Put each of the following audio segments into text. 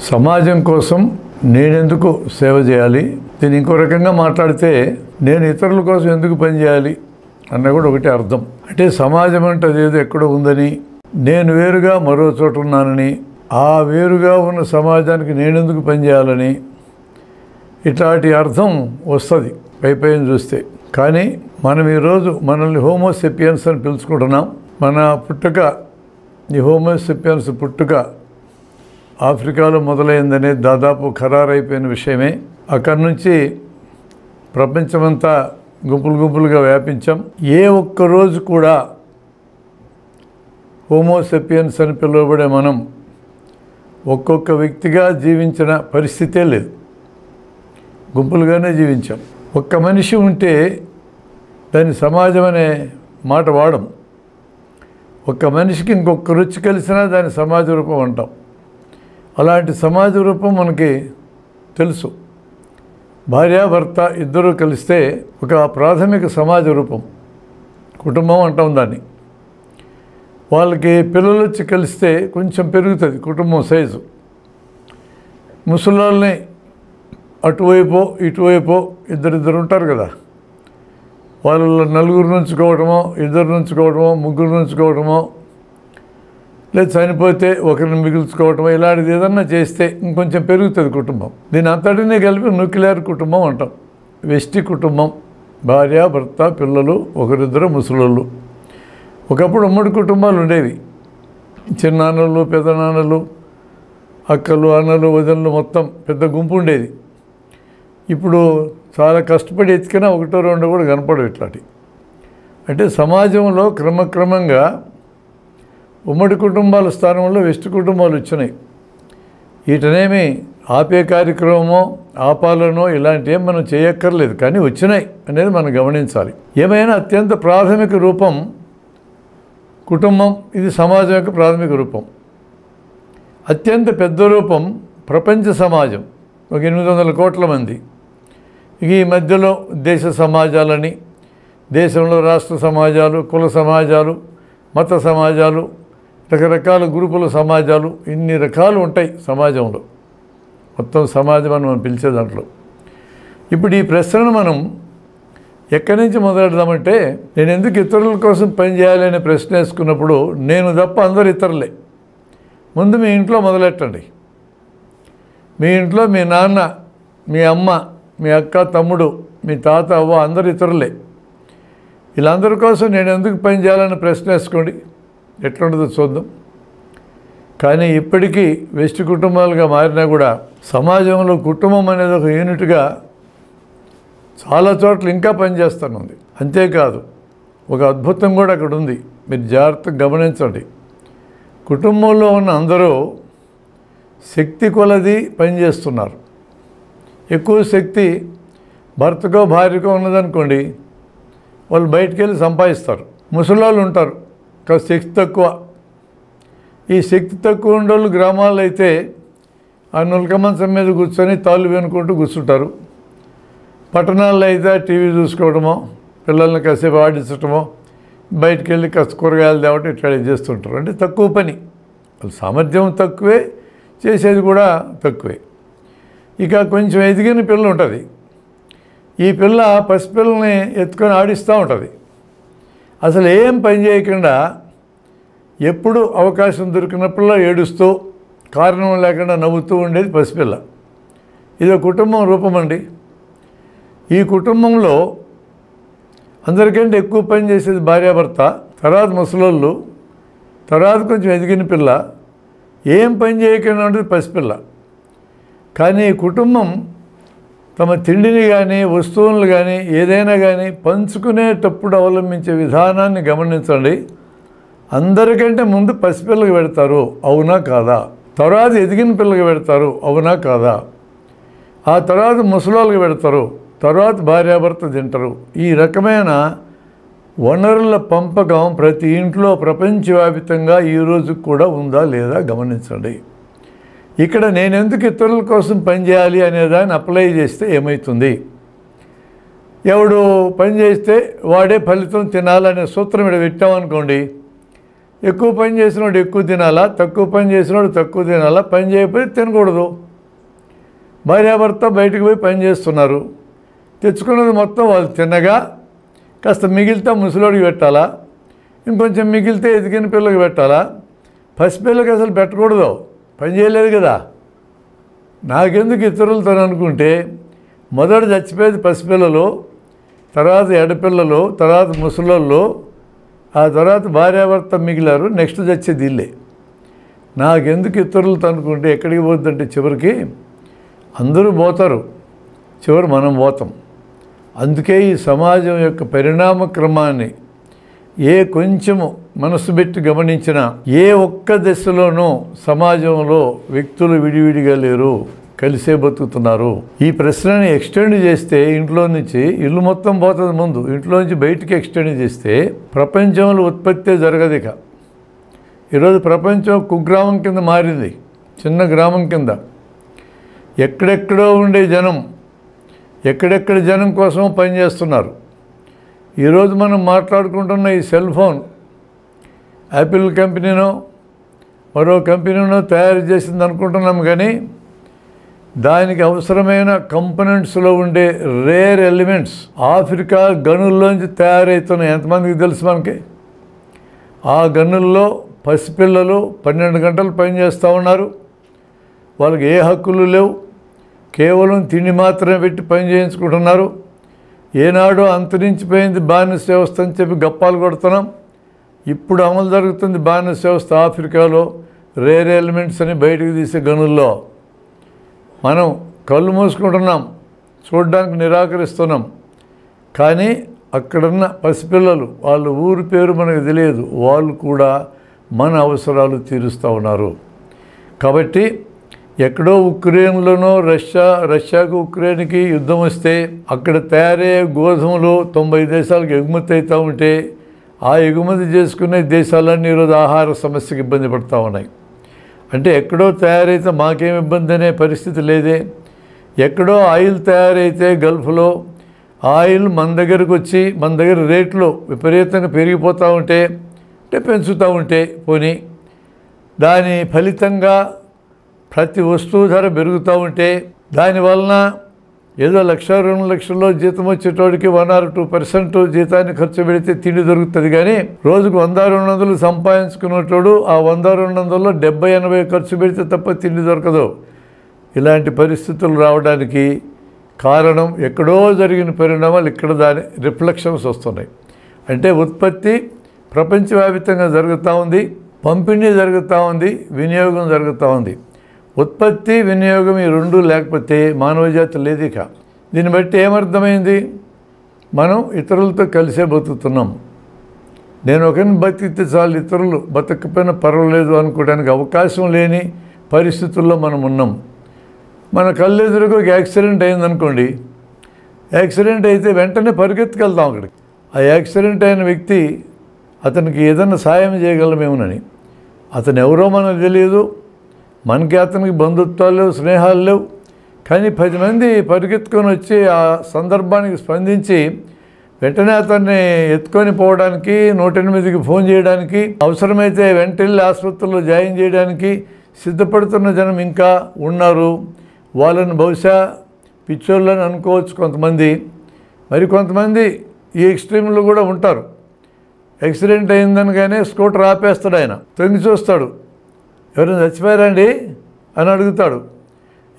సమాజం కోసం నేనెందుకు సేవ చేయాలి, దీన్ని ఇంకో రకంగా మాట్లాడితే నేను ఇతరుల కోసం ఎందుకు పనిచేయాలి అన్న కూడా ఒకటే అర్థం. అంటే సమాజం అంటే అదేదో ఎక్కడో ఉందని, నేను వేరుగా మరో చోట ఉన్నానని, ఆ వేరుగా ఉన్న సమాజానికి నేనెందుకు పనిచేయాలని ఇట్లాంటి అర్థం వస్తుంది పైపైన చూస్తే. కానీ మనం ఈరోజు మనల్ని హోమోసెపియన్స్ అని పిలుచుకుంటున్నాం. మన పుట్టుక, ఈ హోమోసెపియన్స్ పుట్టుక ఆఫ్రికాలో మొదలైందనేది దాదాపు ఖరారైపోయిన విషయమే. అక్కడి నుంచి ప్రపంచమంతా గుంపులు గుంపులుగా వ్యాపించాం. ఏ ఒక్కరోజు కూడా హోమోసెపియన్స్ అని పిలువబడే మనం ఒక్కొక్క వ్యక్తిగా జీవించిన పరిస్థితే లేదు, గుంపులుగానే జీవించాం. ఒక్క మనిషి ఉంటే దాని సమాజం అనే మాట వాడం. ఒక్క మనిషికి ఇంకొక రుచి కలిసినా దాని సమాజ రూపం అంటాం. అలాంటి సమాజ రూపం మనకి తెలుసు. భార్యాభర్త ఇద్దరూ కలిస్తే ఒక ప్రాథమిక సమాజ రూపం, కుటుంబం అంటాం దాన్ని. వాళ్ళకి పిల్లలు వచ్చి కలిస్తే కొంచెం పెరుగుతుంది కుటుంబం సైజు. ముసలాళ్ళని అటువైపో ఇటువైపో ఇద్దరిద్దరు ఉంటారు కదా, వాళ్ళ నలుగురు నుంచుకోవడమో, ఇద్దరు నుంచుకోవడమో, ముగ్గురు నుంచుకోవడమో, లేదు చనిపోతే ఒకరిని మిగుల్చుకోవటమో, ఇలాంటిది ఏదన్నా చేస్తే ఇంకొంచెం పెరుగుతుంది కుటుంబం. దీని అంతటినీ కలిపి న్యూక్లియర్ కుటుంబం అంటాం. వెష్టి కుటుంబం, భార్య భర్త పిల్లలు, ఒకరిద్దరు ముసలోళ్ళు. ఒకప్పుడు ఉమ్మడి కుటుంబాలు ఉండేవి. చిన్నాన్నలు, పెద్దనాన్నలు, అక్కలు, అన్నలు, వదినలు, మొత్తం పెద్ద గుంపు ఉండేది. ఇప్పుడు చాలా కష్టపడి ఎత్తికినా ఒకటో రెండో కూడా కనపడవు ఇట్లాంటి. అంటే సమాజంలో క్రమక్రమంగా ఉమ్మడి కుటుంబాల స్థానంలో వెస్ట్ కుటుంబాలు వచ్చినాయి. వీటనేమి ఆపే కార్యక్రమమో ఆపాలనో ఇలాంటివి మనం చేయక్కర్లేదు, కానీ వచ్చినాయి అనేది మనం గమనించాలి. ఏమైనా అత్యంత ప్రాథమిక రూపం కుటుంబం, ఇది సమాజం యొక్క ప్రాథమిక రూపం. అత్యంత పెద్ద రూపం ప్రపంచ సమాజం, ఒక 800 కోట్ల మంది. ఈ మధ్యలో దేశ సమాజాలని, దేశంలో రాష్ట్ర సమాజాలు, కుల సమాజాలు, మత సమాజాలు, రకరకాల గ్రూపుల సమాజాలు, ఇన్ని రకాలు ఉంటాయి సమాజంలో. మొత్తం సమాజం అని మనం పిలిచే దాంట్లో. ఇప్పుడు ఈ ప్రశ్నను మనం ఎక్కడి నుంచి మొదలెడదామంటే, నేను ఎందుకు ఇతరుల కోసం పనిచేయాలి అనే ప్రశ్న వేసుకున్నప్పుడు నేను తప్ప అందరు ఇతరులే. ముందు మీ ఇంట్లో మొదలెట్టండి. మీ ఇంట్లో మీ నాన్న, మీ అమ్మ, మీ అక్క, తమ్ముడు, మీ తాత, అవ్వ అందరు ఇతరులే. వీళ్ళందరి కోసం నేను ఎందుకు పని చేయాలని ప్రశ్న వేసుకోండి, ఎట్లుంటుందో చూద్దాం. కానీ ఇప్పటికీ వెస్ట్ కుటుంబాలుగా మారినా కూడా సమాజంలో కుటుంబం అనేది ఒక యూనిట్గా చాలా చోట్ల ఇంకా పనిచేస్తుంది. అంతేకాదు ఒక అద్భుతం కూడా అక్కడ ఉంది, మీరు జాగ్రత్తగా గమనించండి. కుటుంబంలో ఉన్న అందరూ శక్తి కొలది పనిచేస్తున్నారు. ఎక్కువ శక్తి భర్తకో భార్యకో ఉన్నదనుకోండి, వాళ్ళు బయటికి వెళ్ళి సంపాదిస్తారు. ముసలాళ్ళు ఉంటారు, కాస్త శక్తి తక్కువ. ఈ శక్తి తక్కువ ఉండేవాళ్ళు గ్రామాల్లో అయితే ఆ నులక మంచం మీద కూర్చొని తాళ్ళు వెనుకుంటూ కూర్చుంటారు. పట్టణాల్లో అయితే టీవీ చూసుకోవడమో, పిల్లల్ని కాసేపు ఆడించడమో, బయటికి వెళ్ళి కాస్త కూరగాయలు తేవటం ఇట్లా చేస్తుంటారు. అంటే తక్కువ పని, వాళ్ళ సామర్థ్యం తక్కువే, చేసేది కూడా తక్కువే. ఇక కొంచెం ఎదిగిన పిల్ల ఉంటుంది. ఈ పిల్ల పసిపిల్లని ఎత్తుకొని ఆడిస్తూ ఉంటుంది. అసలు ఏం పని చేయకుండా ఎప్పుడు అవకాశం దొరికినప్పుడల్లా ఏడుస్తూ కారణం లేకుండా నవ్వుతూ ఉండేది పసిపిల్ల. ఇదో కుటుంబం రూపమండి. ఈ కుటుంబంలో అందరికంటే ఎక్కువ పని చేసేది భార్యాభర్త, తర్వాత ముసలోళ్ళు, తర్వాత కొంచెం ఎదిగిన పిల్ల, ఏం పని చేయకుండా ఉండేది పసిపిల్ల. కానీ ఈ కుటుంబం తమ తిండిని కానీ వస్తువులను కానీ ఏదైనా కానీ పంచుకునేటప్పుడు అవలంబించే విధానాన్ని గమనించండి. అందరికంటే ముందు పసిపిల్లకి పెడతారు, అవునా కాదా? తర్వాత ఎదిగిన పిల్లకి పెడతారు, అవునా కాదా? ఆ తర్వాత ముసలోళ్ళకి పెడతారు, తర్వాత భార్యాభర్త తింటారు. ఈ రకమైన వనరుల పంపకం ప్రతి ఇంట్లో ప్రపంచవ్యాప్తంగా ఈరోజు కూడా ఉందా లేదా గమనించండి. ఇక్కడ నేను ఎందుకు ఇతరుల కోసం పనిచేయాలి అనేదాన్ని అప్లై చేస్తే ఏమవుతుంది? ఎవడు పని చేస్తే వాడే ఫలితం తినాలనే సూత్రం ఇక్కడ పెట్టామనుకోండి, ఎక్కువ పని చేసినోడు ఎక్కువ తినాలా, తక్కువ పని చేసినోడు తక్కువ తినాలా, పని చేయకపోతే తినకూడదు. భార్యాభర్త బయటకు పోయి పని చేస్తున్నారు, తెచ్చుకున్నది మొత్తం వాళ్ళు తినగా కాస్త మిగిలితే ముసలోడికి పెట్టాలా, ఇంకొంచెం మిగిలితే ఎదిగిన పిల్లకి పెట్టాలా. పసిపిల్లకి అసలు పెట్టకూడదు, పని చేయలేదు కదా. నాకెందుకు ఇతరులతో అనుకుంటే మొదట చచ్చిపోయేది పసిపిల్లలు, తర్వాత ఎడపిల్లలు, తర్వాత ముసలోళ్ళు, ఆ తర్వాత భార్యాభర్త మిగిలారు, నెక్స్ట్ చచ్చేది ఇల్లే. నాకెందుకు ఇతరులతో అనుకుంటే ఎక్కడికి పోతుందంటే చివరికి అందరూ పోతారు, చివరి మనం పోతాం. అందుకే ఈ సమాజం యొక్క పరిణామ క్రమాన్ని కొంచెము మనసు పెట్టి గమనించినా ఏ ఒక్క దశలోనూ సమాజంలో వ్యక్తులు విడివిడిగా లేరు, కలిసే బతుకుతున్నారు. ఈ ప్రశ్నని ఎక్స్టెండ్ చేస్తే ఇంట్లో నుంచి ఇల్లు మొత్తం పోతుంది. ముందు ఇంట్లో నుంచి బయటికి ఎక్స్టెండ్ చేస్తే ప్రపంచంలో ఉత్పత్తి జరగదు. ఇక ఈరోజు ప్రపంచం కుగ్రామం కింద మారింది, చిన్న గ్రామం కింద. ఎక్కడెక్కడో ఉండే జనం ఎక్కడెక్కడ జనం కోసం పనిచేస్తున్నారు. ఈరోజు మనం మాట్లాడుకుంటున్న ఈ సెల్ ఫోన్ యాపిల్ కంపెనీనో మరో కంపెనీనో తయారు చేసింది అనుకుంటున్నాం, కానీ దానికి అవసరమైన కంపోనెంట్స్లో ఉండే రేర్ ఎలిమెంట్స్ ఆఫ్రికా గనుల్లోంచి తయారవుతున్నాయి. ఎంతమందికి తెలుసు మనకి? ఆ గనుల్లో పసిపిల్లలు 12 గంటలు పనిచేస్తూ ఉన్నారు. వాళ్ళకి ఏ హక్కులు లేవు, కేవలం తిండి మాత్రమే పెట్టి పని చేయించుకుంటున్నారు. ఏనాడో అంతరించిపోయింది బానిస వ్యవస్థ అని చెప్పి గప్పాలు కొడుతున్నాం. ఇప్పుడు అమలు జరుగుతుంది బానిస వ్యవస్థ ఆఫ్రికాలో. రేర్ ఎలిమెంట్స్ అని బయటకు తీసే గనుల్లో మనం కళ్ళు మూసుకుంటున్నాం, చూడడానికి నిరాకరిస్తున్నాం. కానీ అక్కడున్న పసిపిల్లలు, వాళ్ళ ఊరి పేరు మనకు తెలియదు, వాళ్ళు కూడా మన అవసరాలు తీరుస్తూ ఉన్నారు. కాబట్టి ఎక్కడో ఉక్రెయిన్లోనో రష్యాకు ఉక్రెయిన్కి యుద్ధం వస్తే అక్కడ తయారయ్యే గోధుమలు 90 దేశాలకు ఎగుమతి అవుతూ ఉంటే ఆ ఎగుమతి చేసుకునే దేశాలన్నీ ఈరోజు ఆహార సమస్యకు ఇబ్బంది పడుతూ ఉన్నాయి. అంటే ఎక్కడో తయారైతే మాకేం ఇబ్బంది అనే పరిస్థితి లేదే. ఎక్కడో ఆయిల్ తయారైతే గల్ఫ్లో ఆయిల్ మన దగ్గరకు వచ్చి మన దగ్గర రేట్లు విపరీతంగా పెరిగిపోతూ ఉంటే, అంటే పెంచుతూ ఉంటే పోనీ దాని ఫలితంగా ప్రతి వస్తువు ధర పెరుగుతూ ఉంటే దానివలన ఏదో 1,00,000-2 లక్షల్లో జీతం వచ్చేటోడికి 1 or 2% జీతాన్ని ఖర్చు పెడితే తిండి దొరుకుతుంది. కానీ రోజుకు 100-200 సంపాదించుకునేటోడు ఆ 100-200లో 70-80 ఖర్చు పెడితే తప్ప తిండి దొరకదు. ఇలాంటి పరిస్థితులు రావడానికి కారణం ఎక్కడో జరిగిన పరిణామాలు ఇక్కడ దాని రిఫ్లెక్షన్స్ వస్తున్నాయి. అంటే ఉత్పత్తి ప్రపంచవ్యాప్తంగా జరుగుతూ ఉంది, పంపిణీ జరుగుతూ ఉంది, వినియోగం జరుగుతూ ఉంది. ఉత్పత్తి వినియోగం ఈ రెండు లేకపోతే మానవజాతి లేదు. ఇక దీన్ని బట్టి ఏమర్థమైంది? మనం ఇతరులతో కలిసే బతుకుతున్నాం. నేను ఒకరిని బతికితే చాలు, ఇతరులు బతకపోయినా పర్వాలేదు అనుకోవడానికి అవకాశం లేని పరిస్థితుల్లో మనం ఉన్నాం. మన కళ్ళెదురుగా ఒక యాక్సిడెంట్ అయిందనుకోండి, యాక్సిడెంట్ అయితే వెంటనే పరిగెత్తుకెళ్తాం అక్కడికి. ఆ యాక్సిడెంట్ అయిన వ్యక్తి అతనికి ఏదైనా సాయం చేయగలమేమోనని. అతను ఎవరో మనకు తెలియదు, మనకి అతనికి బంధుత్వాలు లేవు, స్నేహాలు లేవు. కానీ 10 మంది పరిగెత్తుకొని వచ్చి ఆ సందర్భానికి స్పందించి వెంటనే అతన్ని ఎత్తుకొని పోవడానికి, 108కి ఫోన్ చేయడానికి, అవసరమైతే వెంటనే ఆసుపత్రిలో జాయిన్ చేయడానికి సిద్ధపడుతున్న జనం ఇంకా ఉన్నారు. వాళ్ళని బహుశా పిచ్చోళ్ళని అనుకోవచ్చు కొంతమంది. మరి కొంతమంది ఈ ఎక్స్ట్రీమ్లో కూడా ఉంటారు. యాక్సిడెంట్ అయిందనగానే స్కూటర్ ఆపేస్తాడు, ఆయన తొంగి చూస్తాడు, ఎవరైనా చచ్చిపోయారండి అని అడుగుతాడు.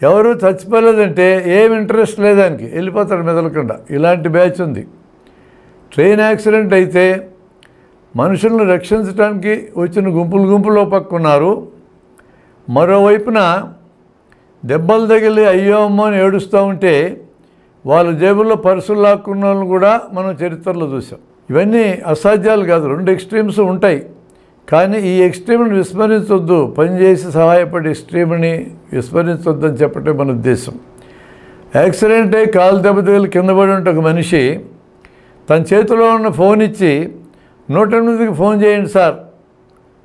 ఎవరు చచ్చిపోలేదంటే ఏం ఇంట్రెస్ట్ లేదానికి, వెళ్ళిపోతాడు మెదలకుండా. ఇలాంటి బ్యాచ్ ఉంది. ట్రైన్ యాక్సిడెంట్ అయితే మనుషులను రక్షించడానికి వచ్చిన గుంపులు పక్కున్నారు. మరోవైపున దెబ్బలు తగిలి అయ్యో అమ్మో అని ఏడుస్తూ ఉంటే వాళ్ళ జేబుల్లో పర్సులు లాక్కున్న వాళ్ళని కూడా మనం చరిత్రలో చూసాం. ఇవన్నీ అసాధ్యాలు కాదు, 2 ఎక్స్ట్రీమ్స్ ఉంటాయి. కానీ ఈ ఎక్స్ట్రీమ్ని విస్మరించొద్దు, పనిచేసి సహాయపడే ఎక్స్ట్రీమ్ని విస్మరించొద్దు అని చెప్పటే మన ఉద్దేశం. యాక్సిడెంట్ అయ్యి కాలు దెబ్బ తగిలి కింద పడి ఉంటే ఒక మనిషి తన చేతిలో ఉన్న ఫోన్ ఇచ్చి 108కి ఫోన్ చేయండి సార్,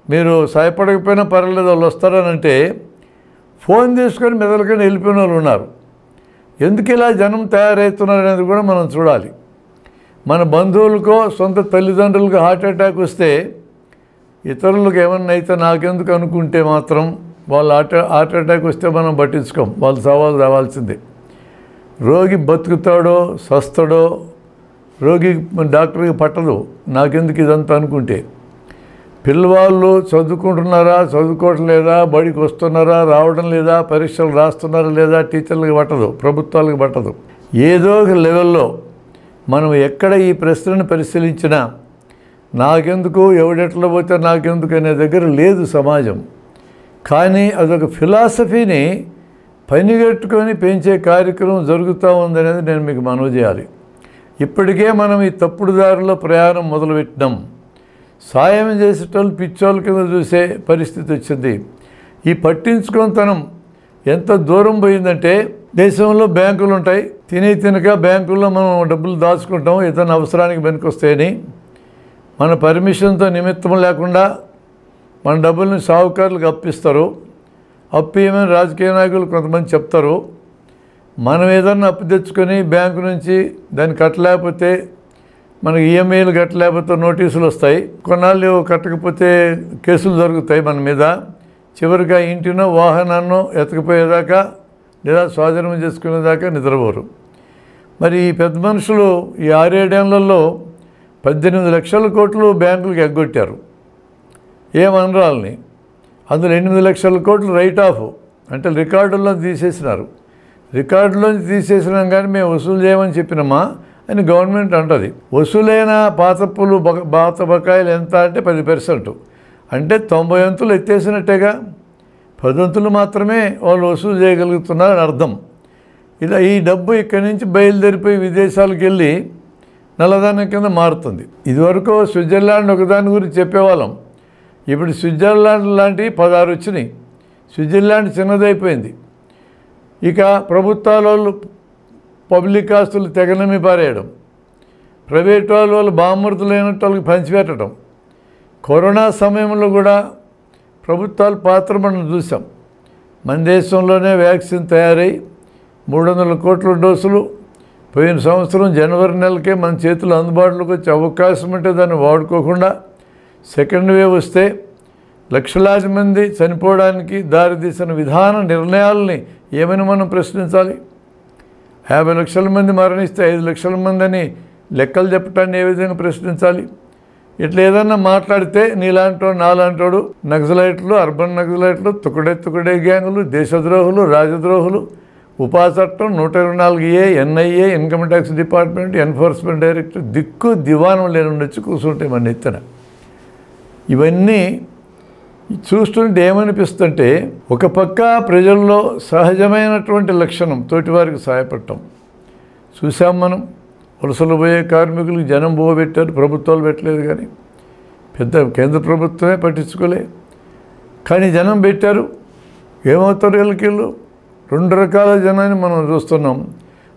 మీరు సహాయపడకపోయినా పర్వాలేదు వాళ్ళు వస్తారనంటే ఫోన్ తీసుకొని మెదలకని వెళ్ళిపోయిన వాళ్ళు ఉన్నారు. ఎందుకు ఇలా జనం తయారవుతున్నారు అనేది కూడా మనం చూడాలి. మన బంధువులకో సొంత తల్లిదండ్రులకు హార్ట్ అటాక్ వస్తే ఇతరులకు ఏమన్నా అయితే నాకెందుకు అనుకుంటే మాత్రం వాళ్ళు హార్ట్ అటాక్ వస్తే మనం పట్టించుకోం, వాళ్ళు సవాలు రావాల్సిందే. రోగి బతుకుతాడో సస్తాడో రోగి డాక్టర్కి పట్టదు నాకెందుకు ఇదంతా అనుకుంటే. పిల్లవాళ్ళు చదువుకుంటున్నారా చదువుకోవట్లేదా, బడికి వస్తున్నారా రావడం లేదా, పరీక్షలు రాస్తున్నారా లేదా టీచర్లకు పట్టదు, ప్రభుత్వాలకు పట్టదు. ఏదో ఒక లెవెల్లో మనం ఎక్కడ ఈ ప్రశ్నను పరిశీలించినా నాకెందుకు ఎవడెట్లా పోతే నాకెందుకు అనే దగ్గర లేదు సమాజం. కానీ అదొక ఫిలాసఫీని పనిగట్టుకొని పెంచే కార్యక్రమం జరుగుతూ ఉందనేది నేను మీకు మనవి చేయాలి. ఇప్పటికే మనం ఈ తప్పుడు దారిలో ప్రయాణం మొదలుపెట్టినాం. సాయం చేసేటోళ్ళు పిచ్చోళ్ళ కింద చూసే పరిస్థితి వచ్చింది. ఈ పట్టించుకోనితనం ఎంత దూరం పోయిందంటే, దేశంలో బ్యాంకులు ఉంటాయి, తినక బ్యాంకుల్లో మనం డబ్బులు దాచుకుంటాం ఇతని అవసరానికి పనికొస్తాయని. మన పర్మిషన్తో నిమిత్తం లేకుండా మన డబ్బుల్ని సాహుకారులకు అప్పిస్తారు. అప్పు ఏమైనా రాజకీయ నాయకులు కొంతమంది చెప్తారు. మనం ఏదన్నా అప్పు తెచ్చుకొని బ్యాంకు నుంచి దాన్ని కట్టలేకపోతే, మనకి ఈఎంఐలు కట్టలేకపోతే నోటీసులు వస్తాయి. కొన్నాళ్ళు కట్టకపోతే కేసులు జరుగుతాయి మన మీద. చివరిగా ఇంటినో వాహనాన్నో ఎతకపోయేదాకా లేదా స్వాధీనం చేసుకునేదాకా నిద్రపోరు. మరి ఈ పెద్ద మనుషులు ఈ 6-7 ఏళ్లలో 18 లక్షల కోట్లు బ్యాంకులకు ఎగ్గొట్టారు ఏమనరాలని. అందులో 8 లక్షల కోట్లు రైట్ ఆఫ్, అంటే రికార్డుల్లో తీసేసినారు. రికార్డులోంచి తీసేసినాం కానీ మేము వసూలు చేయమని చెప్పినామా అని గవర్నమెంట్ అంటుంది. వసూలైన పాతప్పులు పాత బకాయిలు ఎంత అంటే 10%, అంటే 90 వంతులు ఎత్తేసినట్టేగా. 10 వంతులు మాత్రమే వాళ్ళు వసూలు చేయగలుగుతున్నారని అర్థం. ఇలా ఈ డబ్బు ఇక్కడి నుంచి బయలుదేరిపోయి విదేశాలకు వెళ్ళి నల్లధనం కింద మారుతుంది. ఇదివరకు స్విట్జర్లాండ్ ఒకదాని గురించి చెప్పేవాళ్ళం. ఇప్పుడు స్విట్జర్లాండ్ లాంటి 16 వచ్చినాయి. స్విట్జర్లాండ్ చిన్నదైపోయింది. ఇక ప్రభుత్వాల వాళ్ళు పబ్లిక్ ఆస్తులు తెగనమ్మి పారేయడం, ప్రైవేట్ వాళ్ళు బామృతులైనట్టు వాళ్ళకి పంచిపెట్టడం. కరోనా సమయంలో కూడా ప్రభుత్వాల పాత్ర మనం చూసాం. మన దేశంలోనే వ్యాక్సిన్ తయారై 300 కోట్ల డోసులు పోయిన సంవత్సరం జనవరి నెలకే మన చేతులు అందుబాటులోకి వచ్చే అవకాశం ఉంటే దాన్ని వాడుకోకుండా సెకండ్ వేవ్ వస్తే లక్షలాది మంది చనిపోవడానికి దారితీసిన విధాన నిర్ణయాలని ఏమని మనం ప్రశ్నించాలి? 50 లక్షల మంది మరణిస్తే 5 లక్షల మంది అని లెక్కలు చెప్పటాన్ని ఏ విధంగా ప్రశ్నించాలి? ఇట్లా ఏదన్నా మాట్లాడితే నీలాంటోడు నాలాంటోడు, నక్సలైట్లు, అర్బన్ నక్సలైట్లు, తుకడే గ్యాంగులు, దేశద్రోహులు, రాజద్రోహులు, ఉపా చట్టం 124A, NIA, income tax department, enforcement director దిక్కు దివానం లేని వచ్చి కూర్చుంటాయి మన ఎత్తున. ఇవన్నీ చూస్తుంటే ఏమనిపిస్తుంటే, ఒక పక్క ప్రజల్లో సహజమైనటువంటి లక్షణం తోటివారికి సహాయపడటం చూసాం మనం. వలసలు పోయే కార్మికులకు జనం పెట్టారు, ప్రభుత్వాలు పెట్టలేదు. కానీ పెద్ద కేంద్ర ప్రభుత్వమే పట్టించుకోలే, కానీ జనం పెట్టారు. ఏమవుతారు వీళ్ళకిళ్ళు? 2 రకాల జనాన్ని మనం చూస్తున్నాం.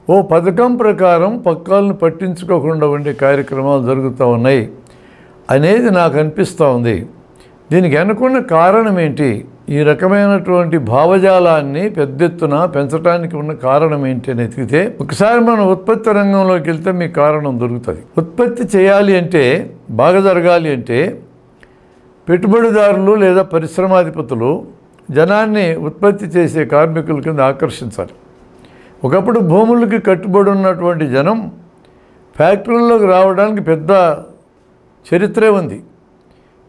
ఓ పథకం ప్రకారం పక్కాలను పట్టించుకోకుండా ఉండే కార్యక్రమాలు జరుగుతూ ఉన్నాయి అనేది నాకు అనిపిస్తూ ఉంది. దీనికి అనుకున్న కారణం ఏంటి? ఈ రకమైనటువంటి భావజాలాన్ని పెద్ద ఎత్తున పెంచడానికి ఉన్న కారణం ఏంటి అని ఎతికితే, ఒకసారి మనం ఉత్పత్తి రంగంలోకి వెళ్తే మీకు కారణం దొరుకుతుంది. ఉత్పత్తి చేయాలి అంటే, బాగా జరగాలి అంటే పెట్టుబడిదారులు లేదా పరిశ్రమాధిపతులు జనాన్ని ఉత్పత్తి చేసే కార్మికుల కింద ఆకర్షించాలి. ఒకప్పుడు భూములకి కట్టుబడి ఉన్నటువంటి జనం ఫ్యాక్టరీల్లోకి రావడానికి పెద్ద చరిత్రే ఉంది.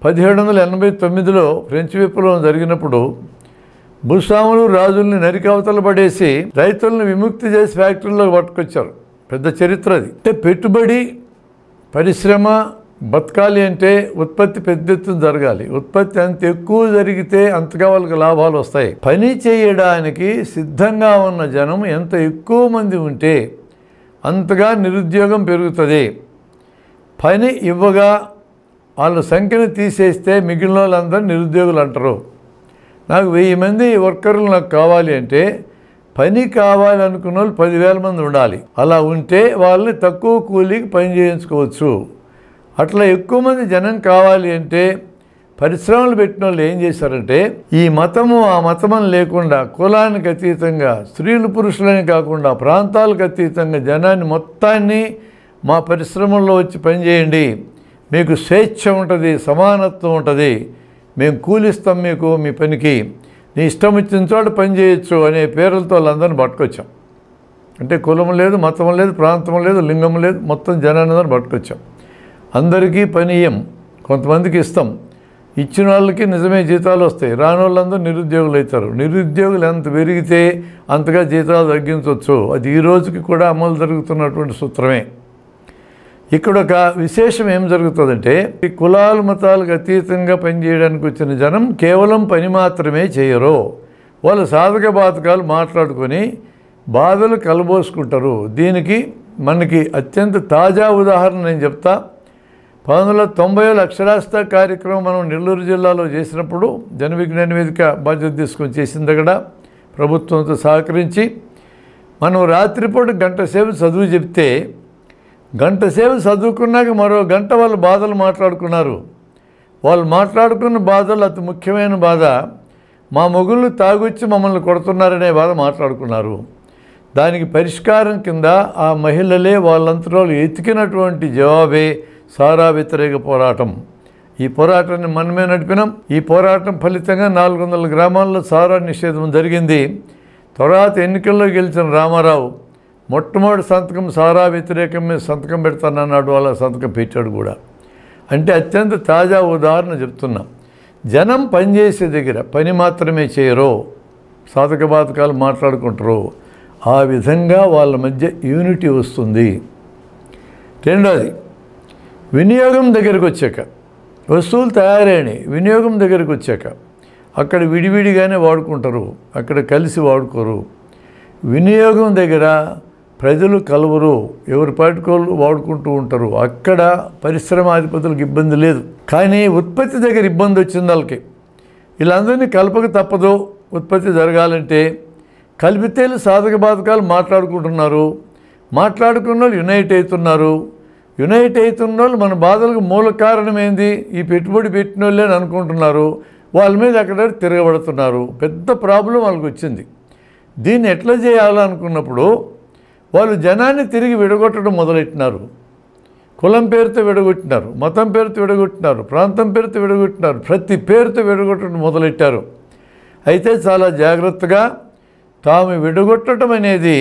1789లో ఫ్రెంచ్ విప్లవం జరిగినప్పుడు భూస్వాములు రాజుల్ని నరికవతల పడేసి రైతులను విముక్తి చేసి ఫ్యాక్టరీలోకి పట్టుకొచ్చారు. పెద్ద చరిత్ర అది. అంటే పెట్టుబడి పరిశ్రమ బతకాలి అంటే ఉత్పత్తి పెద్ద ఎత్తున జరగాలి. ఉత్పత్తి అంత ఎక్కువ జరిగితే అంతగా వాళ్ళకి లాభాలు వస్తాయి. పని చేయడానికి సిద్ధంగా ఉన్న జనం ఎంత ఎక్కువ మంది ఉంటే అంతగా నిరుద్యోగం పెరుగుతుంది. పని ఇవ్వగా వాళ్ళ సంఖ్యను తీసేస్తే మిగిలిన వాళ్ళందరూ నిరుద్యోగులు అంటారు. నాకు 1000 మంది వర్కర్లు నాకు కావాలి అంటే పని కావాలనుకున్న వాళ్ళు 10,000 మంది ఉండాలి. అలా ఉంటే వాళ్ళని తక్కువ కూలీకి పని చేయించుకోవచ్చు. అట్లా ఎక్కువ మంది జనం కావాలి అంటే పరిశ్రమలు పెట్టిన వాళ్ళు ఏం చేశారంటే, ఈ మతము ఆ మతమని లేకుండా కులానికి అతీతంగా స్త్రీలు పురుషులని కాకుండా ప్రాంతాలకు అతీతంగా జనాన్ని మొత్తాన్ని మా పరిశ్రమల్లో వచ్చి పనిచేయండి, మీకు స్వేచ్ఛ ఉంటుంది, సమానత్వం ఉంటుంది, మేము కూలిస్తాం మీకు మీ పనికి, నీ ఇష్టం వచ్చిన చోట పని చేయొచ్చు అనే పేర్లతో వాళ్ళందరినీ పట్టుకొచ్చాం. అంటే కులం లేదు, మతం లేదు, ప్రాంతం లేదు, లింగం లేదు, మొత్తం జనాన్ని పట్టుకొచ్చాం. అందరికీ పని ఇయ్యం, కొంతమందికి ఇస్తాం. ఇచ్చిన వాళ్ళకి నిజమే జీతాలు వస్తాయి, రాని వాళ్ళందరూ నిరుద్యోగులు అవుతారు. నిరుద్యోగులు ఎంత పెరిగితే అంతగా జీతాలు తగ్గించవచ్చు. అది ఈ రోజుకి కూడా అమలు జరుగుతున్నటువంటి సూత్రమే. ఇక్కడ ఒక విశేషం ఏం జరుగుతుందంటే, ఈ కులాలు మతాలకు అతీతంగా పనిచేయడానికి వచ్చిన జనం కేవలం పని మాత్రమే చేయరు. వాళ్ళు సాధక బాధకాలు మాట్లాడుకొని బాధలు కలబోసుకుంటారు. దీనికి మనకి అత్యంత తాజా ఉదాహరణ నేను చెప్తా. 1990 అక్షరాస్యత కార్యక్రమం మనం నెల్లూరు జిల్లాలో చేసినప్పుడు జన విజ్ఞాన వేదిక బాధ్యత తీసుకొని చేసింది. అక్కడ ప్రభుత్వంతో సహకరించి మనం రాత్రిపూట గంట సేపు చదువు చెప్తే, గంట సేపు చదువుకున్నాక మరో గంట వాళ్ళు బాధలు మాట్లాడుకున్నారు. వాళ్ళు మాట్లాడుకున్న బాధలు అతి ముఖ్యమైన బాధ, మా మొగుళ్ళు తాగొచ్చి మమ్మల్ని కొడుతున్నారనే బాధ మాట్లాడుకున్నారు. దానికి పరిష్కారం కింద ఆ మహిళలే వాళ్ళంతలో ఎతికినటువంటి జవాబే సారా వ్యతిరేక పోరాటం. ఈ పోరాటాన్ని మనమే నడిపినాం. ఈ పోరాటం ఫలితంగా 400 గ్రామాల్లో సారా నిషేధం జరిగింది. తర్వాత ఎన్నికల్లో గెలిచిన రామారావు మొట్టమొదటి సంతకం సారా వ్యతిరేకం మీద సంతకం పెడతానన్నాడు. వాళ్ళ సంతకం పెట్టాడు కూడా. అంటే అత్యంత తాజా ఉదాహరణ చెప్తున్నాం. జనం పనిచేసే దగ్గర పని మాత్రమే చేయరు, సాధక బాధకాలు మాట్లాడుకుంటారు. ఆ విధంగా వాళ్ళ మధ్య యూనిటీ వస్తుంది. రెండోది, వినియోగం దగ్గరికి వచ్చాక, వస్తువులు తయారైనవి వినియోగం దగ్గరికి వచ్చాక అక్కడ విడివిడిగానే వాడుకుంటారు, అక్కడ కలిసి వాడుకోరు. వినియోగం దగ్గర ప్రజలు కలవరు, ఎవరి పాటుకోళ్ళు వాడుకుంటూ ఉంటారు. అక్కడ పరిశ్రమాధిపతులకు ఇబ్బంది లేదు. కానీ ఉత్పత్తి దగ్గర ఇబ్బంది వచ్చింది వాళ్ళకి. వీళ్ళందరినీ కలపక తప్పదు. ఉత్పత్తి జరగాలంటే కలిపితే సాధక బాధకాలు మాట్లాడుకుంటున్నారు. మాట్లాడుకున్న వాళ్ళు యునైట్ అవుతున్నారు. యునైట్ అవుతున్న వాళ్ళు మన బాధలకు మూల కారణం ఏంది, ఈ పెట్టుబడి పెట్టిన వాళ్ళే అని అనుకుంటున్నారు. వాళ్ళ మీద అక్కడ తిరగబడుతున్నారు. పెద్ద ప్రాబ్లం వాళ్ళకి వచ్చింది. దీన్ని ఎట్లా చేయాలనుకున్నప్పుడు వాళ్ళు జనాన్ని తిరిగి విడగొట్టడం మొదలెట్టినారు. కులం పేరుతో విడగొట్టినారు, మతం పేరుతో విడగొట్టినారు, ప్రాంతం పేరుతో విడగొట్టినారు, ప్రతి పేరుతో విడగొట్టడం మొదలెట్టారు. అయితే చాలా జాగ్రత్తగా తాము విడగొట్టడం అనేది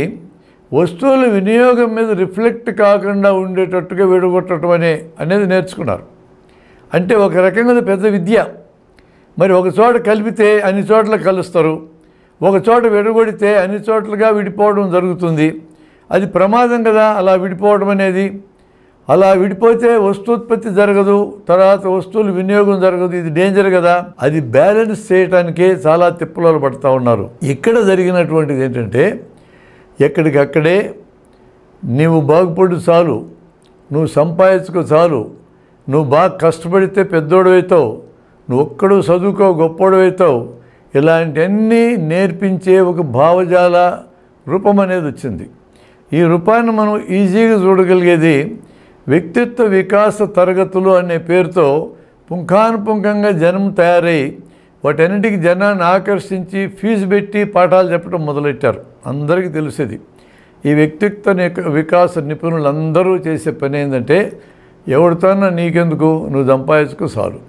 వస్తువుల వినియోగం మీద రిఫ్లెక్ట్ కాకుండా ఉండేటట్టుగా విడగొట్టడం అనేది నేర్చుకున్నారు. అంటే ఒక రకంగా పెద్ద విద్య. మరి ఒక చోట కలిపితే అన్ని చోట్ల కలుస్తారు, ఒక చోట విడగొడితే అన్ని చోట్లుగా విడిపోవడం జరుగుతుంది. అది ప్రమాదం కదా అలా విడిపోవడం అనేది. అలా విడిపోతే వస్తూత్పత్తి జరగదు, తర్వాత వస్తువుల వినియోగం జరగదు. ఇది డేంజర్ కదా. అది బ్యాలెన్స్ చేయడానికే చాలా తిప్పలు పడుతూ ఉన్నారు. ఇక్కడ జరిగినటువంటిది ఏంటంటే, ఎక్కడికక్కడే నీవు బాగుపడు చాలు, నువ్వు సంపాదించుకో చాలు, నువ్వు బాగా కష్టపడితే పెద్దోడు అవుతావు, నువ్వు ఒక్కడు చదువుకో గొప్పోడు అవుతావు, ఇలాంటివన్నీ నేర్పించే ఒక భావజాల రూపం అనేది వచ్చింది. ఈ రూపాన్ని మనం ఈజీగా చూడగలిగేది వ్యక్తిత్వ వికాస తరగతులు అనే పేరుతో పుంఖానుపుంఖంగా జనం తయారై వాటన్నిటికీ జనాన్ని ఆకర్షించి ఫీజు పెట్టి పాఠాలు చెప్పడం మొదలెట్టారు. అందరికీ తెలిసేది. ఈ వ్యక్తిత్వ వికాస నిపుణులందరూ చేసే పని ఏంటంటే, ఎవరితోన్నా నీకెందుకు, నువ్వు సంపాదించుకో చాలు,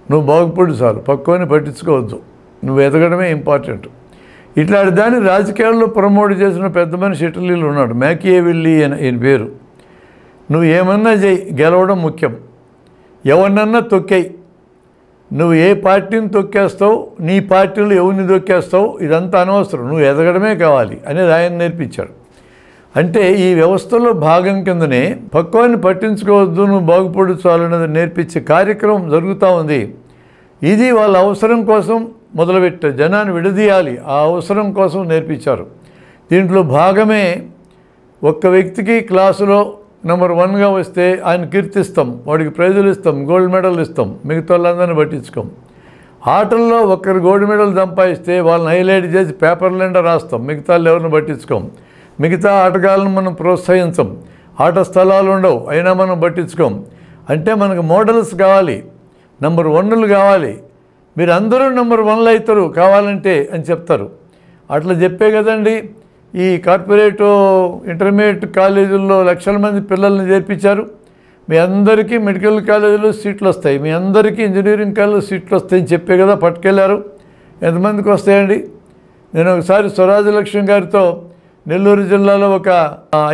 నువ్వు బాగుపడు చాలు, పక్కని పట్టించుకోవద్దు, నువ్వు ఎదగడమే ఇంపార్టెంట్. ఇట్లాంటి దాన్ని రాజకీయాల్లో ప్రమోట్ చేసిన పెద్ద మనిషి ఇటలీలో ఉన్నాడు, మ్యాకియావెల్లి అని ఈయన పేరు. నువ్వు ఏమన్నా చేయి, గెలవడం ముఖ్యం. ఎవరినన్నా తొక్కాయి, నువ్వు ఏ పార్టీని తొక్కేస్తావు, నీ పార్టీలో ఎవరిని తొక్కేస్తావు, ఇదంతా అనవసరం, నువ్వు ఎదగడమే కావాలి అనేది ఆయన నేర్పించాడు. అంటే ఈ వ్యవస్థలో భాగం కిందనే పక్వాన్ని పట్టించుకోవద్దు, నువ్వు బాగుపడు చాలనేది నేర్పించే కార్యక్రమం జరుగుతూ ఉంది. ఇది వాళ్ళ అవసరం కోసం మొదలుపెట్టారు. జనాన్ని విడదీయాలి, ఆ అవసరం కోసం నేర్పించారు. దీంట్లో భాగమే ఒక్క వ్యక్తికి క్లాసులో నెంబర్ 1గా వస్తే ఆయన కీర్తిస్తాం, వాడికి ప్రైజులు ఇస్తాం, గోల్డ్ మెడల్ ఇస్తాం, మిగతా వాళ్ళందరినీ పట్టించుకోం. ఆటల్లో ఒక్కరు గోల్డ్ మెడల్ సంపాదిస్తే వాళ్ళని హైలైట్ చేసి పేపర్ నిండా రాస్తాం, మిగతా ఎవరిని పట్టించుకోం. మిగతా ఆటగాళ్ళను మనం ప్రోత్సహించం, ఆట స్థలాలు ఉండవు అయినా మనం పట్టించుకోం. అంటే మనకు మోడల్స్ కావాలి, నెంబర్ 1లు కావాలి, మీరు అందరూ నెంబర్ 1లు అవుతారు కావాలంటే అని చెప్తారు. అట్లా చెప్పే కదండి ఈ కార్పొరేట్ ఇంటర్మీడియట్ కాలేజీల్లో లక్షల మంది పిల్లల్ని చేర్పించారు. మీ అందరికీ మెడికల్ కాలేజీలో సీట్లు వస్తాయి, మీ అందరికీ ఇంజనీరింగ్ కాలేజీలో సీట్లు వస్తాయని చెప్పే కదా పట్టుకెళ్ళారు. ఎంతమందికి వస్తాయండి? నేను ఒకసారి స్వరాజ్యలక్ష్మి గారితో నెల్లూరు జిల్లాలో ఒక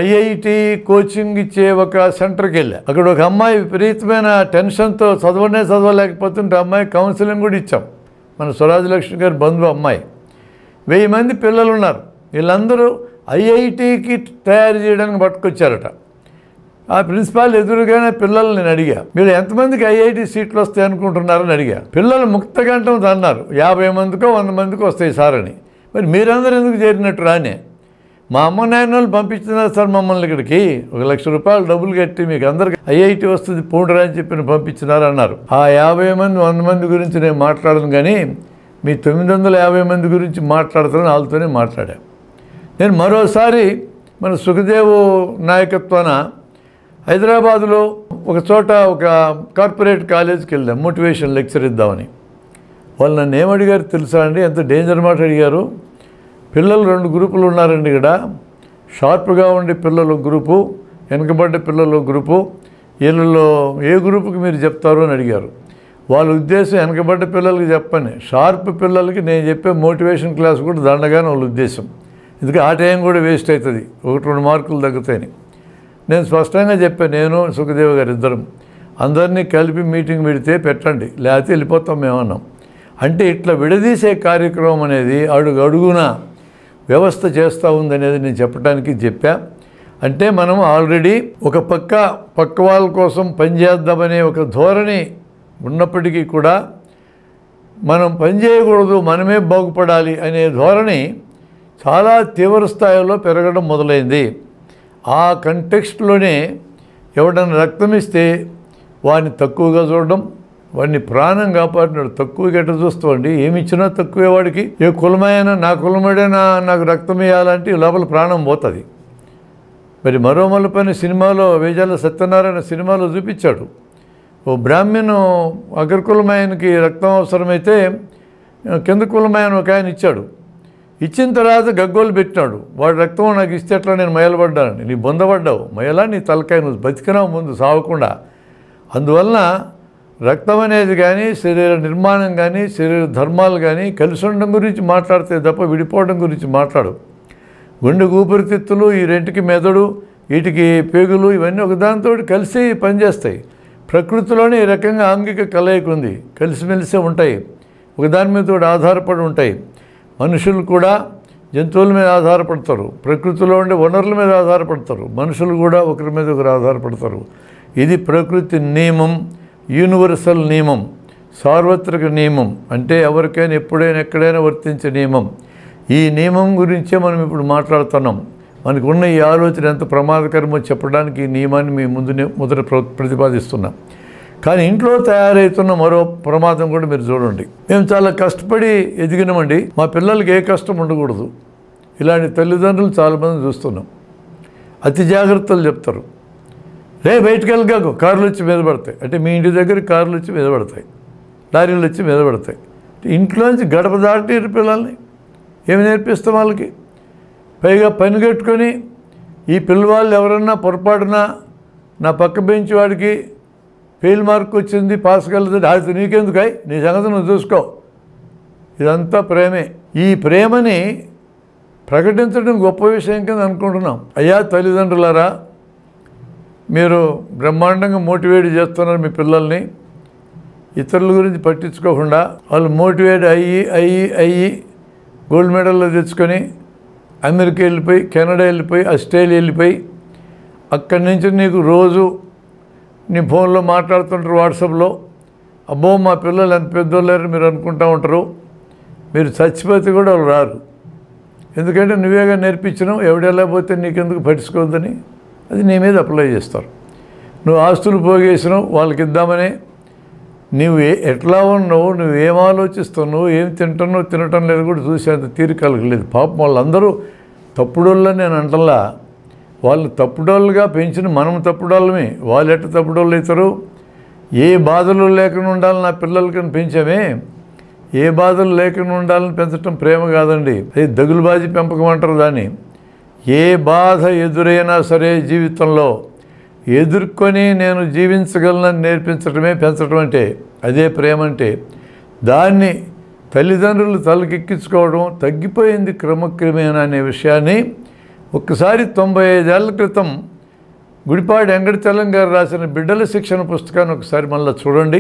ఐఐటి కోచింగ్ ఇచ్చే ఒక సెంటర్కి వెళ్ళా. అక్కడ ఒక అమ్మాయి విపరీతమైన టెన్షన్తో చదవలేకపోతుంటే అమ్మాయి కౌన్సిలింగ్ కూడా ఇచ్చాం. మన స్వరాజ్యలక్ష్మి గారి బంధువు అమ్మాయి. 1000 మంది పిల్లలు ఉన్నారు. వీళ్ళందరూ ఐఐటికి తయారు చేయడానికి పట్టుకొచ్చారట. ఆ ప్రిన్సిపాల్ ఎదురుగానే పిల్లలు నేను అడిగా, మీరు ఎంతమందికి ఐఐటి సీట్లు వస్తాయి అనుకుంటున్నారని అడిగా. పిల్లలు ముక్తకంఠం అన్నారు, 50 మందికో 100 మందికో వస్తాయి సార్ అని. మరి మీరందరూ ఎందుకు చేరినట్టు రానే? మా అమ్మ నాయన వాళ్ళు పంపించినారు సార్ మమ్మల్ని ఇక్కడికి, 1 లక్ష రూపాయలు డబ్బులు కట్టి మీకు అందరికి ఐఐటి వస్తుంది పోండిరా అని చెప్పి పంపించినారు అన్నారు. ఆ 50 మంది 100 మంది గురించి నేను మాట్లాడను, కానీ మీ 950 మంది గురించి మాట్లాడుతానని వాళ్ళతోనే మాట్లాడా. నేను మరోసారి మన సుఖదేవు నాయకత్వాన హైదరాబాదులో ఒక చోట ఒక కార్పొరేట్ కాలేజీకి వెళ్ళాం మోటివేషన్ లెక్చర్ ఇద్దామని. వాళ్ళు నన్ను ఏమడిగారు తెలుసా అండి? ఎంత డేంజర్ మాట అడిగారు. పిల్లలు 2 గ్రూపులు ఉన్నారండి ఇక్కడ. షార్ప్గా ఉండే పిల్లలు గ్రూపు, వెనకబడ్డ పిల్లలు గ్రూపు. వీళ్ళలో ఏ గ్రూపుకి మీరు చెప్తారు అని అడిగారు. వాళ్ళ ఉద్దేశం వెనకబడ్డ పిల్లలకి చెప్పని, షార్ప్ పిల్లలకి నేను చెప్పే మోటివేషన్ క్లాస్ కూడా దండగానే వాళ్ళ ఉద్దేశం. ఎందుకంటే ఆ టైం కూడా వేస్ట్ అవుతుంది, 1-2 మార్కులు తగ్గుతాయని. నేను స్పష్టంగా చెప్పాను, నేను సుఖదేవ్ గారు ఇద్దరం అందరినీ కలిపి మీటింగ్ పెడితే పెట్టండి, లేకపోతే వెళ్ళిపోతాం మేమన్నాం. అంటే ఇట్లా విడదీసే కార్యక్రమం అనేది అడుగున వ్యవస్థ చేస్తూ ఉందనేది నేను చెప్పడానికి చెప్పా. అంటే మనం ఆల్రెడీ ఒక పక్క వాళ్ళ కోసం పనిచేద్దామనే ఒక ధోరణి ఉన్నప్పటికీ కూడా మనం పనిచేయకూడదు, మనమే బాగుపడాలి అనే ధోరణి చాలా తీవ్ర స్థాయిలో పెరగడం మొదలైంది. ఆ కంటెక్స్ట్లోనే ఎవడన్నా రక్తం ఇస్తే వాడిని తక్కువగా చూడడం, వాడిని ప్రాణం కాపాడినాడు తక్కువగా ఎట్లా చూస్తామండి? ఏమి ఇచ్చినా తక్కువే వాడికి. ఏ కులమైనా నా కులమడైనా నాకు రక్తం ఇవ్వాలంటే లోపల ప్రాణం పోతుంది. మరి మరో మలుపని సినిమాలో వేజాల సత్యనారాయణ సినిమాలో చూపించాడు. ఓ బ్రాహ్మణు అగ్రకులమాయనకి రక్తం అవసరమైతే కింద కులమాయన ఒక ఆయన ఇచ్చాడు. ఇచ్చిన తర్వాత గగ్గోలు పెట్టినాడు, వాడు రక్తం నాకు ఇస్తే ఎట్లా నేను మయలబడ్డానని. నీ బొందపడ్డావు మయలా, నీ తలకాయ నువ్వు బతికినావు ముందు సావకుండా. అందువలన రక్తం అనేది కానీ శరీర నిర్మాణం కానీ శరీర ధర్మాలు కానీ కలిసి ఉండడం గురించి మాట్లాడితే తప్ప విడిపోవడం గురించి మాట్లాడు. గుండె ఊపిరితిత్తులు, ఈ రెంటికి మెదడు, వీటికి పేగులు, ఇవన్నీ ఒకదానితో కలిసి పనిచేస్తాయి. ప్రకృతిలోనే ఈ రకంగా ఆంగిక కలయిక ఉంది, కలిసిమెలిసే ఉంటాయి, ఒకదాని మీద ఆధారపడి ఉంటాయి. మనుషులు కూడా జంతువుల మీద ఆధారపడతారు, ప్రకృతిలో ఉండే వనరుల మీద ఆధారపడతారు. మనుషులు కూడా ఒకరి మీద ఒకరు ఆధారపడతారు. ఇది ప్రకృతి నియమం, యూనివర్సల్ నియమం, సార్వత్రిక నియమం. అంటే ఎవరికైనా ఎప్పుడైనా ఎక్కడైనా వర్తించే నియమం. ఈ నియమం గురించే మనం ఇప్పుడు మాట్లాడుతున్నాం. మనకు ఉన్న ఈ ఆలోచన ఎంత ప్రమాదకరమో చెప్పడానికి ఈ నియమాన్ని మీ మొదట ప్రతిపాదిస్తున్నాం. కానీ ఇంట్లో తయారవుతున్న మరో ప్రమాదం కూడా మీరు చూడండి. మేము చాలా కష్టపడి ఎదిగినామండి, మా పిల్లలకి ఏ కష్టం ఉండకూడదు. ఇలాంటి తల్లిదండ్రులు చాలామంది చూస్తున్నాం. అతి జాగ్రత్తలు చెప్తారు. బయటికి వెళ్ళగాకు కార్లు వచ్చి మీద పడతాయి అంటే మీ ఇంటి దగ్గర కార్లు వచ్చి మీద పడతాయి, లారీలు వచ్చి మీద పడతాయి. ఇంట్లోంచి గడప దాటి పిల్లల్ని ఏమి నేర్పిస్తాం వాళ్ళకి? పైగా పని కట్టుకొని ఈ పిల్లవాళ్ళు ఎవరన్నా పొరపాటున నా పక్క బెంచ్ వాడికి ఫెయిల్ మార్క్ వచ్చింది, పాస్ కలదండి, అది నీకెందుకై, నీ సంగతి నువ్వు చూసుకో. ఇదంతా ప్రేమే. ఈ ప్రేమని ప్రకటించడం గొప్ప విషయం కింద అనుకుంటున్నాం. అయ్యా తల్లిదండ్రులారా, మీరు బ్రహ్మాండంగా మోటివేట్ చేస్తున్నారు మీ పిల్లల్ని. ఇతరుల గురించి పట్టించుకోకుండా వాళ్ళు మోటివేట్ అయ్యి గోల్డ్ మెడల్లో తెచ్చుకొని అమెరికా వెళ్ళిపోయి, కెనడా వెళ్ళిపోయి, ఆస్ట్రేలియా వెళ్ళిపోయి, అక్కడి నుంచి నీకు రోజు నీ ఫోన్లో మాట్లాడుతుంటారు, వాట్సాప్లో. అబ్బో మా పిల్లలు ఎంత పెద్దోళ్ళారు మీరు అనుకుంటూ ఉంటారు. మీరు చచ్చిపోతే కూడా వాళ్ళు రారు. ఎందుకంటే నువ్వేగా నేర్పించినావు, ఎవడెళ్ళకపోతే నీకెందుకు పట్టించుకోవద్దని అది నీ మీద అప్లై చేస్తారు. నువ్వు ఆస్తులు పోగేసినావు వాళ్ళకి ఇద్దామని. నువ్వు ఎట్లా ఉన్నావు, నువ్వేం ఆలోచిస్తున్నావు, ఏం తింటున్నావు, తినటం లేదు కూడా చూసేంత తీరిక కలగలేదు. పాపం వాళ్ళందరూ తప్పుడోళ్ళని నేను అంటల్లా. వాళ్ళు తప్పుడోళ్ళుగా పెంచిన మనం తప్పుడోళ్ళమే, వాళ్ళు ఎట్ట తప్పుడోళ్ళు అవుతారు? ఏ బాధలు లేకుండా ఉండాలని నా పిల్లలకి పెంచామే, ఏ బాధలు లేకుండా ఉండాలని పెంచడం ప్రేమ కాదండి, అది దగులుబాజీ పెంపకం అంటారు దాన్ని. ఏ బాధ ఎదురైనా సరే జీవితంలో ఎదుర్కొని నేను జీవించగలనని నేర్పించడమే పెంచడం అంటే. అదే ప్రేమ అంటే. దాన్ని తల్లిదండ్రులు తలకెక్కించుకోవడం తగ్గిపోయింది క్రమక్రమేణా అనే విషయాన్ని ఒక్కసారి 95 ఏళ్ల క్రితం గుడిపాటి వెంకటచలం గారు రాసిన బిడ్డల శిక్షణ పుస్తకాన్ని ఒకసారి మళ్ళీ చూడండి.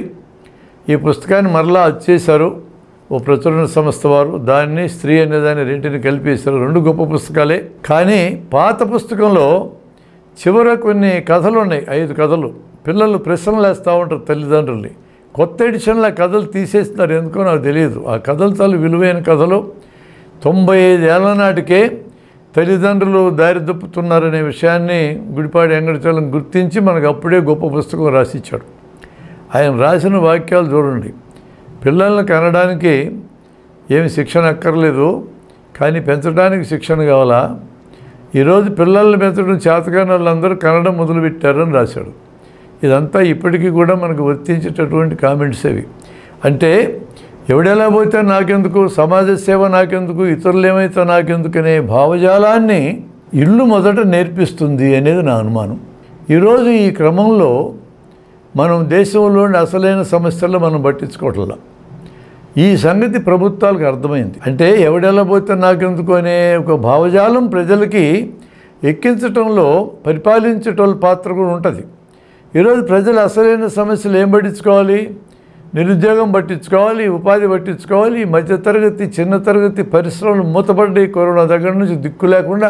ఈ పుస్తకాన్ని మరలా చేశారు ఓ ప్రచురణ సంస్థ వారు. దాన్ని స్త్రీ అనే దాన్ని రెంటిని కలిపేశారు. 2 గొప్ప పుస్తకాలే. కానీ పాత పుస్తకంలో చివర కొన్ని కథలు ఉన్నాయి, 5 కథలు. పిల్లలు ప్రశ్నలు వేస్తూ ఉంటారు తల్లిదండ్రుల్ని. కొత్త ఎడిషన్లో కథలు తీసేస్తున్నారు, ఎందుకో నాకు తెలియదు. ఆ కథలు చాలా విలువైన కథలు. 95 ఏళ్ల నాటికే తల్లిదండ్రులు దారి తప్పుతున్నారనే విషయాన్ని గుడిపాటి వెంకటచలం గుర్తించి మనకు అప్పుడే గొప్ప పుస్తకం రాసిచ్చాడు. ఆయన రాసిన వాక్యాలు చూడండి. పిల్లల్ని కనడానికి ఏమి శిక్షణ అక్కర్లేదు, కానీ పెంచడానికి శిక్షణ కావాలా. ఈరోజు పిల్లల్ని పెంచడం చేతకాని వాళ్ళందరూ కనడం మొదలుపెట్టారని రాశాడు. ఇదంతా ఇప్పటికీ కూడా మనకు వర్తించేటటువంటి కామెంట్స్ అవి. అంటే ఎవడెలా పోతే నాకెందుకు, సమాజ సేవ నాకెందుకు, ఇతరులు ఏమైతే నాకెందుకు అనే భావజాలాన్ని ఇల్లు మొదట నేర్పిస్తుంది అనేది నా అనుమానం. ఈరోజు ఈ క్రమంలో మనం దేశంలోని అసలైన సమస్యలు మనం పట్టించుకోవట్లా. ఈ సంగతి ప్రభుత్వాలకు అర్థమైంది. అంటే ఎవడెలా పోతే నాకెందుకు అనే ఒక భావజాలం ప్రజలకి ఎక్కించటంలో పరిపాలించటం పాత్ర కూడా ఉంటుంది. ఈరోజు ప్రజలు అసలైన సమస్యలు ఏం పట్టించుకోవాలి? నిరుద్యోగం పట్టించుకోవాలి, ఉపాధి పట్టించుకోవాలి. మధ్యతరగతి చిన్న తరగతి పరిశ్రమలు మూతపడ్డాయి. కరోనా దగ్గర నుంచి దిక్కు లేకుండా.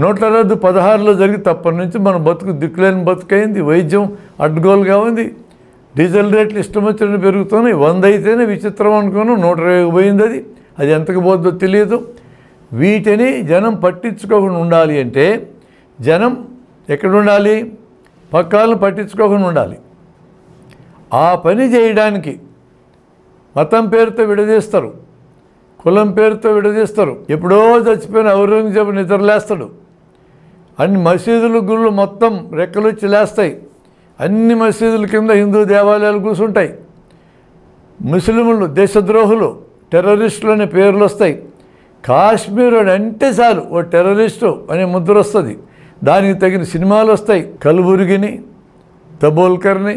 నోట్ల రద్దు 16లో జరిగి తప్పటి నుంచి మన బతుకు దిక్కులేని బతుకైంది. వైద్యం అడ్డగోలుగా ఉంది. డీజిల్ రేట్లు ఇష్టం వచ్చినట్టు పెరుగుతున్నాయి. 100 అయితేనే విచిత్రం అనుకోను, 120 పోయింది. అది ఎంతకు పోద్దో తెలియదు. వీటిని జనం పట్టించుకోకుండా ఉండాలి అంటే జనం ఎక్కడ ఉండాలి? పక్కాలను పట్టించుకోకుండా ఉండాలి. ఆ పని చేయడానికి మతం పేరుతో విడదీస్తారు, కులం పేరుతో విడదీస్తారు. ఎప్పుడో చచ్చిపోయిన ఔరంగజేబు నిద్రలేస్తాడు. అన్ని మసీదులు గుళ్ళు మొత్తం రెక్కలొచ్చి లేస్తాయి. అన్ని మసీదుల కింద హిందూ దేవాలయాలు కూర్చుంటాయి. ముస్లింలు దేశద్రోహులు, టెర్రరిస్టులు అనే పేర్లు వస్తాయి. కాశ్మీర్ అంటే చాలు ఓ టెర్రరిస్టు అనే ముద్ర వస్తుంది. దానికి తగిన సినిమాలు వస్తాయి. కల్బుర్గిని, దబోల్కర్ని,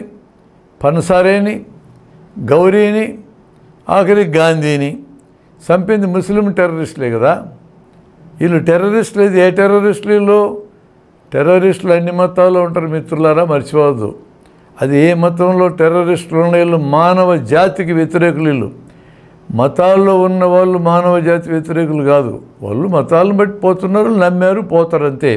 పన్సారేని, గౌరీని, ఆఖరి గాంధీని చంపింది ముస్లిం టెర్రరిస్టులే కదా. వీళ్ళు టెర్రరిస్టులు. ఇది ఏ టెర్రరిస్టులు? వీళ్ళు టెర్రరిస్టులు అన్ని మతాల్లో ఉంటారు మిత్రులారా, మర్చిపోవద్దు. అది ఏ మతంలో టెర్రరిస్టులు ఉన్న వీళ్ళు మానవ జాతికి వ్యతిరేకులు. వీళ్ళు మతాల్లో ఉన్న వాళ్ళు మానవ జాతి వ్యతిరేకులు కాదు. వాళ్ళు మతాలను బట్టి పోతున్నారు, నమ్మారు, పోతారు అంతే.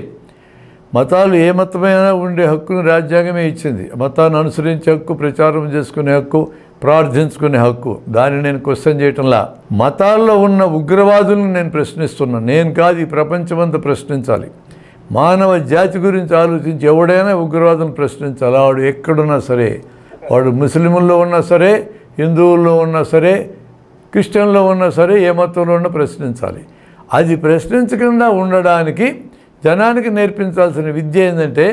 మతాలు ఏ మతమైనా ఉండే హక్కును రాజ్యాంగమే ఇచ్చింది. మతాన్ని అనుసరించే హక్కు, ప్రచారం చేసుకునే హక్కు, ప్రార్థించుకునే హక్కు. దాన్ని నేను క్వశ్చన్ చేయటంలా. మతాల్లో ఉన్న ఉగ్రవాదులను నేను ప్రశ్నిస్తున్నాను. నేను కాదు, ఈ ప్రపంచమంతా ప్రశ్నించాలి. మానవ జాతి గురించి ఆలోచించి ఎవడైనా ఉగ్రవాదులను ప్రశ్నించాలి. వాడు ఎక్కడున్నా సరే, వాడు ముస్లింల్లో ఉన్నా సరే, హిందువుల్లో ఉన్నా సరే, క్రిస్టియన్లో ఉన్నా సరే, ఏ మతంలో ఉన్నా ప్రశ్నించాలి. అది ప్రశ్నించకుండా ఉండడానికి జనానికి నేర్పించాల్సిన విద్య ఏంటంటే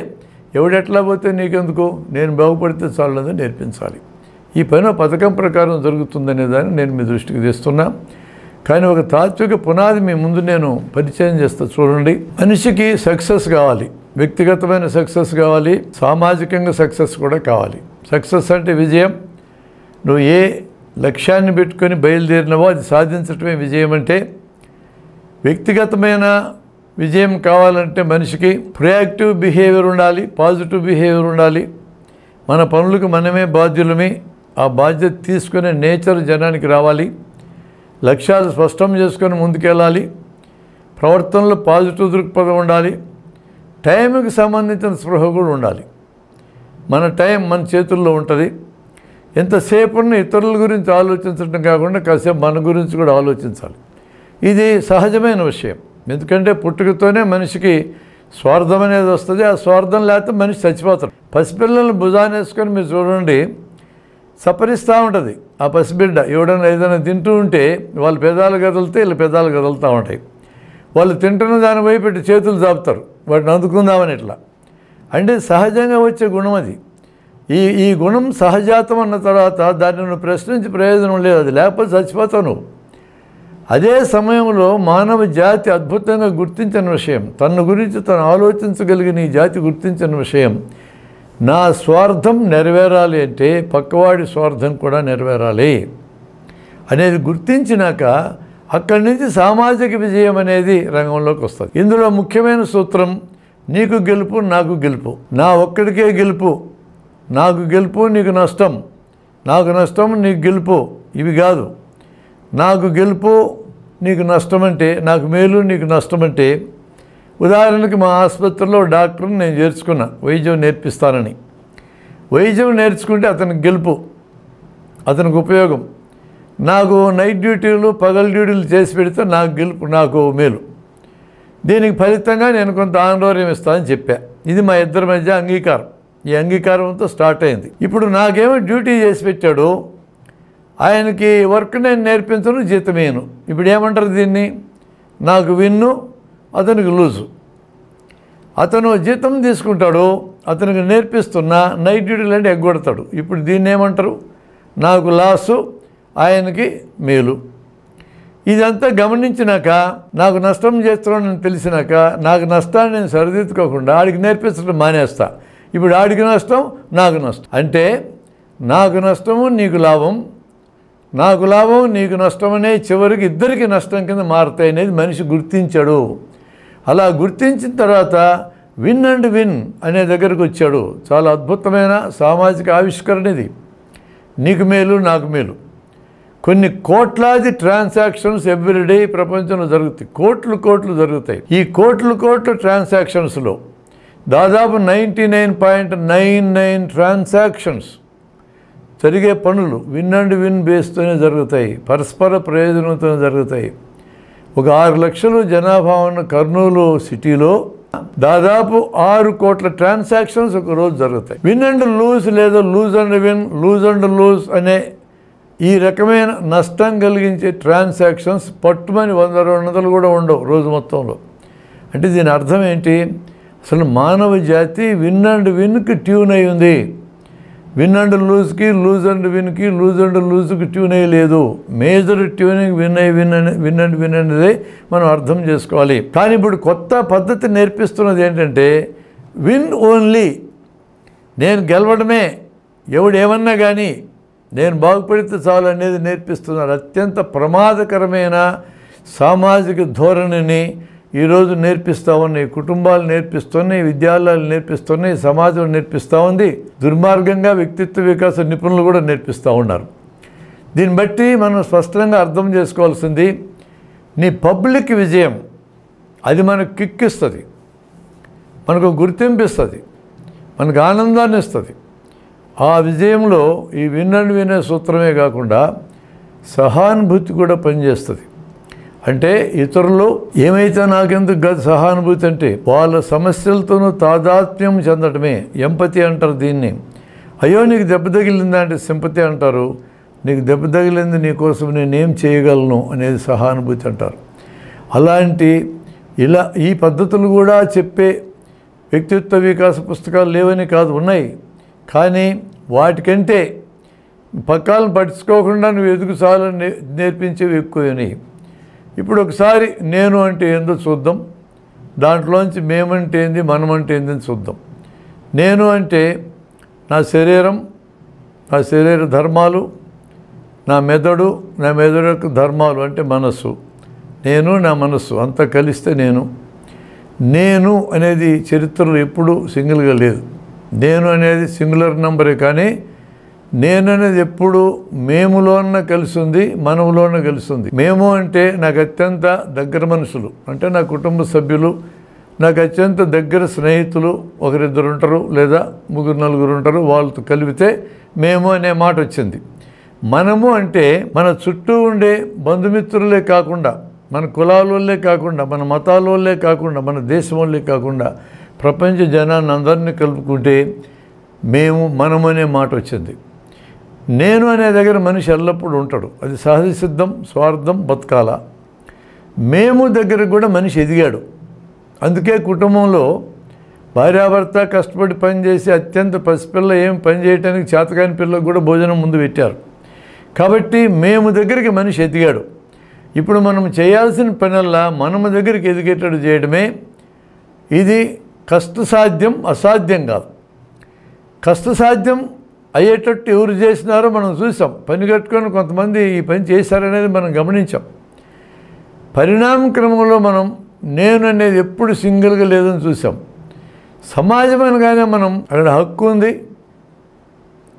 ఎవడెట్లా పోతే నీకెందుకు, నేను బాగుపడితే చాలని నేర్పించాలి. ఈ పని పథకం ప్రకారం జరుగుతుందనే దాన్ని నేను మీ దృష్టికి తెస్తున్నా. కానీ ఒక తాత్విక పునాది మీ ముందు నేను పరిచయం చేస్తా చూడండి. మనిషికి సక్సెస్ కావాలి, వ్యక్తిగతమైన సక్సెస్ కావాలి, సామాజికంగా సక్సెస్ కూడా కావాలి. సక్సెస్ అంటే విజయం. నువ్వు ఏ లక్ష్యాన్ని పెట్టుకొని బయలుదేరినవో అది సాధించటమే విజయం. అంటే వ్యక్తిగతమైన విజయం కావాలంటే మనిషికి ప్రొయాక్టివ్ బిహేవియర్ ఉండాలి, పాజిటివ్ బిహేవియర్ ఉండాలి. మన పనులకు మనమే బాధ్యులమే. ఆ బాధ్యత తీసుకునే నేచర్ జనానికి రావాలి. లక్ష్యాలు స్పష్టం చేసుకొని ముందుకెళ్ళాలి. ప్రవర్తనలో పాజిటివ్ దృక్పథం ఉండాలి. టైంకి సంబంధించిన స్పృహ కూడా ఉండాలి. మన టైం మన చేతుల్లో ఉంటుంది. ఎంతసేపున్న ఇతరుల గురించి ఆలోచించడం కాకుండా కాసేపు మన గురించి కూడా ఆలోచించాలి. ఇది సహజమైన విషయం. ఎందుకంటే పుట్టుకతోనే మనిషికి స్వార్థం అనేది వస్తుంది. ఆ స్వార్థం లేకపోతే మనిషి చచ్చిపోతాడు. పసిపిల్లలను భుజాన్ని వేసుకొని మీరు చూడండి, సపరిస్తూ ఉంటుంది ఆ పసిబిడ్డ. ఎవడన్నా ఏదైనా తింటూ ఉంటే వాళ్ళ పెదాలు కదిలితే వీళ్ళ పెదాలు కదులుతూ ఉంటాయి. వాళ్ళు తింటున్న దాని వైపు పెట్టి చేతులు చాపుతారు, వాటిని అందుకుందామని ఇట్లా. అంటే సహజంగా వచ్చే గుణం అది. ఈ గుణం సహజాతం అన్న తర్వాత దాన్ని నువ్వు ప్రశ్నించి ప్రయోజనం లేదు. అది లేకపోతే చచ్చిపోతావు నువ్వు. అదే సమయంలో మానవ జాతి అద్భుతంగా గుర్తించిన విషయం, తన గురించి తను ఆలోచించగలిగిన ఈ జాతి గుర్తించిన విషయం, నా స్వార్థం నెరవేరాలి అంటే పక్కవాడి స్వార్థం కూడా నెరవేరాలి అనేది గుర్తించినాక అక్కడి నుంచి సామాజిక విజయం అనేది రంగంలోకి వస్తుంది. ఇందులో ముఖ్యమైన సూత్రం నీకు గెలుపు నాకు గెలుపు, నా ఒక్కడికే గెలుపు, నాకు గెలుపు నీకు నష్టం, నాకు నష్టం నీకు గెలుపు, ఇవి కాదు. నాకు గెలుపు నీకు నష్టం అంటే, నాకు మేలు నీకు నష్టం అంటే, ఉదాహరణకి మా ఆసుపత్రిలో డాక్టర్ని నేను చేర్చుకున్నా వైద్యం నేర్పిస్తానని. వైద్యం నేర్చుకుంటే అతనికి గెలుపు, అతనికి ఉపయోగం. నాకు నైట్ డ్యూటీలు పగల డ్యూటీలు చేసి పెడితే నాకు గెలుపు, నాకు మేలు. దీనికి ఫలితంగా నేను కొంత ఆందోళన ఇస్తానని చెప్పా. ఇది మా ఇద్దరి మధ్య అంగీకారం. ఈ అంగీకారంతో స్టార్ట్ అయింది. ఇప్పుడు నాకేమో డ్యూటీ చేసి పెట్టాడు, ఆయనకి వర్క్ నేను నేర్పించను, జీతమేను. ఇప్పుడు ఏమంటారు దీన్ని? నాకు విన్ను, అతనికి లూజు. అతను జీతం తీసుకుంటాడు, అతనికి నేర్పిస్తున్నా నైట్ డ్యూటీలు అంటే ఎగ్గొడతాడు. ఇప్పుడు దీన్ని ఏమంటారు? నాకు లాసు, ఆయనకి మేలు. ఇదంతా గమనించినాక, నాకు నష్టం చేస్తున్నానని తెలిసినాక, నాకు నష్టాన్ని నేను సరిదిద్దుకోకుండా ఆడికి నేర్పించడం మానేస్తా. ఇప్పుడు ఆడికి నష్టం, నాకు నష్టం. అంటే నాకు నష్టము నీకు లాభం, నాకు లాభం నీకు నష్టం అనే చివరికి ఇద్దరికి నష్టం కింద మారుతాయి అనేది మనిషి గుర్తించాడు. అలా గుర్తించిన తర్వాత విన్ అండ్ విన్ అనే దగ్గరకు వచ్చాడు. చాలా అద్భుతమైన సామాజిక ఆవిష్కరణ ఇది. నీకు మేలు, నాకు మేలు. కొన్ని కోట్లాది ట్రాన్సాక్షన్స్ ఎవ్రీడే ప్రపంచంలో జరుగుతాయి. కోట్లు జరుగుతాయి. ఈ కోట్లు ట్రాన్సాక్షన్స్లో దాదాపు 99.99 ట్రాన్సాక్షన్స్ జరిగే పనులు విన్ అండ్ విన్ బేస్తోనే జరుగుతాయి, పరస్పర ప్రయోజనంతోనే జరుగుతాయి. ఒక 6 లక్షల జనాభా ఉన్న కర్నూలు సిటీలో దాదాపు 6 కోట్ల ట్రాన్సాక్షన్స్ ఒక రోజు జరుగుతాయి. విన్ అండ్ లూజ్ లేదా lose and win, lose and lose అనే ఈ రకమైన నష్టం కలిగించే ట్రాన్సాక్షన్స్ పట్టుమని 100-200 కూడా ఉండవు రోజు మొత్తంలో. అంటే దీని అర్థం ఏంటి? అసలు మానవ జాతి విన్ అండ్ విన్కి ట్యూన్ అయి ఉంది. విన్ అండ్ లూజ్కి, లూజ్ అండ్ విన్కి, లూజ్ అండ్ లూజ్కి ట్యూన్ అయ్యి లేదు. Major tuning win and win అనేది మనం అర్థం చేసుకోవాలి. కానీ ఇప్పుడు కొత్త పద్ధతి నేర్పిస్తున్నది ఏంటంటే విన్ ఓన్లీ, నేను గెలవడమే, ఎవడేమన్నా కానీ నేను బాగుపడితే చాలు అనేది నేర్పిస్తున్నారు. అత్యంత ప్రమాదకరమైన సామాజిక ధోరణిని ఈరోజు నేర్పిస్తూ ఉన్నాయి. కుటుంబాలు నేర్పిస్తున్నాయి, విద్యాలయాలు నేర్పిస్తున్నాయి, సమాజం నేర్పిస్తూ ఉంది. దుర్మార్గంగా వ్యక్తిత్వ వికాస నిపుణులు కూడా నేర్పిస్తూ ఉన్నారు. దీన్ని బట్టి మనం స్పష్టంగా అర్థం చేసుకోవాల్సింది, నీ పబ్లిక్ విజయం అది మనకు కిక్ ఇస్తుంది, మనకు గుర్తింపు ఇస్తుంది, మనకు ఆనందాన్ని ఇస్తుంది. ఆ విజయంలో ఈ విన్ అండ్ వినే సూత్రమే కాకుండా సహానుభూతి కూడా పనిచేస్తుంది. అంటే ఇతరులు ఏమైతే నాకెందుకు గది సహానుభూతి అంటే వాళ్ళ సమస్యలతోనూ తాదాత్మ్యం చెందడమే ఎంపతి అంటారు దీన్ని. అయ్యో నీకు దెబ్బ తగిలిందా అంటే సింపతి అంటారు. నీకు దెబ్బ తగిలింది, నీకోసం నేనేం చేయగలను అనేది సహానుభూతి అంటారు. అలాంటి ఈ పద్ధతులు కూడా చెప్పే వ్యక్తిత్వ వికాస పుస్తకాలు లేవని కాదు, ఉన్నాయి. కానీ వాటికంటే పక్కాలను పట్టించుకోకుండా నువ్వు ఎదుగు చాలని నేర్పించేవి ఎక్కువని. ఇప్పుడు ఒకసారి నేను అంటే ఏందో చూద్దాం, దాంట్లోంచి మేమంటే ఏంది, మనమంటే ఏందని చూద్దాం. నేను అంటే నా శరీరం, నా శరీర ధర్మాలు, నా మెదడు యొక్క ధర్మాలు అంటే మనస్సు. నేను నా మనస్సు అంతా కలిస్తే నేను అనేది చరిత్రలో ఎప్పుడూ సింగిల్గా లేదు. నేను అనేది సింగులర్ నెంబరే, కానీ నేను అనేది ఎప్పుడు మేములోన కలిసి ఉంది, మనములోన కలిసి ఉంది. మేము అంటే నాకు అత్యంత దగ్గర మనుషులు, అంటే నా కుటుంబ సభ్యులు, నాకు అత్యంత దగ్గర స్నేహితులు 1-2 ఉంటారు, లేదా 3-4 ఉంటారు. వాళ్ళతో కలిపితే మేము అనే మాట వచ్చింది. మనము అంటే మన చుట్టూ ఉండే బంధుమిత్రులే కాకుండా, మన కులాల వాళ్ళే కాకుండా, మన మతాల వాళ్ళే కాకుండా, మన దేశం వాళ్ళే కాకుండా ప్రపంచ జనాన్ని అందరినీ కలుపుకుంటే మనము అనే మాట వచ్చింది. నేను అనే దగ్గర మనిషి ఎల్లప్పుడూ ఉంటాడు, అది సహజ సిద్ధం, స్వార్థం, బతకాల. మేము దగ్గర కూడా మనిషి ఎదిగాడు. అందుకే కుటుంబంలో భార్యాభర్త కష్టపడి పనిచేసి అత్యంత పసిపిల్ల ఏం పని చేయడానికి చేతకాని పిల్లలకు కూడా భోజనం ముందు పెట్టారు. కాబట్టి మేము దగ్గరికి మనిషి ఎదిగాడు. ఇప్పుడు మనం చేయాల్సిన పనల్లా మనము దగ్గరికి ఎదిగేటట్టు చేయడమే. ఇది కష్టసాధ్యం, అసాధ్యం కాదు. కష్టసాధ్యం అయ్యేటట్టు ఎవరు చేసినారో మనం చూసాం. పని కట్టుకొని కొంతమంది ఈ పని చేశారనేది మనం గమనించాం. పరిణామ క్రమంలో మనం నేను అనేది ఎప్పుడు సింగిల్గా లేదని చూసాం. సమాజం అనగానే మనం అక్కడ హక్కు ఉంది,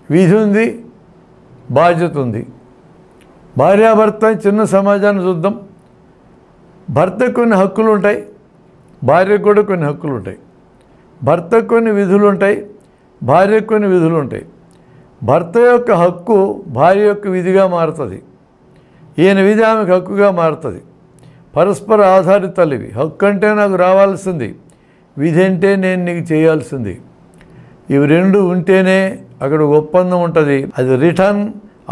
విధి ఉంది, బాధ్యత ఉంది. భార్యాభర్త చిన్న సమాజాన్ని చూద్దాం. భర్తకు కొన్ని హక్కులు ఉంటాయి, భార్యకు కూడా కొన్ని హక్కులు ఉంటాయి. భర్తకు కొన్ని విధులు ఉంటాయి, భార్యకు కొన్ని విధులు ఉంటాయి. భర్త యొక్క హక్కు భార్య యొక్క విధిగా మారుతుంది, ఈయన విధి ఆమెకు హక్కుగా మారుతుంది. పరస్పర ఆధారితాలు ఇవి. హక్కు అంటే నాకు రావాల్సింది, విధి అంటే నేను నీకు చేయాల్సింది. ఇవి రెండు ఉంటేనే అక్కడ ఒప్పందం ఉంటుంది. అది రిటర్న్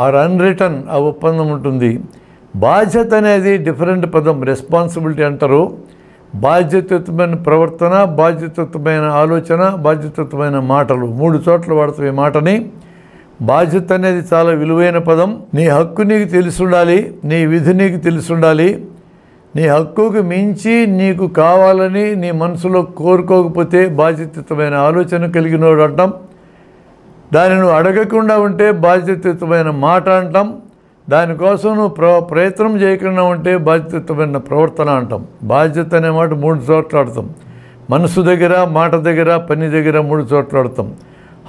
ఆర్ అన్రిటర్న్ ఆ ఒప్పందం ఉంటుంది. బాధ్యత అనేది డిఫరెంట్ పదం, రెస్పాన్సిబిలిటీ అంటారు. బాధ్యతయుతమైన ప్రవర్తన, బాధ్యతయుతమైన ఆలోచన, బాధ్యతయుతమైన మాటలు, 3 చోట్ల వాడతాం ఈ మాటని. బాధ్యత అనేది చాలా విలువైన పదం. నీ హక్కు నీకు తెలిసి ఉండాలి, నీ విధి నీకు తెలిసి ఉండాలి. నీ హక్కుకు మించి నీకు కావాలని నీ మనసులో కోరుకోకపోతే బాధ్యతయుతమైన ఆలోచన కలిగినోడు అంటాం. దాన్ని నువ్వు అడగకుండా ఉంటే బాధ్యతయుతమైన మాట అంటాం. దానికోసం నువ్వు ప్రయత్నం చేయకుండా ఉంటే బాధ్యతయుతమైన ప్రవర్తన అంటాం. బాధ్యత అనే మాట 3 చోట్ల ఆడతాం. మనసు దగ్గర, మాట దగ్గర, పని దగ్గర 3 చోట్ల ఆడతాం.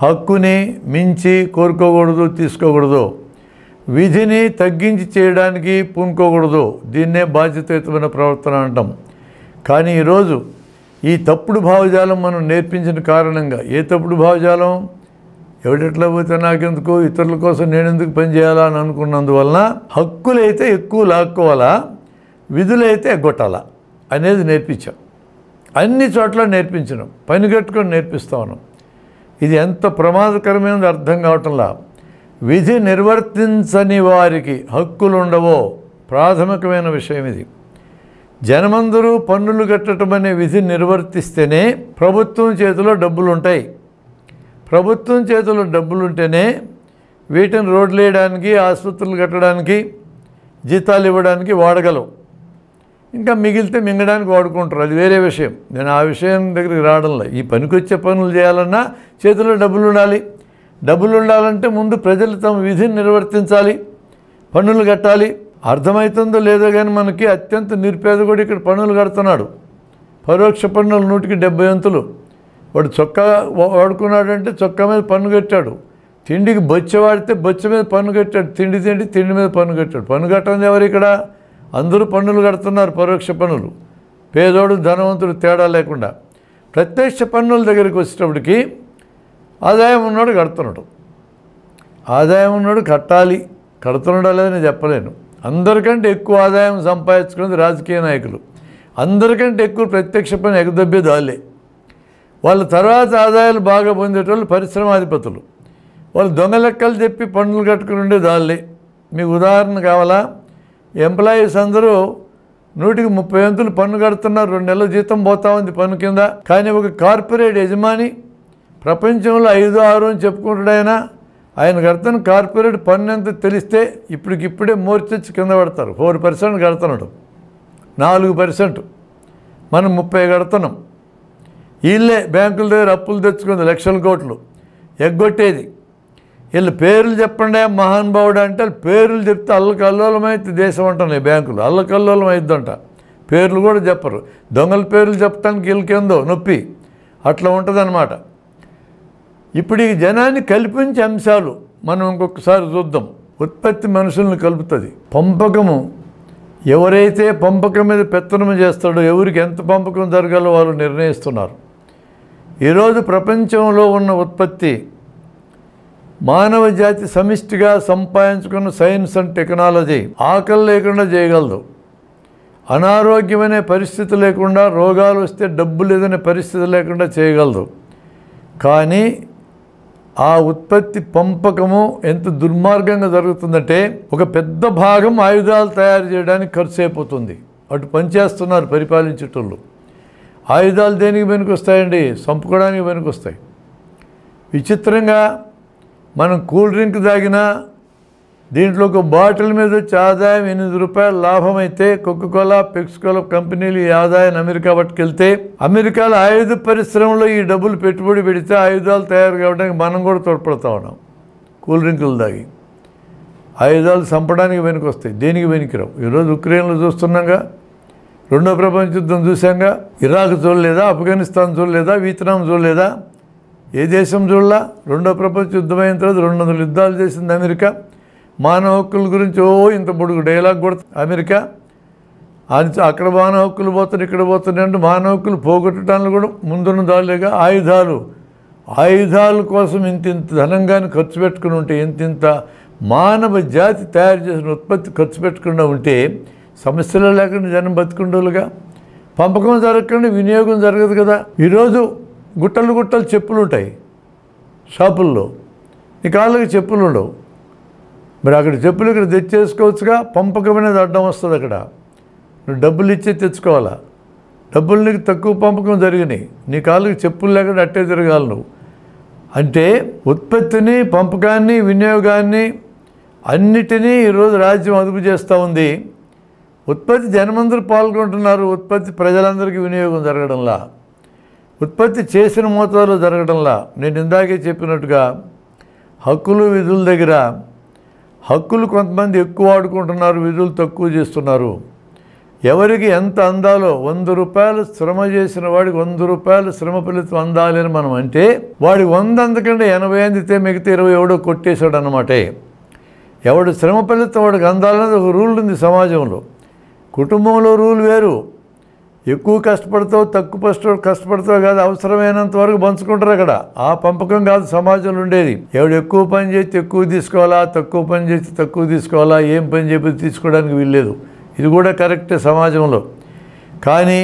హక్కుని మించి కోరుకోకూడదు, తీసుకోకూడదు. విధిని తగ్గించి చేయడానికి పూనుకోకూడదు. దీన్నే బాధ్యతయుతమైన ప్రవర్తన అంటాం. కానీ ఈరోజు ఈ తప్పుడు భావజాలం మనం నేర్పించిన కారణంగా, ఏ తప్పుడు భావజాలం, ఎవడెట్లా పోతే నాకెందుకు, ఇతరుల కోసం నేను ఎందుకు పనిచేయాలా అని అనుకున్నందువలన హక్కులైతే ఎక్కువ లాక్కోవాలా, విధులైతే ఎగ్గొట్టాలా అనేది నేర్పించాం. అన్ని చోట్ల నేర్పించినాం, పని కట్టుకొని నేర్పిస్తా ఉన్నాం. ఇది ఎంత ప్రమాదకరమైనది అర్థం కావటంలా. విధి నిర్వర్తించని వారికి హక్కులు ఉండవో ప్రాథమికమైన విషయం ఇది. జనమందరూ పన్నులు కట్టడం అనే విధి నిర్వర్తిస్తేనే ప్రభుత్వం చేతిలో డబ్బులు ఉంటాయి. ప్రభుత్వం చేతిలో డబ్బులు ఉంటేనే వీటిని రోడ్లు వేయడానికి, ఆసుపత్రులు కట్టడానికి, జీతాలు ఇవ్వడానికి వాడగలవు. ఇంకా మిగిలితే మింగడానికి వాడుకుంటారు, అది వేరే విషయం. నేను ఆ విషయం దగ్గరికి రావడంలో, ఈ పనికొచ్చే పనులు చేయాలన్నా చేతిలో డబ్బులు ఉండాలి. డబ్బులు ఉండాలంటే ముందు ప్రజలు తమ విధిని నిర్వర్తించాలి, పన్నులు కట్టాలి. అర్థమవుతుందో లేదో కానీ మనకి అత్యంత నిరుపేద కూడా ఇక్కడ పన్నులు కడుతున్నాడు. పరోక్ష పన్నులు 100కి 70 వంతులు. వాడు చొక్కా వాడుకున్నాడంటే చొక్కా మీద పన్ను కట్టాడు. తిండికి బొచ్చ వాడితే బొచ్చ మీద పన్ను కట్టాడు. తిండి మీద పన్ను కట్టాడు. పన్ను కట్టండి ఎవరు ఇక్కడ? అందరూ పన్నులు కడుతున్నారు, పరోక్ష పన్నులు. పేదోడు ధనవంతుడు తేడా లేకుండా. ప్రత్యక్ష పన్నుల దగ్గరికి వచ్చేటప్పటికి ఆదాయం ఉన్నాడు కడుతున్నాడు. ఆదాయం ఉన్నాడు కట్టాలి, కడుతున్నాడా లేదని చెప్పలేను. అందరికంటే ఎక్కువ ఆదాయం సంపాదించుకునేది రాజకీయ నాయకులు. అందరికంటే ఎక్కువ ప్రత్యక్ష పన్ను ఎగదబ్బే దాలే. వాళ్ళ తర్వాత ఆదాయాలు బాగా పొందేటోళ్ళు పరిశ్రమాధిపతులు. వాళ్ళు దొంగ లెక్కలు చెప్పి పన్నులు కట్టుకుని ఉండే దాళ్ళే. మీకు ఉదాహరణ కావాలా? ఎంప్లాయీస్ అందరూ 100కి 30 వంతులు పన్ను కడుతున్నారు. 2 నెలల జీతం పోతా ఉంది పన్ను కింద. కానీ ఒక కార్పొరేట్ యజమాని ప్రపంచంలో 5, 6 అని చెప్పుకుంటాడు. ఆయన కడుతున్న కార్పొరేట్ పన్ను ఎంత తెలిస్తే ఇప్పటికిప్పుడే మోర్చొచ్చి కింద పడతారు. 4% కడుతున్నాడు, 4%. మనం 30 కడుతున్నాం. వీళ్ళే బ్యాంకుల దగ్గర అప్పులు తెచ్చుకుంది లక్షల కోట్లు ఎగ్గొట్టేది. వీళ్ళు పేర్లు చెప్పండి మహానుభావుడు అంటే, పేర్లు చెప్తే అల్లకల్లోలమైతే దేశం అంటున్నాయి బ్యాంకులు. అల్లకల్లోలం అయిద్దంట. పేర్లు కూడా చెప్పరు. దొంగల పేర్లు చెప్పడానికి వీళ్ళకేందో నొప్పి. అట్లా ఉంటుందన్నమాట. ఇప్పుడు ఈ జనాన్ని కల్పించే అంశాలు మనం ఇంకొకసారి చూద్దాం. ఉత్పత్తి మనుషులను కలుపుతుంది. పంపకము, ఎవరైతే పంపకం మీద పెత్తనం చేస్తాడో, ఎవరికి ఎంత పంపకం జరగాలో వాళ్ళు నిర్ణయిస్తున్నారు. ఈరోజు ప్రపంచంలో ఉన్న ఉత్పత్తి మానవ జాతి సమిష్టిగా సంపాదించుకున్న సైన్స్ అండ్ టెక్నాలజీ ఆకలి లేకుండా చేయగలదు. అనారోగ్యం అనే పరిస్థితి లేకుండా, రోగాలు వస్తే డబ్బు లేదనే పరిస్థితి లేకుండా చేయగలదు. కానీ ఆ ఉత్పత్తి పంపకము ఎంత దుర్మార్గంగా జరుగుతుందంటే, ఒక పెద్ద భాగం ఆయుధాలు తయారు చేయడానికి ఖర్చు అయిపోతుంది. అటు పనిచేస్తున్నారు పరిపాలించేటోళ్ళు. ఆయుధాలు దేనికి పనికొస్తాయండి? చంపుకోవడానికి పనికొస్తాయి. విచిత్రంగా మనం కూల్ డ్రింక్ తాగినా, దీంట్లో ఒక బాటిల్ మీద వచ్చి ఆదాయం ₹8 లాభం అయితే కోకోకోలా పెప్సికోలా కంపెనీలు ఈ ఆదాయాన్ని అమెరికా పట్టుకెళ్తే అమెరికాలో ఆయుధ పరిశ్రమలో ఈ డబ్బులు పెట్టుబడి పెడితే ఆయుధాలు తయారు కావడానికి మనం కూడా తోడ్పడుతూ ఉన్నాం. కూల్ డ్రింకులు తాగి ఆయుధాలు చంపడానికి వెనుకొస్తాయి, దేనికి వెనుకిరావు. ఈరోజు ఉక్రెయిన్లో చూస్తున్నాగా, రెండో ప్రపంచ యుద్ధం చూసాంగా. ఇరాక్ చూడలేదా, ఆఫ్ఘనిస్తాన్ చూడలేదా, వియత్నాం చూడలేదా, ఏ దేశం చూడలా? రెండో ప్రపంచ యుద్ధం అయిన తర్వాత 200 యుద్ధాలు చేసింది అమెరికా. మానవ హక్కుల గురించి ఇంత పొడుగు డైలాగ్ కూడా అమెరికా. అక్కడ మానవ హక్కులు పోతున్నాయి, ఇక్కడ పోతున్నాయి అంటే మానవ హక్కులు పోగొట్టడానికి కూడా ముందున్న దాడులేగా. ఆయుధాల కోసం ఇంత ధనంగాని ఖర్చు పెట్టుకుని ఉంటే, ఇంత మానవ జాతి తయారు చేసిన ఉత్పత్తి ఖర్చు పెట్టకుండా ఉంటే సమస్యలు లేకుండా జనం బతుకుండోలుగా. పంపకం జరగకుండా వినియోగం జరగదు కదా. ఈరోజు గుట్టలు చెప్పులు ఉంటాయి షాపుల్లో, నీ కాళ్ళకి చెప్పులు ఉండవు. మరి అక్కడ చెప్పులు ఇక్కడ తెచ్చేసుకోవచ్చుగా. పంపకం అనేది అడ్డం వస్తుంది. అక్కడ నువ్వు డబ్బులు ఇచ్చే తెచ్చుకోవాలా. డబ్బులు నీకు తక్కువ పంపకం జరిగినాయి, నీ కాళ్ళకి చెప్పులు లేకుండా అట్టే తిరగాలి నువ్వు. అంటే ఉత్పత్తిని, పంపకాన్ని, వినియోగాన్ని అన్నిటినీ ఈరోజు రాజ్యం అదుపు చేస్తూ ఉంది. ఉత్పత్తి జనమందరూ పాల్గొంటున్నారు, ఉత్పత్తి ప్రజలందరికీ వినియోగం జరగడంలా, ఉత్పత్తి చేసిన మోతాదులో జరగడంలా. నేను ఇందాకే చెప్పినట్టుగా హక్కులు విధుల దగ్గర హక్కులు కొంతమంది ఎక్కువ వాడుకుంటున్నారు, విధులు తక్కువ చేస్తున్నారు. ఎవరికి ఎంత అందాలో ₹100 శ్రమ చేసిన వాడికి ₹100 శ్రమ ఫలితం అందాలి అని మనం అంటే, వాడికి 100 అందుకంటే 80 అందితే మిగతా 20 ఎవడో కొట్టేశాడు అన్నమాటే. ఎవడు శ్రమ ఫలితం వాడికి అందాలనేది ఒక రూల్ ఉంది సమాజంలో. కుటుంబంలో రూల్ వేరు. ఎక్కువ కష్టపడతావు, తక్కువ కష్టపడతావు కాదు, అవసరమైనంత వరకు పంచుకుంటారు అక్కడ. ఆ పంపకం కాదు సమాజంలో ఉండేది. ఎవడు ఎక్కువ పని చేస్తే ఎక్కువ తీసుకోవాలా, తక్కువ పని చేస్తే తక్కువ తీసుకోవాలా, ఏం పని చెప్పి తీసుకోవడానికి వీల్లేదు. ఇది కూడా కరెక్టే సమాజంలో. కానీ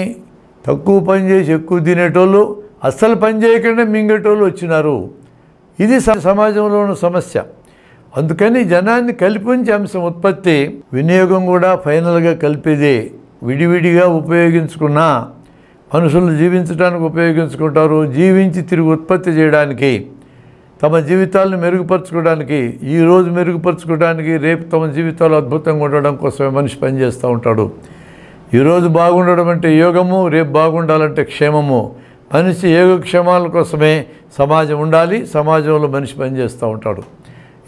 తక్కువ పని చేసి ఎక్కువ తినేటోళ్ళు, అస్సలు పని చేయకుండా మింగేటోళ్ళు వచ్చినారు. ఇది సమాజంలో ఉన్న సమస్య. అందుకని జనాన్ని కల్పించే అంశం ఉత్పత్తి, వినియోగం కూడా ఫైనల్గా కలిపేదే. విడివిడిగా ఉపయోగించుకున్నా మనుషులు జీవించడానికి ఉపయోగించుకుంటారు. జీవించి తిరిగి ఉత్పత్తి చేయడానికి, తమ జీవితాలను మెరుగుపరచుకోవడానికి, ఈరోజు మెరుగుపరచుకోవడానికి, రేపు తమ జీవితాలు అద్భుతంగా ఉండడం కోసమే మనిషి పనిచేస్తూ ఉంటాడు. ఈరోజు బాగుండడం అంటే యోగము, రేపు బాగుండాలంటే క్షేమము. మనిషి యోగక్షేమాల కోసమే సమాజం ఉండాలి, సమాజంలో మనిషి పనిచేస్తూ ఉంటాడు.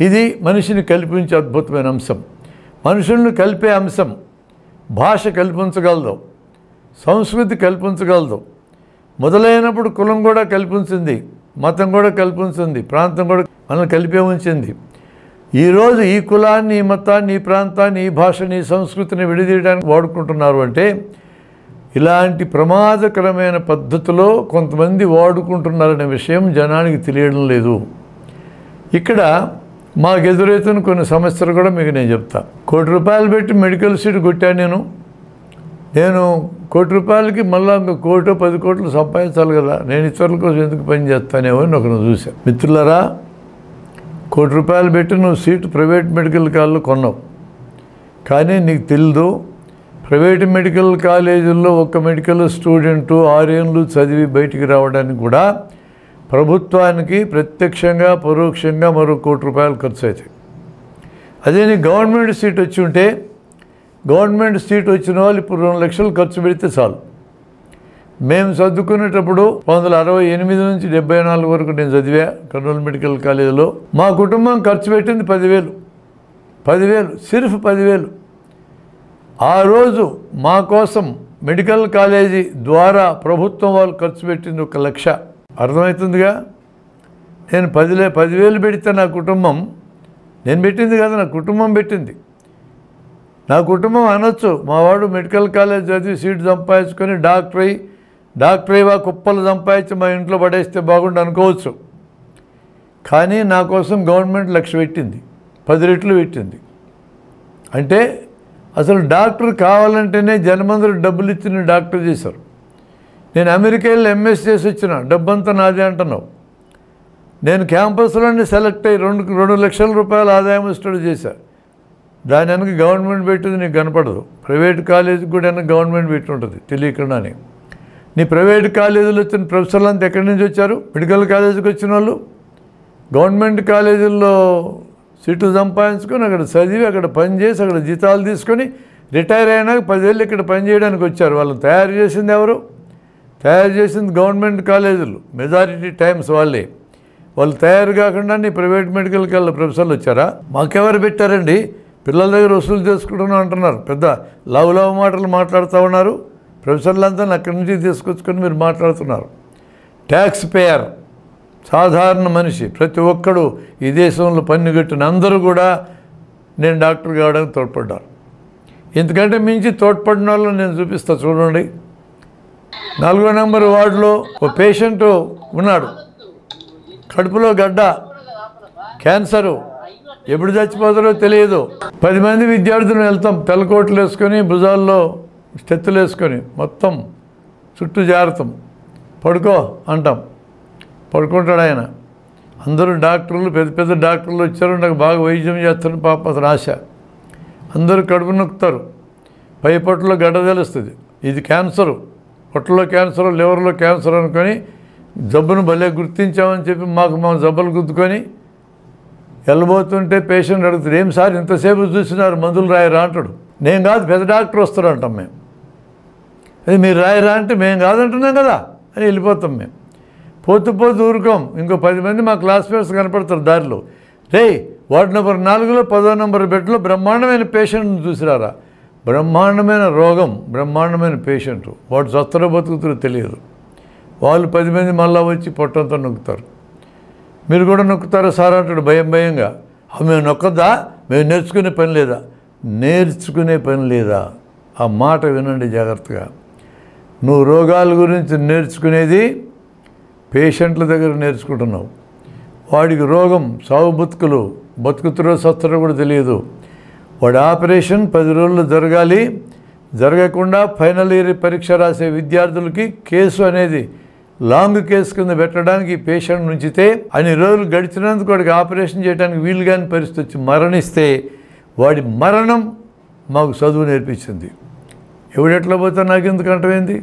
ఇది మనిషిని కల్పించే అద్భుతమైన అంశం. మనుషులను కలిపే అంశం భాష కల్పించగలదు, సంస్కృతి కల్పించగలదు. మొదలైనప్పుడు కులం కూడా కల్పించింది, మతం కూడా కల్పించింది, ప్రాంతం కూడా మనల్ని కలిపే ఉంచింది. ఈరోజు ఈ కులాన్ని, ఈ మతాన్ని, ఈ ప్రాంతాన్ని, ఈ భాషని, ఈ సంస్కృతిని విడదీయడానికి వాడుకుంటున్నారు అంటే, ఇలాంటి ప్రమాదకరమైన పద్ధతిలో కొంతమంది వాడుకుంటున్నారనే విషయం జనానికి తెలియడం లేదు. ఇక్కడ మాకు ఎదురవుతున్న కొన్ని సమస్యలు కూడా మీకు నేను చెప్తా. ₹1 పెట్టి మెడికల్ సీట్ కొట్టాను నేను ₹1 మళ్ళీ ఇంకో 1 10 కోట్లు సంపాదించాలి కదా. నేను ఇతరుల కోసం ఎందుకు పని చేస్తానేమో అని ఒకరిని చూశాను. మిత్రులారా, ₹1 పెట్టి నువ్వు సీటు ప్రైవేట్ మెడికల్ కాలేజీలో కొన్నావు. కానీ నీకు తెలియదు, ప్రైవేట్ మెడికల్ కాలేజీల్లో ఒక మెడికల్ స్టూడెంటు 6 ఏళ్ళు చదివి బయటికి రావడానికి కూడా ప్రభుత్వానికి ప్రత్యక్షంగా పరోక్షంగా మరో ₹1 ఖర్చు అవుతాయి. అదే నీ గవర్నమెంట్ సీట్ వచ్చి ఉంటే, గవర్నమెంట్ సీట్ వచ్చిన వాళ్ళు ఇప్పుడు 2 లక్షలు ఖర్చు పెడితే చాలు. మేము చదువుకునేటప్పుడు 1968 నుంచి 74 వరకు నేను చదివా కర్నూలు మెడికల్ కాలేజీలో. మా కుటుంబం ఖర్చు పెట్టింది 10,000 సిర్ఫ్ 10,000. ఆ రోజు మా కోసం మెడికల్ కాలేజీ ద్వారా ప్రభుత్వం వాళ్ళు ఖర్చు పెట్టింది 1 లక్ష. అర్థమవుతుందిగా. నేను 10,000 పెడితే నా కుటుంబం, నేను పెట్టింది కాదు, నా కుటుంబం పెట్టింది. నా కుటుంబం అనొచ్చు, మా వాడు మెడికల్ కాలేజ్ చదివి సీటు సంపాదించుకొని డాక్టర్ అయ్యా కుప్పలు సంపాదించి మా ఇంట్లో పడేస్తే బాగుండు అనుకోవచ్చు. కానీ నా కోసం గవర్నమెంట్ 1 లక్ష పెట్టింది, 10 రెట్లు పెట్టింది. అంటే అసలు డాక్టర్ కావాలంటేనే జనమందరూ డబ్బులు ఇచ్చి డాక్టర్ చేశారు. నేను అమెరికా వెళ్ళి ఎంఎస్ చేసి వచ్చిన, డబ్బంతా నాదే అంటున్నావు. నేను క్యాంపస్లోనే సెలెక్ట్ అయ్యి ₹2 లక్షల ఆదాయం స్టడీ చేశాను. దాని వెనక గవర్నమెంట్ పెట్టింది నీకు కనపడదు. ప్రైవేట్ కాలేజీకి కూడా వెనక గవర్నమెంట్ పెట్టి ఉంటుంది తెలియకుండానే. నీ ప్రైవేట్ కాలేజీలో వచ్చిన ప్రొఫెసర్లు అంతా ఎక్కడి నుంచి వచ్చారు? మెడికల్ కాలేజీకి వచ్చిన వాళ్ళు. గవర్నమెంట్ కాలేజీల్లో సీట్లు సంపాదించుకొని అక్కడ చదివి అక్కడ పని చేసి అక్కడ జీతాలు తీసుకొని రిటైర్ అయినాక 10 ఏళ్ళు ఇక్కడ పని చేయడానికి వచ్చారు. వాళ్ళని తయారు చేసింది ఎవరు? తయారు చేసింది గవర్నమెంట్ కాలేజీలు, మెజారిటీ టైమ్స్ వాళ్ళే. వాళ్ళు తయారు కాకుండా ప్రైవేట్ మెడికల్కి వెళ్ళి ప్రొఫెసర్లు వచ్చారా? మాకెవరు పెట్టారండి? పిల్లల దగ్గర వసూలు చేసుకుంటున్నాం అంటున్నారు. పెద్ద లవ్ మాటలు మాట్లాడుతూ ఉన్నారు. ప్రొఫెసర్లంతా అక్కడి నుంచి తీసుకొచ్చుకొని మీరు మాట్లాడుతున్నారు. ట్యాక్స్ పేయర్, సాధారణ మనిషి, ప్రతి ఒక్కడు ఈ దేశంలో పన్ను కట్టిన అందరూ కూడా నేను డాక్టర్ కావడానికి తోడ్పడ్డారు. ఎందుకంటే మించి తోడ్పడిన వాళ్ళని నేను చూపిస్తా చూడండి. 4వ నెంబర్ వార్డులో ఒక పేషెంట్ ఉన్నాడు, కడుపులో గడ్డ, క్యాన్సరు, ఎప్పుడు చచ్చిపోతారో తెలియదు. 10 మంది విద్యార్థులను వెళ్తాం, తెల్లకోట్లు వేసుకొని భుజాల్లో స్టెత్తులు వేసుకొని మొత్తం చుట్టూ జారుతాం. పడుకో అంటాం, పడుకుంటాడు ఆయన. అందరూ డాక్టర్లు, పెద్ద పెద్ద డాక్టర్లు వచ్చారు, నాకు బాగా వైద్యం చేస్తారని పాప అతను ఆశ. అందరూ కడుపు నొక్కుతారు, పై పొట్టలో గడ్డ తెలుస్తుంది, ఇది క్యాన్సరు, పొట్టలో క్యాన్సరు, లివర్లో క్యాన్సర్ అనుకొని జబ్బును భలే గుర్తించామని చెప్పి మా జబ్బులు గుద్దుకొని వెళ్ళబోతుంటే పేషెంట్ అడుగుతాడు, ఏం సార్ ఇంతసేపు చూసినారు, మందులు రాయరా అంటాడు. నేను కాదు, పెద్ద డాక్టర్ వస్తారు అంటాం మేము. అది మీరు రాయరా అంటే మేము కాదంటున్నాం కదా అని వెళ్ళిపోతాం మేము. పోతూ పోతూ ఊరుకోం. ఇంకో 10 మంది మా క్లాస్మేట్స్ కనపడతారు దారిలో. రే, వార్డు నెంబర్ 4లో 10వ నెంబర్ బెడ్లో బ్రహ్మాండమైన పేషెంట్ని చూసిరారా. బ్రహ్మాండమైన రోగం, బ్రహ్మాండమైన పేషెంట్, వాడు చస్తారో బతుకుతారో తెలియదు. వాళ్ళు 10 మంది మళ్ళా వచ్చి పొట్టంతా నొక్కుతారు. మీరు కూడా నొక్కుతారా సార్ అంటాడు భయంగా. మేము నొక్కద్దా? మేము నేర్చుకునే పని లేదా? నేర్చుకునే పని లేదా? ఆ మాట వినండి జాగ్రత్తగా. నువ్వు రోగాల గురించి నేర్చుకునేది పేషెంట్ల దగ్గర నేర్చుకుంటున్నావు. వాడికి రోగం, సావు బతుకులు, బతుకుతారో సస్తారో కూడా తెలియదు. వాడి ఆపరేషన్ 10 రోజులు జరగాలి. జరగకుండా ఫైనల్ ఇయర్ పరీక్ష రాసే విద్యార్థులకి కేసు అనేది లాంగ్ కేసు కింద పెట్టడానికి పేషెంట్ నుంచితే అన్ని రోజులు గడిచినందుకు వాడికి ఆపరేషన్ చేయడానికి వీలు కాని పరిస్థితి వచ్చి మరణిస్తే వాడి మరణం మాకు చదువు నేర్పించింది. ఎవడెట్లా పోతే నాకు ఎందుకు అంటమైంది?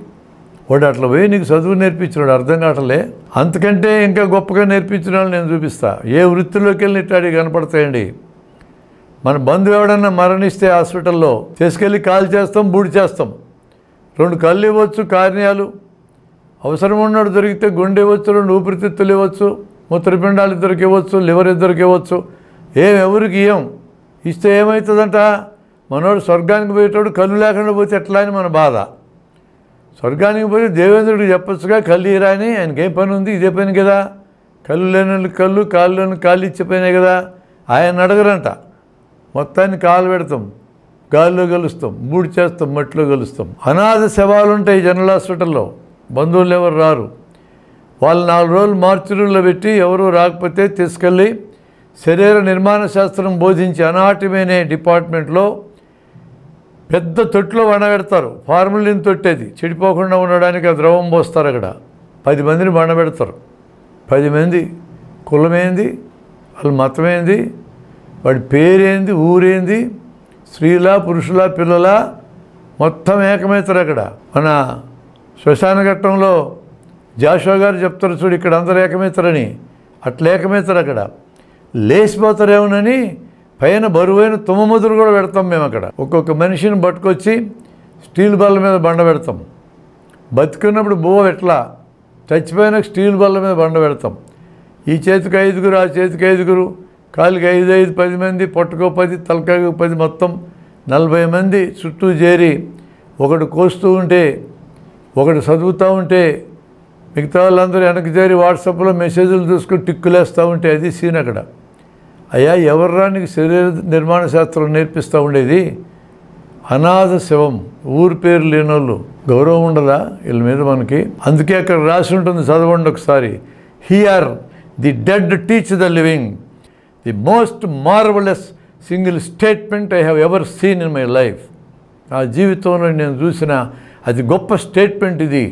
వాడు అట్లా పోయి నీకు చదువు నేర్పించినాడు, అర్థం కావట్లే. అంతకంటే ఇంకా గొప్పగా నేర్పించిన వాళ్ళు నేను చూపిస్తా. ఏ వృత్తిలోకి వెళ్ళి ఇట్లాంటివి కనపడతాయండి. మన బంధువు ఎవడన్నా మరణిస్తే హాస్పిటల్లో తీసుకెళ్ళి కాలు చేస్తాం, బూడి చేస్తాం. 2 కళ్ళు ఇవ్వచ్చు, కార్యాలు అవసరం ఉన్నాడు దొరికితే, గుండె ఇవ్వచ్చు, 2 ఊపిరితిత్తులు ఇవ్వచ్చు, మూత్రపిండాలు ఇద్దరికి ఇవ్వచ్చు, లివర్ ఇద్దరికి ఇవ్వచ్చు. ఎవరికి ఇవ్వం. ఇస్తే ఏమవుతుందంట, మనోడు స్వర్గానికి పోయేటోడు కళ్ళు లేకుండా పోతే ఎట్లా అని మన బాధ. స్వర్గానికి పోయి దేవేంద్రుడికి చెప్పొచ్చుగా కళ్ళు ఇరా అని, ఆయనకేం పని ఉంది, ఇదే పని కదా. కళ్ళు లేని కళ్ళు, కాళ్ళు లేని కాళ్ళు ఇచ్చే పనే కదా. ఆయన అడగరంట. మొత్తాన్ని కాలు పెడతాం, గాలిలో కలుస్తాం, బూడి చేస్తాం, మట్టిలో కలుస్తాం. అనాథ శవాలు ఉంటాయి జనరల్ హాస్పిటల్లో, బంధువులు ఎవరు రారు. వాళ్ళు 4 రోజులు మార్చురీలో పెట్టి ఎవరు రాకపోతే తీసుకెళ్ళి శరీర నిర్మాణ శాస్త్రం బోధించి అనాటమీ అనే డిపార్ట్మెంట్లో పెద్ద తొట్టులో వండబెడతారు. ఫార్ములిన్ తొట్టేది, చెడిపోకుండా ఉండడానికి ఆ ద్రవం పోస్తారు. అక్కడ 10 మందిని వండబెడతారు. 10 మంది కులమేంది, వాళ్ళ మతమేంది, వాడి పేరేంది, ఊరేంది, స్త్రీలా పురుషులా పిల్లలా మొత్తం ఏకమవుతారు. అక్కడ మన శ్మశాన ఘట్టంలో జాషువా గారు చెప్తారు చూడు, ఇక్కడ అందరూ ఏకమవుతారని. అట్లా ఏకమవుతారు. అక్కడ లేచిపోతారేమోనని పైన బరువైన తుమ్మముదురు కూడా పెడతాం మేము. అక్కడ ఒక్కొక్క మనిషిని పట్టుకొచ్చి స్టీల్ బల్ల మీద బండ పెడతాం. బతుకున్నప్పుడు బువ్వ ఎట్లా, చచ్చిపోయిన స్టీల్ బల్ల మీద బండ పెడతాం. ఈ చేతికి 5గురు, ఆ చేతికి 5గురు, కాలికి 5, 10 మంది, పొట్టకో 10, తలకాయకు 10, మొత్తం 40 మంది చుట్టూ చేరి ఒకడు కోస్తూ ఉంటే, ఒకడు చదువుతూ ఉంటే, మిగతా వాళ్ళందరూ వెనక్కి చేరి వాట్సాప్లో మెసేజ్లు చూసుకుని టిక్కులేస్తూ ఉంటే అది సీన్. అక్కడ అయ్యా ఎవర్రా నీకు శరీర నిర్మాణ శాస్త్రం నేర్పిస్తూ ఉండేది? అనాథ శవం, ఊరి పేరు లేనోళ్ళు. గౌరవం ఉండదా వీళ్ళ మీద మనకి? అందుకే అక్కడ రాసి ఉంటుంది, చదవండి ఒకసారి. Here the dead teach the living, the most marvellous single statement I have ever seen in my life. నా జీవితంలో నేను చూసిన అతి గొప్ప స్టేట్మెంట్ ఇది.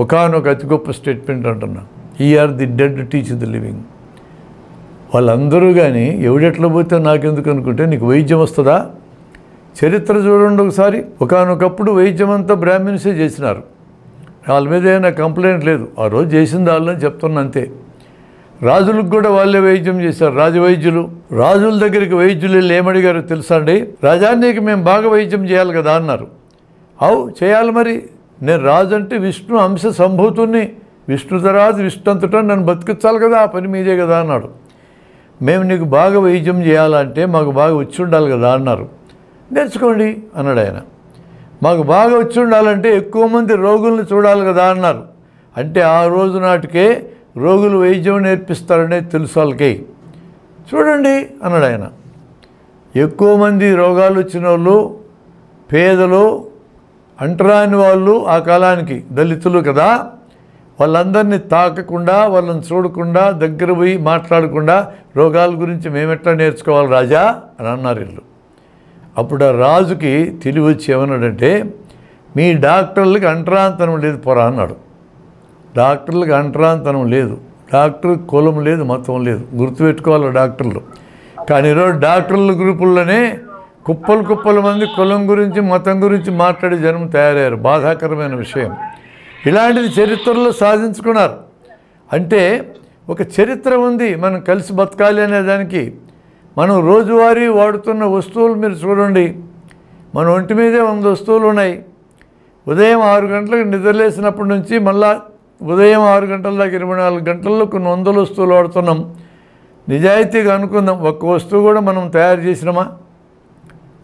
ఒకానొక అతి గొప్ప స్టేట్మెంట్ అంటున్నా. Here the dead teach the living. వాళ్ళందరూ కానీ ఎవడెట్లా పోతే నాకెందుకు అనుకుంటే నీకు వైద్యం వస్తుందా? చరిత్ర చూడండి ఒకసారి. ఒకానొకప్పుడు వైద్యం అంతా బ్రాహ్మిన్సే చేసినారు. వాళ్ళ మీద ఏమైనా కంప్లైంట్ లేదు. ఆ రోజు చేసిన వాళ్ళని చెప్తున్నా అంతే. రాజులకు కూడా వాళ్ళే వైద్యం చేశారు. రాజవైద్యులు రాజుల దగ్గరికి వైద్యులు వెళ్ళి ఏమడిగారు తెలుసా అండి? రాజా, నీకు మేము బాగా వైద్యం చేయాలి కదా అన్నారు. అవు చేయాలి మరి, నేను రాజు అంటే విష్ణు అంశ సంభూతుణ్ణి, విష్ణు తర్వాత విష్ణుంతటా నన్ను బతికించాలి కదా, ఆ పని మీదే కదా అన్నాడు. మేము నీకు బాగా వైద్యం చేయాలంటే మాకు బాగా వచ్చి ఉండాలి కదా అన్నారు. నేర్చుకోండి అన్నాడు ఆయన. మాకు బాగా వచ్చి ఉండాలంటే ఎక్కువ మంది రోగుల్ని చూడాలి కదా అన్నారు. అంటే ఆ రోజు నాటికే రోగులు వైద్యం నేర్పిస్తారనేది తెలుసు వాళ్ళకి. చూడండి అన్నాడు ఆయన. ఎక్కువ మంది రోగాలు వచ్చిన వాళ్ళు, పేదలు, అంటరాని వాళ్ళు, ఆ కాలానికి దళితులు కదా, వాళ్ళందరినీ తాకకుండా, వాళ్ళని చూడకుండా, దగ్గర పోయి మాట్లాడకుండా రోగాల గురించి మేమెట్లా నేర్చుకోవాలి రాజా అని అన్నారు వీళ్ళు. అప్పుడు ఆ రాజుకి తెలివి వచ్చి ఏమన్నాడంటే, మీ డాక్టర్లకి అంటరాంతనం లేదు పోరా అన్నాడు. డాక్టర్లకు అంటరాంతనం లేదు, డాక్టర్ కులం లేదు, మతం లేదు, గుర్తుపెట్టుకోవాలి డాక్టర్లు. కానీ ఈరోజు డాక్టర్ల గ్రూపుల్లోనే కుప్పలు మంది కులం గురించి, మతం గురించి మాట్లాడే జనం తయారయ్యారు. బాధాకరమైన విషయం. ఇలాంటిది చరిత్రలో సాధించుకున్నారు. అంటే ఒక చరిత్ర ఉంది, మనం కలిసి బతకాలి అనే దానికి. మనం రోజువారీ వాడుతున్న వస్తువులు మీరు చూడండి, మన ఒంటి మీదే 100 వస్తువులు ఉన్నాయి. ఉదయం 6 గంటలకు నిద్రలేసినప్పటి నుంచి మళ్ళా ఉదయం 6 గంటల దాకా 24 గంటల్లో కొన్ని 100 వస్తువులు వాడుతున్నాం. నిజాయితీగా అనుకుందాం, ఒక్క వస్తువు కూడా మనం తయారు చేసినామా?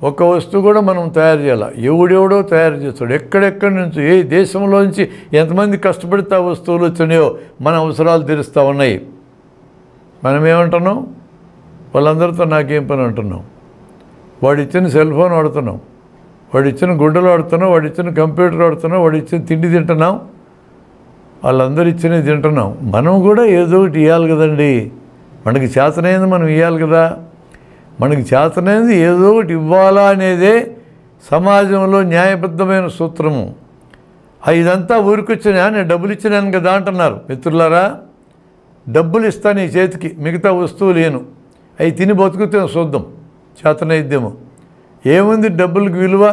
ఒక్క వస్తువు కూడా మనం తయారు చేయాల. ఎవడెవడో తయారు చేస్తాడు. ఎక్కడెక్కడి నుంచి, ఏ దేశంలోంచి ఎంతమంది కష్టపడితే ఆ వస్తువులు వచ్చినాయో మన అవసరాలు తీరుస్తూ ఉన్నాయి. మనం ఏమంటున్నాం? వాళ్ళందరితో నాకేం పని అంటున్నాం. వాడు ఇచ్చిన సెల్ ఫోన్ వాడుతున్నాం, వాడు ఇచ్చిన గుడ్డలు వాడుతున్నాం, వాడు ఇచ్చిన కంప్యూటర్ వాడుతున్నాం, వాడు ఇచ్చిన తిండి తింటున్నాం, వాళ్ళందరూ ఇచ్చినవి తింటున్నాం. మనం కూడా ఏదో ఒకటి ఇవ్వాలి కదండి. మనకి చేతనైంది మనం ఇవ్వాలి కదా. మనకి చేతనైంది ఏదో ఒకటి ఇవ్వాలా అనేదే సమాజంలో న్యాయబద్ధమైన సూత్రము. ఇదంతా ఊరికొచ్చినా నేను డబ్బులు ఇచ్చినాను కదా అంటున్నారు. మిత్రులారా, డబ్బులు ఇస్తాను ఈ చేతికి, మిగతా వస్తువు లేను, అవి తిని బతుకుతే చూద్దాం చేతనైద్యము. ఏముంది డబ్బులకు విలువ?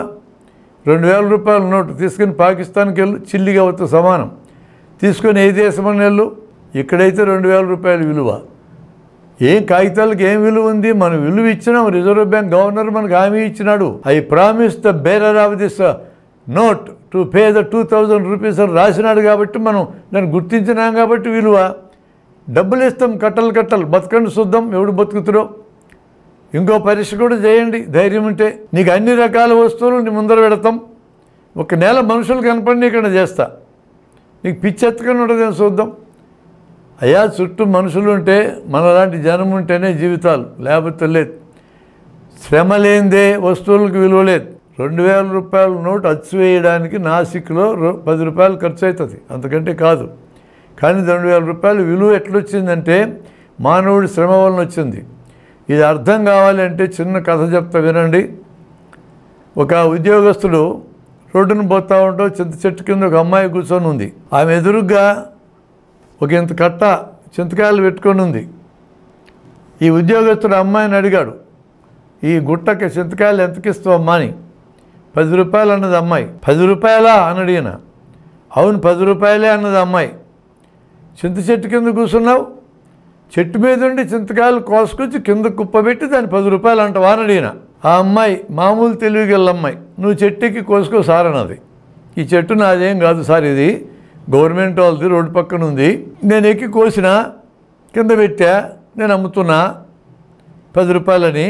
2000 రూపాయల నోటు తీసుకుని పాకిస్తాన్కి వెళ్ళు, చిల్లిగా అవుతూ సమానం. తీసుకొని ఏ దేశమని వెళ్ళు, ఇక్కడైతే 2000 రూపాయల విలువ. ఏం కాగితాలకు ఏం విలువ ఉంది? మనం విలువ ఇచ్చినాం. రిజర్వ్ బ్యాంక్ గవర్నర్ మనకు హామీ ఇచ్చినాడు. I promise the bearer of this note to pay the 2000 rupees అని రాసినాడు. కాబట్టి మనం దాన్ని గుర్తించినాం కాబట్టి విలువ. డబ్బులు ఇస్తాం కట్టలు, బతకండి చూద్దాం ఎవడు బతుకుతురో. ఇంకో పరీక్ష కూడా చేయండి ధైర్యం ఉంటే. నీకు అన్ని రకాల వస్తువులు నీ ముందర పెడతాం. ఒక నెల మనుషులు కనపడి ఇక్కడ చేస్తా, నీకు పిచ్చెత్తుకొని ఉండదేమో చూద్దాం. అయ్యా, చుట్టూ మనుషులు ఉంటే, మనలాంటి జనం ఉంటేనే జీవితాలు, లేకపోతే లేదు. శ్రమ లేనిదే వస్తువులకు విలువ లేదు. 2000 రూపాయల నోటు అచ్చు వేయడానికి నాసిక్లో 10 రూపాయలు ఖర్చు అవుతుంది, అంతకంటే కాదు. కానీ 2000 రూపాయలు విలువ ఎట్లొచ్చిందంటే మానవుడి శ్రమ వలన వచ్చింది. ఇది అర్థం కావాలంటే చిన్న కథ చెప్తా వినండి. ఒక ఉద్యోగస్తుడు రోడ్డును పోతూ ఉంటావు, చింత చెట్టు కింద ఒక అమ్మాయి కూర్చొని ఉంది. ఆమె ఎదురుగ్గా ఒక ఇంత కట్ట చింతకాయలు పెట్టుకొని ఉంది. ఈ ఉద్యోగస్తుడు అమ్మాయిని అడిగాడు, ఈ గుట్టకి చింతకాయలు ఎంతకిస్తావు అమ్మా అని. 10 రూపాయలు అన్నది అమ్మాయి. 10 రూపాయలా అని అడిగిన. అవును 10 రూపాయలే అన్నది అమ్మాయి. చింత చెట్టు కింద కూర్చున్నావు, చెట్టు మీద ఉండి చింతకాయలు కోసుకొచ్చి కింద కుప్పబెట్టి దాన్ని 10 రూపాయలు అంటావా అని అడిగిన. ఆ అమ్మాయి మామూలు తెలివిగల అమ్మాయి, నువ్వు చెట్టుకి కోసుకో సార్ అన్నది. ఈ చెట్టు నాదేం కాదు సార్, ఇది గవర్నమెంట్ వాళ్ళది, రోడ్డు పక్కన ఉంది. నేను ఎక్కి కోసిన, కింద పెట్టా, నేను అమ్ముతున్నా 10 రూపాయలని.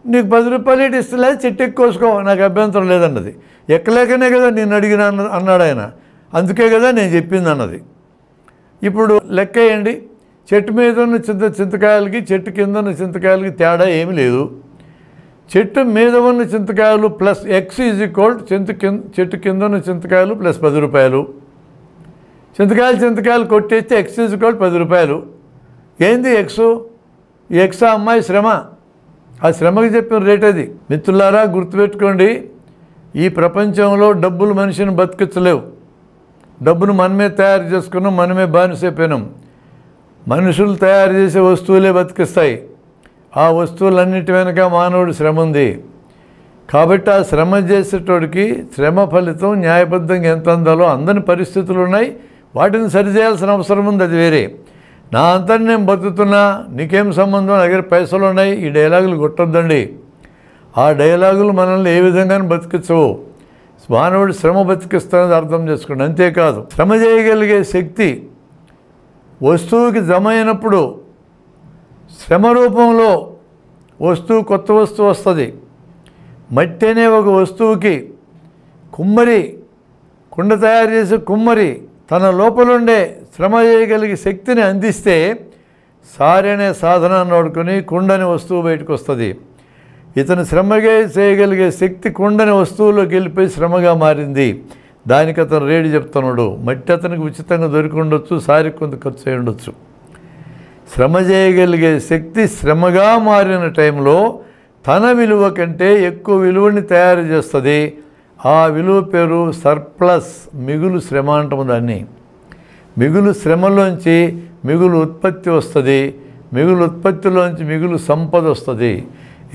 నీకు 10 రూపాయలు ఏంటి ఇస్తలేదు, చెట్టు ఎక్కి కోసుకో, నాకు అభ్యంతరం లేదన్నది. ఎక్కలేకనే కదా నేను అడిగిన అన్నాడు ఆయన. అందుకే కదా నేను చెప్పింది అన్నది. ఇప్పుడు లెక్క వేయండి, చెట్టు మీద ఉన్న చింతకాయలకి చెట్టు కింద ఉన్న చింతకాయలకి తేడా ఏమీ లేదు. చెట్టు మీద ఉన్న చింతకాయలు ప్లస్ ఎక్స్ ఈజ్ ఈక్వల్ చెట్టు కింద ఉన్న చింతకాయలు ప్లస్ 10 రూపాయలు. చింతకాయలు కొట్టేస్తే ఎక్స్ ఈజ్ ఈక్వల్ 10 రూపాయలు. ఏంది ఎక్స్? ఈ ఎక్స్ ఆ అమ్మాయి శ్రమ, ఆ శ్రమకి చెప్పిన రేట్ అది. మిత్రులారా, గుర్తుపెట్టుకోండి, ఈ ప్రపంచంలో డబ్బులు మనిషిని బతికించలేవు. డబ్బును మనమే తయారు చేసుకున్నాం, మనమే బానిసైపోయినాం. మనుషులు తయారు చేసే వస్తువులే బతికిస్తాయి. ఆ వస్తువులన్నిటి వెనుక మానవుడి శ్రమ ఉంది. కాబట్టి ఆ శ్రమ చేసేటోడికి శ్రమ ఫలితం న్యాయబద్ధంగా ఎంత అందాలో అందని పరిస్థితులు ఉన్నాయి. వాటిని సరిచేయాల్సిన అవసరం ఉంది, అది వేరే. నా అంతా నేను బతుకుతున్నా, నీకేం సంబంధం, నా దగ్గర పైసలు ఉన్నాయి, ఈ డైలాగులు కొట్టొద్దండి. ఆ డైలాగులు మనల్ని ఏ విధంగానూ బతికించవు. మానవుడు శ్రమ బతికిస్తానని అర్థం చేసుకోండి. అంతేకాదు, శ్రమ చేయగలిగే శక్తి వస్తువుకి జమ అయినప్పుడు శ్రమ రూపంలో వస్తువు, కొత్త వస్తువు వస్తుంది. మట్టి అనే ఒక వస్తువుకి కుమ్మరి, కుండ తయారు చేసే కుమ్మరి తన లోపలుండే శ్రమ చేయగలిగే శక్తిని అందిస్తే సారి అనే సాధనాన్ని వాడుకొని కుండని వస్తువు బయటకు వస్తుంది. ఇతను శ్రమగా చేయగలిగే శక్తి కుండని వస్తువులోకి వెళ్ళిపోయి శ్రమగా మారింది. దానికి అతను రేడి చెప్తున్నాడు. మట్టి అతనికి ఉచితంగా దొరికి ఉండొచ్చు, సారి కొంత ఖర్చు అయి ఉండొచ్చు. శ్రమ చేయగలిగే శక్తి శ్రమగా మారిన టైంలో తన విలువ కంటే ఎక్కువ విలువని తయారు చేస్తుంది. ఆ విలువ పేరు సర్ప్లస్, మిగులు శ్రమ అంటాము దాన్ని. మిగులు శ్రమలోంచి మిగులు ఉత్పత్తి వస్తుంది. మిగులు ఉత్పత్తిలోంచి మిగులు సంపద వస్తుంది.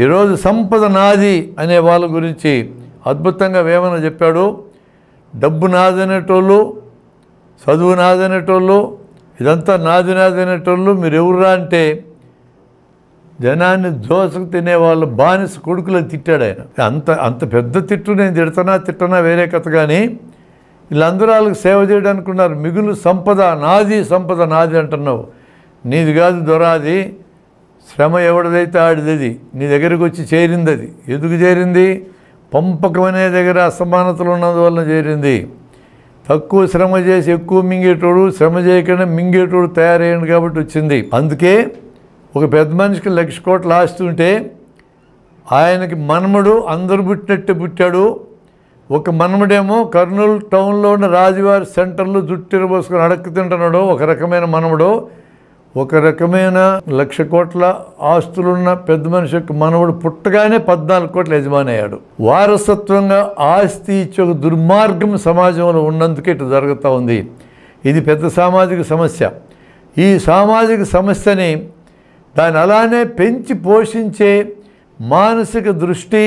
ఈరోజు సంపద నాది అనే వాళ్ళ గురించి అద్భుతంగా వేమన చెప్పాడు. డబ్బు నాదనేటోళ్ళు, చదువు నాదనేటోళ్ళు, ఇదంతా నాది నాదనేటోళ్ళు మీరు ఎవరురా అంటే జనాన్ని దోసకు తినేవాళ్ళు బానిస కొడుకులని తిట్టాడు ఆయన. అంత పెద్ద తిట్టు నేను తిట్టనా వేరే కథ. కానీ వీళ్ళందరూ వాళ్ళకి సేవ చేయడానికి ఉన్నారు. మిగులు సంపద నాది, సంపద నాది అంటున్నావు. నీది కాదు దొరాది. శ్రమ ఎవడిదైతే ఆడిది నీ దగ్గరికి వచ్చి చేరింది. అది ఎందుకు చేరింది? పంపకం అనే దగ్గర అసమానతలు ఉన్నందువల్ల చేరింది. తక్కువ శ్రమ చేసి ఎక్కువ మింగేటోడు, శ్రమ చేయకుండా మింగేటోడు తయారయ్యాడు కాబట్టి వచ్చింది. అందుకే ఒక పెద్ద మనిషికి 1,00,000 కోట్ల ఆస్తి ఉంటే ఆయనకి మనమడు అందరు పుట్టినట్టు పుట్టాడు. ఒక మనమడేమో కర్నూలు టౌన్లో ఉన్న రాజువారి సెంటర్లో జుట్టిర పోసుకొని అడక్కు తింటున్నాడు ఒక రకమైన మనమడు. ఒక రకమైన 1,00,000 కోట్ల ఆస్తులున్న పెద్ద మనిషి యొక్క మనవడు పుట్టగానే 14 కోట్ల యజమాని అయ్యాడు. వారసత్వంగా ఆస్తి ఇచ్చే ఒక దుర్మార్గం సమాజంలో ఉన్నందుకే ఇటు జరుగుతూ ఉంది. ఇది పెద్ద సామాజిక సమస్య. ఈ సామాజిక సమస్యని దాన్ని అలానే పెంచి పోషించే మానసిక దృష్టి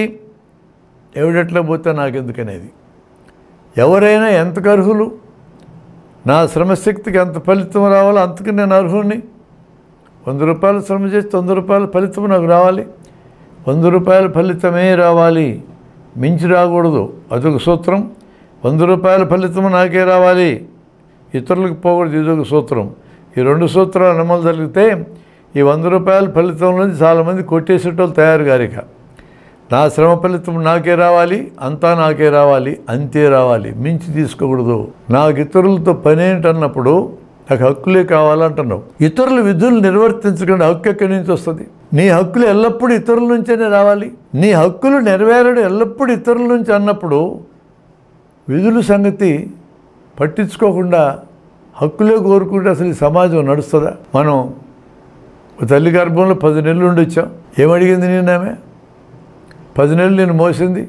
ఎవడెట్లా పోతే నాకెందుకనేది. ఎవరైనా ఎంతకు అర్హులు? నా శ్రమశక్తికి ఎంత ఫలితం రావాలో అంతకు నేను అర్హుడిని. 100 రూపాయలు శ్రమ చేసి 100 రూపాయల ఫలితం నాకు రావాలి. 100 రూపాయల ఫలితమే రావాలి, మించి రాకూడదు. అదొక సూత్రం. 100 రూపాయల ఫలితం నాకే రావాలి, ఇతరులకు పోకూడదు. ఇదొక సూత్రం. ఈ 2 సూత్రాలు అమలు జరిగితే ఈ 100 రూపాయల ఫలితం నుంచి చాలామంది కొట్టేసేటోళ్ళు తయారు గారిక. నా శ్రమ ఫలితం నాకే రావాలి, అంతా నాకే రావాలి, అంతే రావాలి, మించి తీసుకోకూడదు. నాకు ఇతరులతో పని ఏంటన్నప్పుడు నాకు హక్కులే కావాలంటున్నావు. ఇతరుల విధులు నిర్వర్తించకుండా హక్కు ఎక్కడి నుంచి వస్తుంది? నీ హక్కులు ఎల్లప్పుడూ ఇతరుల నుంచేనే రావాలి. నీ హక్కులు నెరవేరడం ఎల్లప్పుడూ ఇతరుల నుంచి అన్నప్పుడు విధుల సంగతి పట్టించుకోకుండా హక్కులే కోరుకుంటే అసలు ఈ సమాజం నడుస్తుందా? మనం తల్లి గర్భంలో 10 నెలలు ఉండి వచ్చాం. ఏమడిగింది నిన్నామే? 10 నెలలు నేను మోసింది.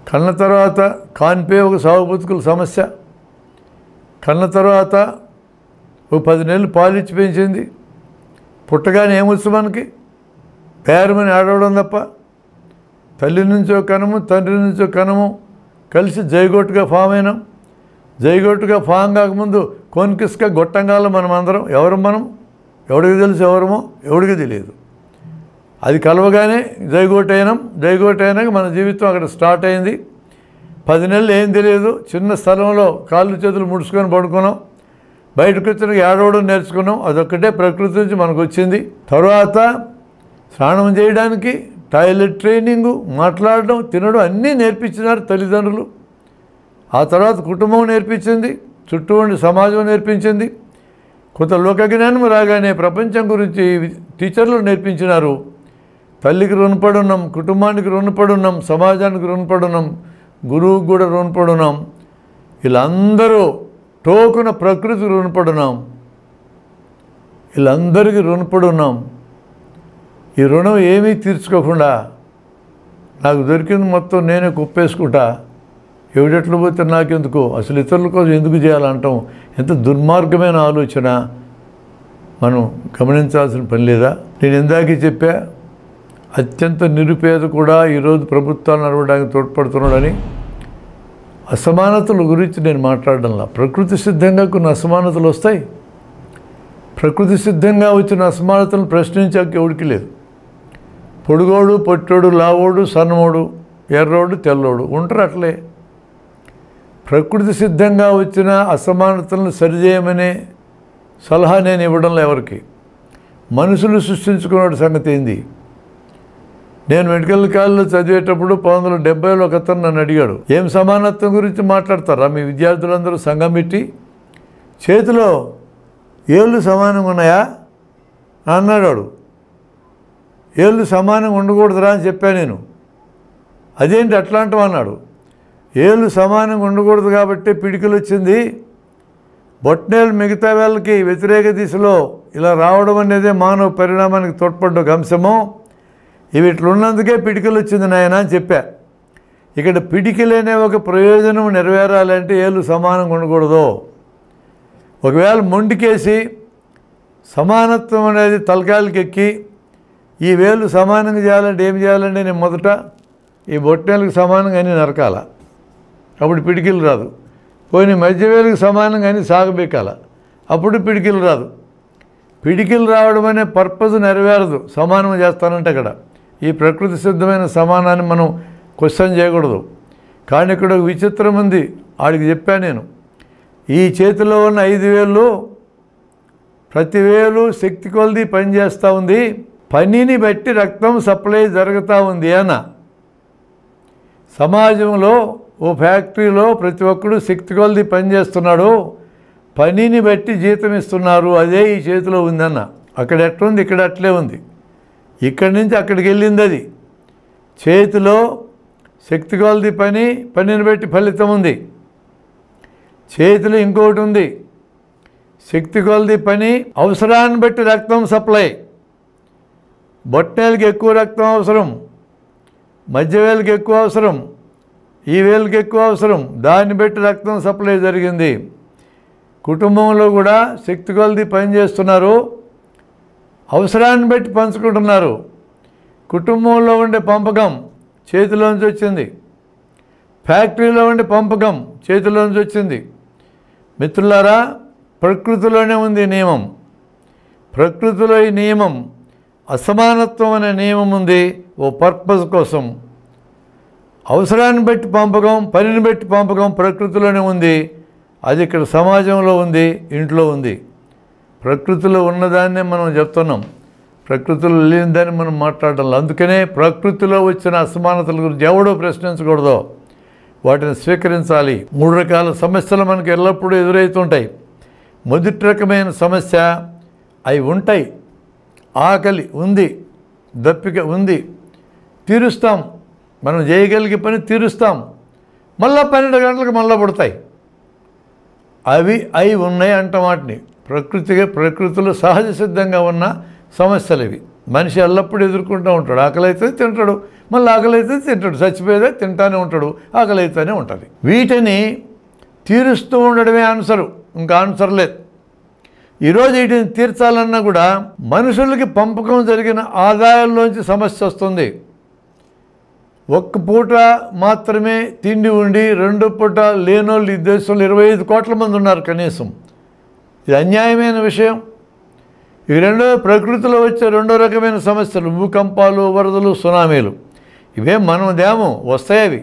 కన్న తర్వాత కాన్పే ఒక సాగు బతుకుల సమస్య. కన్న తర్వాత ఒక 10 నెలలు పాలిచ్చి పెంచింది. పుట్టగానే ఏమొచ్చు మనకి? పేరమని ఆడవడం తప్ప. తల్లి నుంచో కనము, తండ్రి నుంచో కనము కలిసి జైగోటుగా ఫామ్ అయినాం. జైగోటుగా ఫామ్ కాకముందు కోన్కిస్గా గొట్టంగాలో మనం అందరం. ఎవరు మనం? ఎవడికి తెలుసు ఎవరమో? ఎవడికి తెలియదు. అది కలవగానే జైగోట్ అయినాం. జైగోట్ అయినాక మన జీవితం అక్కడ స్టార్ట్ అయింది. 10 నెలలు ఏం తెలియదు. చిన్న స్థలంలో కాళ్ళు చేతులు ముడుచుకొని పడుకున్నాం. బయటకు వచ్చిన ఏడవడం నేర్చుకున్నాం. అదొక్కటే ప్రకృతి నుంచి మనకు వచ్చింది. తర్వాత స్నానం చేయడానికి, టాయిలెట్ ట్రైనింగు, మాట్లాడడం, తినడం అన్నీ నేర్పించినారు తల్లిదండ్రులు. ఆ తర్వాత కుటుంబం నేర్పించింది, చుట్టూ ఉండి సమాజం నేర్పించింది. కొంత లోకజ్ఞానం రాగానే ప్రపంచం గురించి టీచర్లు నేర్పించినారు. తల్లికి రుణపడి ఉన్నాం, కుటుంబానికి రుణపడి ఉన్నాం, సమాజానికి రుణపడి ఉన్నాం, గురువుకు కూడా రుణపడి ఉన్నాం. వీళ్ళందరూ టోకున ప్రకృతికి రుణపడి ఉన్నాం. వీళ్ళందరికీ రుణపడి ఉన్నాం. ఈ రుణం ఏమీ తీర్చుకోకుండా నాకు దొరికింది మొత్తం నేనే కుప్పేసుకుంటా, ఎవడెట్లు పోతే నాకెందుకు, అసలు ఇతరుల కోసం ఎందుకు చేయాలంటాం. ఎంత దుర్మార్గమైన ఆలోచన. మనం గమనించాల్సిన పని లేదా? నేను ఇందాకే చెప్పా, అత్యంత నిరుపేద కూడా ఈరోజు ప్రభుత్వాలు నడవడానికి తోడ్పడుతున్నాడని. అసమానతల గురించి నేను మాట్లాడడంలా. ప్రకృతి సిద్ధంగా కొన్ని అసమానతలు వస్తాయి. ప్రకృతి సిద్ధంగా వచ్చిన అసమానతలను ప్రశ్నించాక ఎవడికి లేదు. పొడుగోడు, పొట్టోడు, లావోడు, సన్నమోడు, ఎర్రోడు, తెల్లోడు ఉంటారు. అట్లే ప్రకృతి సిద్ధంగా వచ్చిన అసమానతలను సరిచేయమనే సలహా నేను ఇవ్వడంలో ఎవరికి. మనుషులు సృష్టించుకున్న సంగతి ఏంది? నేను మెడికల్ కాలేజీలో చదివేటప్పుడు 1970లో ఒక అతను నన్ను అడిగాడు, ఏం సమానత్వం గురించి మాట్లాడతారా మీ విద్యార్థులందరూ సంఘం పెట్టి? చేతిలో ఏళ్ళు సమానంగా ఉన్నాయా అన్నాడు వాడు. ఏళ్ళు సమానంగా ఉండకూడదురా అని చెప్పాను నేను. అదేంటి అట్లాంటివి అన్నాడు. ఏళ్ళు సమానంగా ఉండకూడదు కాబట్టి పిడికిలు వచ్చింది. బొట్నేలు మిగతా వాళ్ళకి వ్యతిరేక దిశలో ఇలా రావడం అనేదే మానవ పరిణామానికి తోడ్పడ్డ ఒక అంశము. ఇవి ఇట్లున్నందుకే పిడికిలు వచ్చింది నాయన అని చెప్పా. ఇక్కడ పిడికిలనే ఒక ప్రయోజనం నెరవేరాలంటే ఏళ్ళు సమానంగా ఉండకూడదు. ఒకవేళ మొండికేసి సమానత్వం అనేది తలకాయలకి ఎక్కి ఈ వేలు సమానంగా చేయాలంటే ఏం చేయాలంటే నేను మొదట ఈ బొట్టేలకు సమానంగా అని నరకాల, అప్పుడు పిడికిలు రాదు. పోనీ మధ్య వేలకు సమానంగా అని సాగబెక్కాల, అప్పుడు పిడికిలు రాదు. పిడికిలు రావడం అనే పర్పస్ నెరవేరదు సమానం చేస్తానంటే. అక్కడ ఈ ప్రకృతి సిద్ధమైన సమానాన్ని మనం క్వశ్చన్ చేయకూడదు. కానీ ఇక్కడ ఒక విచిత్రం ఉంది. ఆడికి చెప్పాను నేను, ఈ చేతిలో ఉన్న 5 వేళ్ళు ప్రతి వేలు శక్తి కొలది పనిచేస్తూ ఉంది, పనిని బట్టి రక్తం సప్లై జరుగుతూ ఉంది అన్న. సమాజంలో ఓ ఫ్యాక్టరీలో ప్రతి ఒక్కడు శక్తి కొలది పనిచేస్తున్నాడు, పనిని బట్టి జీతం ఇస్తున్నారు, అదే ఈ చేతిలో ఉందన్న. అక్కడ ఎట్లుంది, ఇక్కడ అట్లే ఉంది. ఇక్కడి నుంచి అక్కడికి వెళ్ళింది అది. చేతిలో శక్తి కొలది పనిని బట్టి ఫలితం ఉంది. చేతిలో ఇంకోటి ఉంది, శక్తి కొలది పని, అవసరాన్ని బట్టి రక్తం సప్లై. బొట్టేలకి ఎక్కువ రక్తం అవసరం, మధ్య వేలకి ఎక్కువ అవసరం, ఈ వేలకి ఎక్కువ అవసరం, దాన్ని బట్టి రక్తం సప్లై జరిగింది. కుటుంబంలో కూడా శక్తి కొలది పనిచేస్తున్నారు, అవసరాన్ని బట్టి పంచుకుంటున్నారు. కుటుంబంలో ఉండే పంపకం చేతిలోంచి వచ్చింది, ఫ్యాక్టరీలో ఉండే పంపకం చేతిలోంచి వచ్చింది. మిత్రులారా, ప్రకృతిలోనే ఉంది నియమం. ప్రకృతిలో ఈ నియమం, అసమానత్వం అనే నియమం ఉంది ఓ పర్పస్ కోసం. అవసరాన్ని బట్టి పంపకం, పనిని బట్టి పంపకం ప్రకృతిలోనే ఉంది. అది ఇక్కడ సమాజంలో ఉంది, ఇంట్లో ఉంది. ప్రకృతిలో ఉన్నదాన్నే మనం చెప్తున్నాం, ప్రకృతిలో లేని దాన్ని మనం మాట్లాడడం. అందుకనే ప్రకృతిలో వచ్చిన అసమానతల గురించి ఎవడో ప్రశ్నించకూడదు, వాటిని స్వీకరించాలి. 3 రకాల సమస్యలు మనకు ఎల్లప్పుడూ ఎదురవుతుంటాయి. మొదటి రకమైన సమస్య, అవి ఉంటాయి, ఆకలి ఉంది, దప్పిక ఉంది, తీరుస్తాం, మనం చేయగలిగే పని తీరుస్తాం, మళ్ళా 12 గంటలకు మళ్ళీ పుడతాయి. అవి ఉన్నాయి అంట. వాటిని ప్రకృతిలో సహజ సిద్ధంగా ఉన్న సమస్యలు ఇవి. మనిషి ఎల్లప్పుడూ ఎదుర్కొంటూ ఉంటాడు. ఆకలి అయితే తింటాడు, మళ్ళీ ఆకలి అయితే తింటాడు, చచ్చిపోయేదే తింటానే ఉంటాడు, ఆకలి అయితేనే ఉంటుంది. వీటిని తీరుస్తూ ఉండడమే ఆన్సరు, ఇంకా ఆన్సర్ లేదు. ఈరోజు వీటిని తీర్చాలన్నా కూడా మనుషులకి పంపకం జరిగిన ఆదాయాల్లోంచి సమస్య వస్తుంది. ఒక్క పూట మాత్రమే తిండి ఉండి 2 పూట లేనోళ్ళు ఈ దేశంలో 25 కోట్ల మంది ఉన్నారు కనీసం. ఇది అన్యాయమైన విషయం. ఇవి ప్రకృతిలో వచ్చే 2వ రకమైన సమస్యలు, భూకంపాలు, వరదలు, సునామీలు. ఇవే మనదేమో వస్తాయి. అవి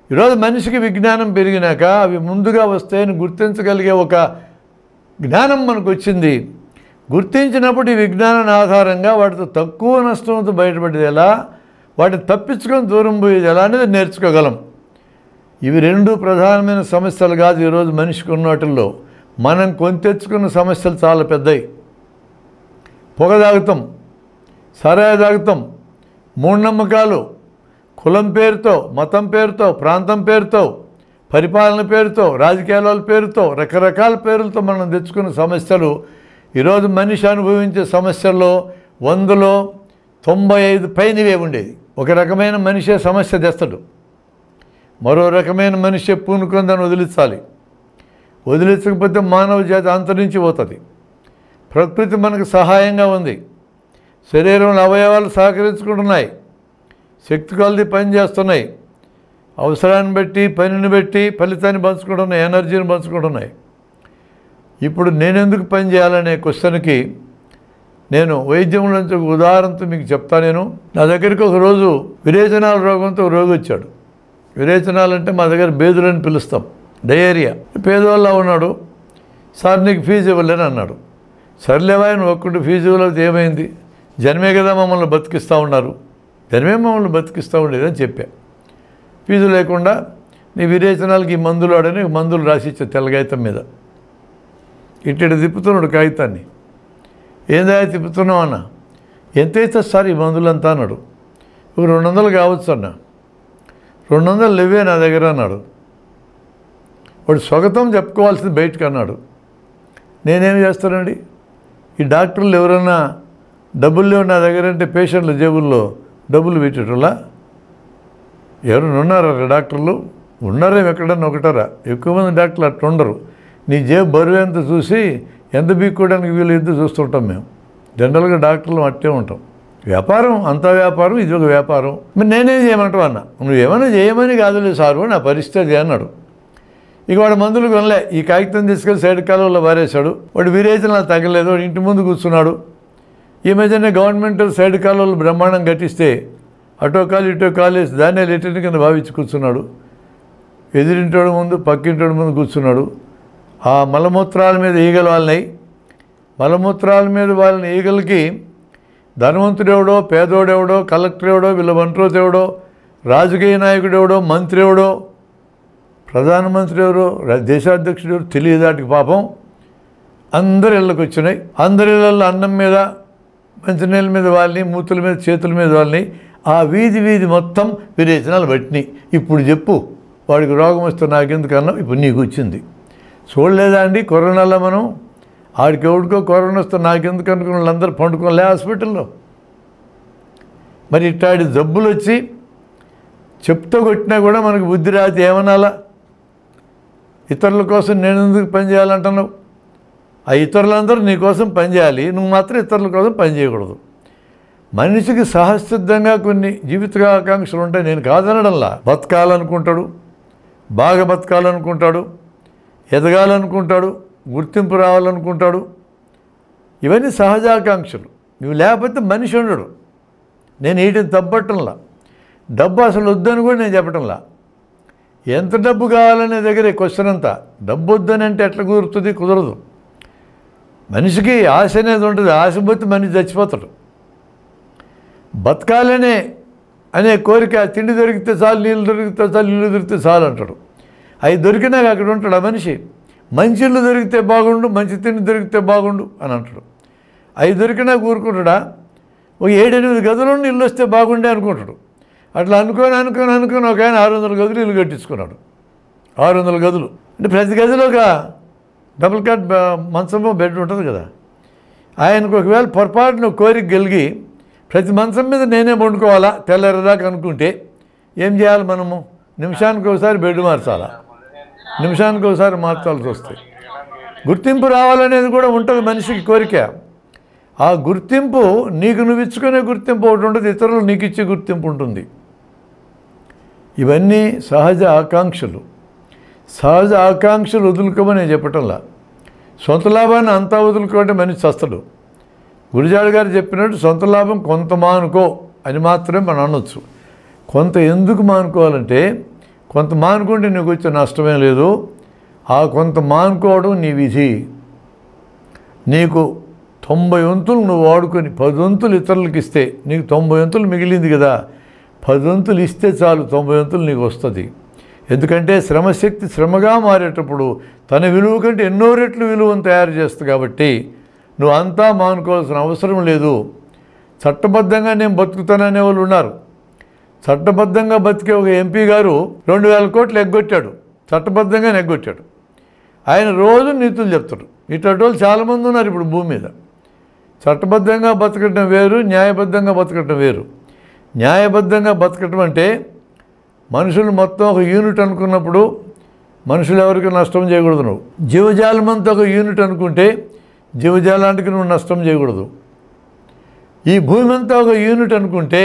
ఈరోజు మనిషికి విజ్ఞానం పెరిగినాక అవి ముందుగా వస్తాయని గుర్తించగలిగే ఒక జ్ఞానం మనకు వచ్చింది. గుర్తించినప్పుడు ఈ విజ్ఞానాన్ని ఆధారంగా వాటితో తక్కువ నష్టంతో బయటపడేది ఎలా, వాటిని తప్పించుకొని దూరం పోయేది ఎలా అనేది నేర్చుకోగలం. ఇవి 2 ప్రధానమైన సమస్యలు కాదు ఈరోజు మనిషికి ఉన్న వాటిల్లో. మనం కొని తెచ్చుకున్న సమస్యలు చాలా పెద్దవి. పొగ తాగుతాం, సరాయి తాగుతాం, మూఢనమ్మకాలు, కులం పేరుతో, మతం పేరుతో, ప్రాంతం పేరుతో, పరిపాలన పేరుతో, రాజకీయాల పేరుతో, రకరకాల పేర్లతో మనం తెచ్చుకున్న సమస్యలు ఈరోజు మనిషి అనుభవించే సమస్యల్లో 100లో 95 పైనవే ఉండేది. ఒక రకమైన మనిషే సమస్య తెస్తాడు, మరో రకమైన మనిషి పూనుకుందని వదిలించాలి. వదిలించకపోతే మానవ జాతి అంతరించి పోతుంది. ప్రకృతి మనకు సహాయంగా ఉంది. శరీరంలో అవయవాలు సహకరించుకుంటున్నాయి, శక్తి కొలది పనిచేస్తున్నాయి, అవసరాన్ని బట్టి పనిని బట్టి ఫలితాన్ని పంచుకుంటున్నాయి, ఎనర్జీని పంచుకుంటున్నాయి. ఇప్పుడు నేనెందుకు పని చేయాలనే క్వశ్చన్కి నేను వైద్యం నుంచి ఒక ఉదాహరణతో మీకు చెప్తా. నేను నా దగ్గరికి ఒకరోజు విరేచనాల రోగంతో రోగి వచ్చాడు. విరేచనాలు అంటే మా దగ్గర బేదులని పిలుస్తాం, డయేరియా. పేదవాళ్ళ ఉన్నాడు. సార్ నీకు ఫీజు ఇవ్వలేని అన్నాడు. సర్లేవా నువ్వు ఒక్కటి ఫీజు ఇవ్వలేదు, ఏమైంది? జన్మే కదా మమ్మల్ని బతికిస్తూ ఉన్నారు, జన్మే మమ్మల్ని బతికిస్తూ ఉండేదని చెప్పా. ఫీజు లేకుండా నీ విరేచనాలకి ఈ మందులు ఆడని మందులు రాసి ఇచ్చా తెల్లగాయితం మీద. ఇటు తిప్పుతున్నాడు కాగితాన్ని. ఏందా తిప్పుతున్నావు అన్న? ఎంత అవుతుంది సార్ ఈ మందులంతా అన్నాడు. ఒక 200 కావచ్చు అన్న. 200 లేవే నా దగ్గర అన్నాడు. వాడు స్వాగతం చెప్పుకోవాల్సింది బయటకు అన్నాడు. నేనేం చేస్తానండి? ఈ డాక్టర్లు ఎవరన్నా డబ్బులు లేవు నా దగ్గర అంటే పేషెంట్ల జేబుల్లో డబ్బులు పెట్టేటోళ్ళ? ఎవరైనా ఉన్నారా డాక్టర్లు? ఉన్నారేమో ఎక్కడన్నా ఒకటారా? ఎక్కువ మంది డాక్టర్లు అట్లా ఉండరు. నీ జేబు బరువు ఎంత చూసి ఎంత బీక్కోవడానికి వీలు ఎంత చూస్తుంటాం మేము. జనరల్గా డాక్టర్లు అట్టే ఉంటాం. వ్యాపారం అంతా వ్యాపారం, ఇది ఒక వ్యాపారం. మరి నేనేం చేయమంటావు అన్న? నువ్వు ఏమైనా చేయమని కాదులే సారు, నా పరిస్థితి అన్నాడు. ఇక వాడు మందులు కొనలే. ఈ కాగితం తీసుకెళ్ళి సైడ్ కాలువలో పారేశాడు. వాడు విరేచనాలు తగ్గలేదు. వాడు ఇంటి ముందు కూర్చున్నాడు. ఈ మధ్యనే గవర్నమెంట్ సైడ్ కాలువలు బ్రహ్మాండం కట్టిస్తే అటో కాలు ఇటో కాలు వేసి దాన్నే లెట్రిన్ కింద భావించి కూర్చున్నాడు. ఎదురింటోడు ముందు పక్కింటోడు ముందు కూర్చున్నాడు. ఆ మలమూత్రాల మీద ఈగలు వాళ్ళని, మలమూత్రాల మీద వాళ్ళని ఈగలకి ధనవంతుడెవడో, పేదోడెవడో, కలెక్టర్ ఎవడో, వీళ్ళ మంత్రోతి ఎవడో, రాజకీయ నాయకుడు ఎవడో, మంత్రి ఎవడో, ప్రధానమంత్రి ఎవరో, దేశాధ్యక్షుడు ఎవరు తెలియదాటికి పాపం అందరి ఇళ్ళకి వచ్చినాయి. అందరి ఇళ్ళల్లో అన్నం మీద, మంచినీళ్ళ మీద వాళ్ళని, మూతుల మీద, చేతుల మీద వాళ్ళని, ఆ వీధి మొత్తం విరేచనాలు పట్టినాయి. ఇప్పుడు చెప్పు, వాడికి రోగం వస్తే నాకెందుకన్నా, ఇప్పుడు నీకు వచ్చింది. చూడలేదా అండి కరోనాలో మనం? ఆడికి ఎవడికో కరోనా వస్తే నాకెందుకు అనుకున్న వాళ్ళందరూ పండుకోలే హాస్పిటల్లో. మరి ఇట్లాంటి జబ్బులు వచ్చి చెప్తూ కొట్టినా కూడా మనకు బుద్ధి రాతి ఏమనాలా? ఇతరుల కోసం నేను ఎందుకు పని చేయాలంటున్నావు? ఆ ఇతరులందరూ నీ కోసం పనిచేయాలి, నువ్వు మాత్రం ఇతరుల కోసం పని చేయకూడదు. మనిషికి సహసిద్ధంగా కొన్ని జీవిత ఆకాంక్షలు ఉంటాయి. నేను కాదనడంలా. బతకాలనుకుంటాడు, బాగా బతకాలనుకుంటాడు, ఎదగాలనుకుంటాడు, గుర్తింపు రావాలనుకుంటాడు. ఇవన్నీ సహజాకాంక్షలు. నువ్వు లేకపోతే మనిషి ఉండడు. నేను వీటిని తప్పట్టంలా. డబ్బు అసలు వద్దని కూడా నేను చెప్పటంలా. ఎంత డబ్బు కావాలనే దగ్గరే క్వశ్చన్ అంతా. డబ్బు వద్దని అంటే ఎట్లా కుదురుతుంది? కుదరదు. మనిషికి ఆశ అనేది ఉంటుంది. ఆశ పోతే మనిషి చచ్చిపోతాడు. బతకాలనే అనే కోరిక, తిండి దొరికితే చాలు, నీళ్ళు దొరికితే చాలు, ఇల్లు దొరికితే చాలు అంటాడు. అవి దొరికినాక అక్కడ ఉంటాడు ఆ మనిషి. మంచి ఇల్లు దొరికితే బాగుండు, మంచి తిండి దొరికితే బాగుండు అని అంటాడు. అవి దొరికినా కూరుకుంటాడా? ఒక 7-8 గదులు ఇల్లు వస్తే బాగుండే అనుకుంటాడు. అట్లా అనుకొని ఒక ఆయన 600 గదులు ఇల్లు కట్టించుకున్నాడు. 600 గదులు అంటే ప్రతి గదిలో ఒక డబుల్ కాట్ మంచము, బెడ్ ఉంటుంది కదా. ఆయనకు ఒకవేళ పొరపాటున కోరిక కలిగి ప్రతి మంచం మీద నేనే వండుకోవాలా తెల్లరేదాకా అనుకుంటే ఏం చేయాలి మనము? నిమిషానికి ఒకసారి బెడ్ మార్చాలా, నిమిషానికి ఒకసారి మార్చాల్సి వస్తాయి. గుర్తింపు రావాలనేది కూడా ఉంటుంది మనిషికి కోరిక. ఆ గుర్తింపు నీకు నువ్వు ఇచ్చుకునే గుర్తింపు ఒకటి ఉంటుంది, ఇతరులు నీకు ఇచ్చే గుర్తింపు ఉంటుంది. ఇవన్నీ సహజ ఆకాంక్షలు. సహజ ఆకాంక్షలు వదులుకోమని నేను చెప్పటంలా. సొంత లాభాన్ని అంతా వదులుకోవడం మనిషి చస్తడు. గురిజాడ గారు చెప్పినట్టు సొంత లాభం కొంత మానుకో అని మాత్రమే మనం అనొచ్చు. కొంత ఎందుకు మానుకోవాలంటే, కొంత మానుకుంటే నీకు వచ్చే నష్టమే లేదు. ఆ కొంత మానుకోవడం నీ విధి. నీకు 90 వంతులు నువ్వు వాడుకొని 10 వంతులు ఇతరులకు ఇస్తే నీకు 90 వంతులు మిగిలింది కదా. 10 వంతులు ఇస్తే చాలు, 90 వంతులు నీకు వస్తుంది. ఎందుకంటే శ్రమశక్తి శ్రమగా మారేటప్పుడు తన విలువ కంటే ఎన్నో రెట్లు విలువను తయారు చేస్తుంది. కాబట్టి నువ్వు అంతా మానుకోవాల్సిన అవసరం లేదు. చట్టబద్ధంగా నేను బతుకుతాననే వాళ్ళు ఉన్నారు. చట్టబద్ధంగా బతికే ఒక ఎంపీ గారు 2000 కోట్లు ఎగ్గొట్టాడు. చట్టబద్ధంగా ఎగ్గొట్టాడు. ఆయన రోజు నీతులు చెప్తాడు. ఇటువంటి వాళ్ళు చాలామంది ఉన్నారు ఇప్పుడు భూమి మీద. చట్టబద్ధంగా బతకటం వేరు, న్యాయబద్ధంగా బతకటం వేరు. న్యాయబద్ధంగా బతకటం అంటే మనుషులు మొత్తం ఒక యూనిట్ అనుకున్నప్పుడు మనుషులు ఎవరికి నష్టం చేయకూడదు. నువ్వు జీవజాలం అంతా ఒక యూనిట్ అనుకుంటే జీవజాలానికి నువ్వు నష్టం చేయకూడదు. ఈ భూమి అంతా ఒక యూనిట్ అనుకుంటే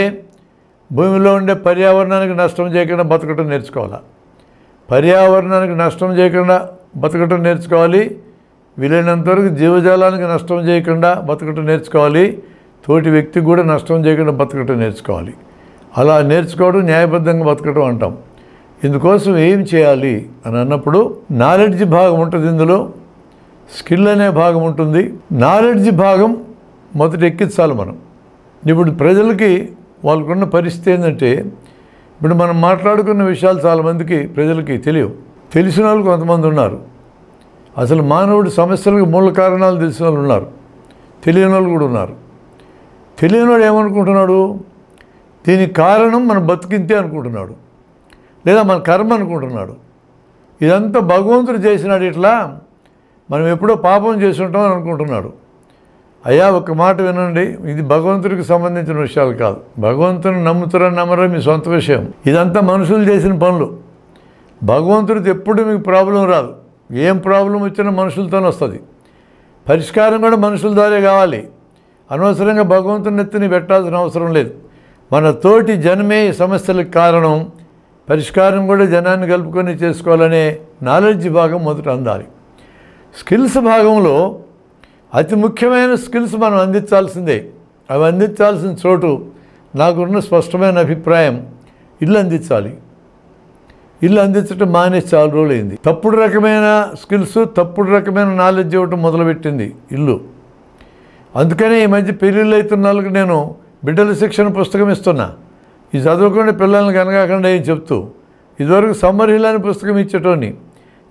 భూమిలో ఉండే పర్యావరణానికి నష్టం చేయకుండా బతకటం నేర్చుకోవాలి. పర్యావరణానికి నష్టం చేయకుండా బతకటం నేర్చుకోవాలి. వీలైనంత వరకు జీవజాలానికి నష్టం చేయకుండా బతకటం నేర్చుకోవాలి, తోటి వ్యక్తికి కూడా నష్టం చేయకుండా బతకటం నేర్చుకోవాలి. అలా నేర్చుకోవడం న్యాయబద్ధంగా బతకటం అంటాం. ఇందుకోసం ఏం చేయాలి అని అన్నప్పుడు నాలెడ్జ్ భాగం ఉంటుంది, ఇందులో స్కిల్ అనే భాగం ఉంటుంది. నాలెడ్జ్ భాగం మొదట ఎక్కించాలి మనం. ఇప్పుడు ప్రజలకి వాళ్ళకున్న పరిస్థితి ఏంటంటే, ఇప్పుడు మనం మాట్లాడుకున్న విషయాలు చాలామందికి ప్రజలకి తెలియవు. తెలిసిన వాళ్ళు కొంతమంది ఉన్నారు. అసలు మానవుడి సమస్యలకు మూల కారణాలు తెలిసిన వాళ్ళు ఉన్నారు, తెలియని వాళ్ళు కూడా ఉన్నారు. తెలియని వాడు ఏమనుకుంటున్నాడు, దీనికి కారణం మన బతికింతే అనుకుంటున్నాడు, లేదా మన కర్మ అనుకుంటున్నాడు. ఇదంతా భగవంతుడు చేసినాడు, ఇట్లా మనం ఎప్పుడో పాపం చేసి ఉంటాం అని అనుకుంటున్నాడు. అయ్యా ఒక్క మాట వినండి, ఇది భగవంతుడికి సంబంధించిన విషయాలు కాదు. భగవంతుని నమ్ముతారా నమ్మరా మీ సొంత విషయం. ఇదంతా మనుషులు చేసిన పనులు. భగవంతుడికి ఎప్పుడు మీకు ప్రాబ్లం రాదు. ఏం ప్రాబ్లం వచ్చినా మనుషులతోనే వస్తుంది. పరిష్కారం కూడా మనుషుల ద్వారే కావాలి. అనవసరంగా భగవంతుని ఎత్తుని పెట్టాల్సిన అవసరం లేదు. మన తోటి జనమే ఈ సమస్యలకు కారణం. పరిష్కారం కూడా జనాన్ని కలుపుకొని చేసుకోవాలనే నాలెడ్జ్ భాగం మొదట అందాలి. స్కిల్స్ భాగంలో అతి ముఖ్యమైన స్కిల్స్ మనం అందించాల్సిందే. అవి అందించాల్సిన చోటు నాకున్న స్పష్టమైన అభిప్రాయం, ఇల్లు అందించాలి. ఇల్లు అందించడం మానేసి చాలా రోజులైంది. తప్పుడు రకమైన స్కిల్స్, తప్పుడు రకమైన నాలెడ్జ్ ఇవ్వటం మొదలుపెట్టింది ఇల్లు. అందుకనే ఈ మధ్య పెళ్ళిళ్ళు అవుతున్న వాళ్ళకి నేను బిడ్డల శిక్షణ పుస్తకం ఇస్తున్నా. ఇది చదువుకునే పిల్లల్ని కనగాకుండా ఏం చెప్తూ, ఇదివరకు సమ్మర్ హిల్ అనే పుస్తకం ఇచ్చేటోని,